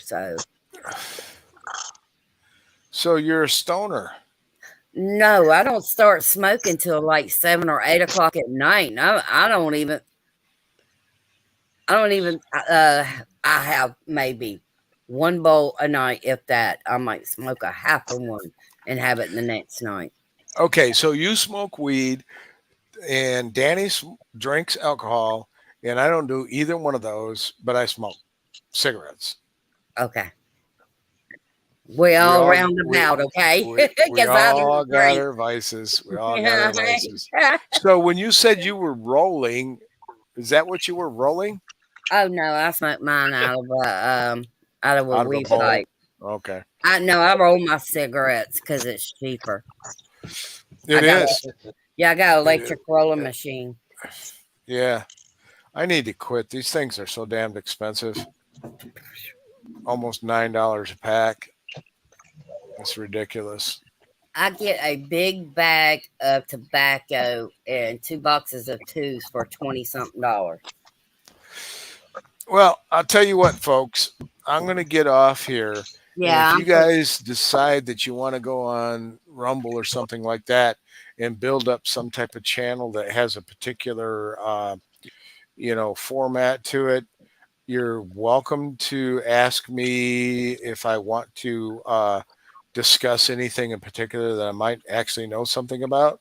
So you're a stoner. No, I don't start smoking till like 7 or 8 o'clock at night. I don't even. I have maybe one bowl a night, if that. I might smoke a half of one and have it the next night. Okay, so you smoke weed, and Danny drinks alcohol, and I don't do either one of those, but I smoke cigarettes. Okay. We all roundabout, okay? We Because I all don't got drink. our vices. We all got our vices. So when you said you were rolling, is that what you were rolling? Oh no, I smoke mine out of a Out of a weed bowl. pipe. Okay. I roll my cigarettes because it's cheaper. It is. I got an electric rolling machine. Yeah. I need to quit. These things are so damned expensive. Almost $9 a pack. It's ridiculous. I get a big bag of tobacco and 2 boxes of twos for 20 something dollars. Well, I'll tell you what, folks. I'm going to get off here. Yeah, And if you guys decide that you want to go on Rumble or something like that and build up some type of channel that has a particular, format to it, you're welcome to ask me if I want to discuss anything in particular that I might actually know something about.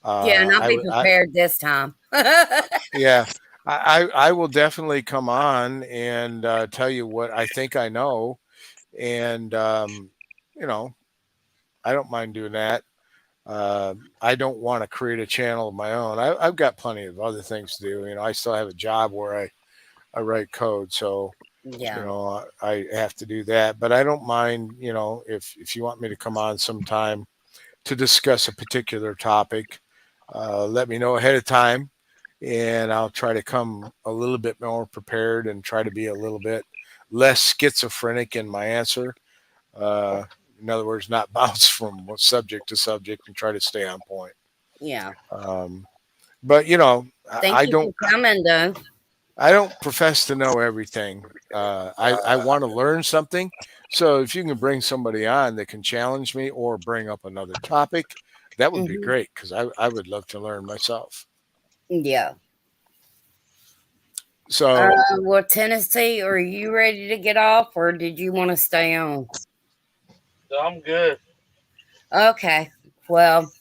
yeah, and I'll I be would, prepared this time. yeah, I will definitely come on and tell you what I think I know, and I don't mind doing that. I don't want to create a channel of my own. I've got plenty of other things to do. I still have a job where I write code, so Yeah. I have to do that. But I don't mind, if you want me to come on sometime to discuss a particular topic, let me know ahead of time, and I'll try to come a little bit more prepared and try to be a little bit less schizophrenic in my answer. In other words, not bounce from subject to subject and try to stay on point. Yeah. But Thank I you don't for coming, though. I don't profess to know everything. I want to learn something. So if you can bring somebody on that can challenge me or bring up another topic, that would be Mhm. great, because I would love to learn myself. Yeah. So Well, Tennessee, are you ready to get off, or did you want to stay on? I'm good. Okay. Well,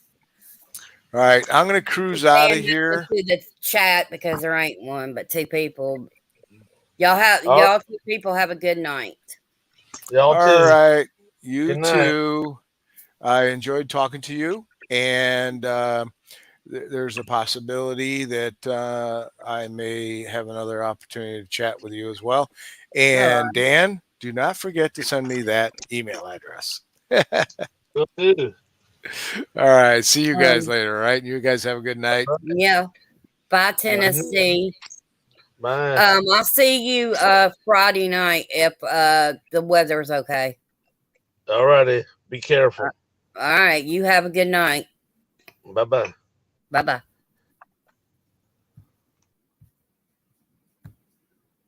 all right, I'm going to cruise out of stand here. to the chat because there ain't one but 2 people. All right. Y'all 2 people have a good night. Y'all All too. right, you Good night. too. I enjoyed talking to you, and there's a possibility that I may have another opportunity to chat with you as well. And Dan, do not forget to send me that email address. Will do. All right, see you guys Um, later. All right, you guys have a good night. Yeah. Bye, Tennessee. Bye. I'll see you Friday night if the weather's okay. All righty. Be careful. All right. You have a good night. Bye bye. Bye bye.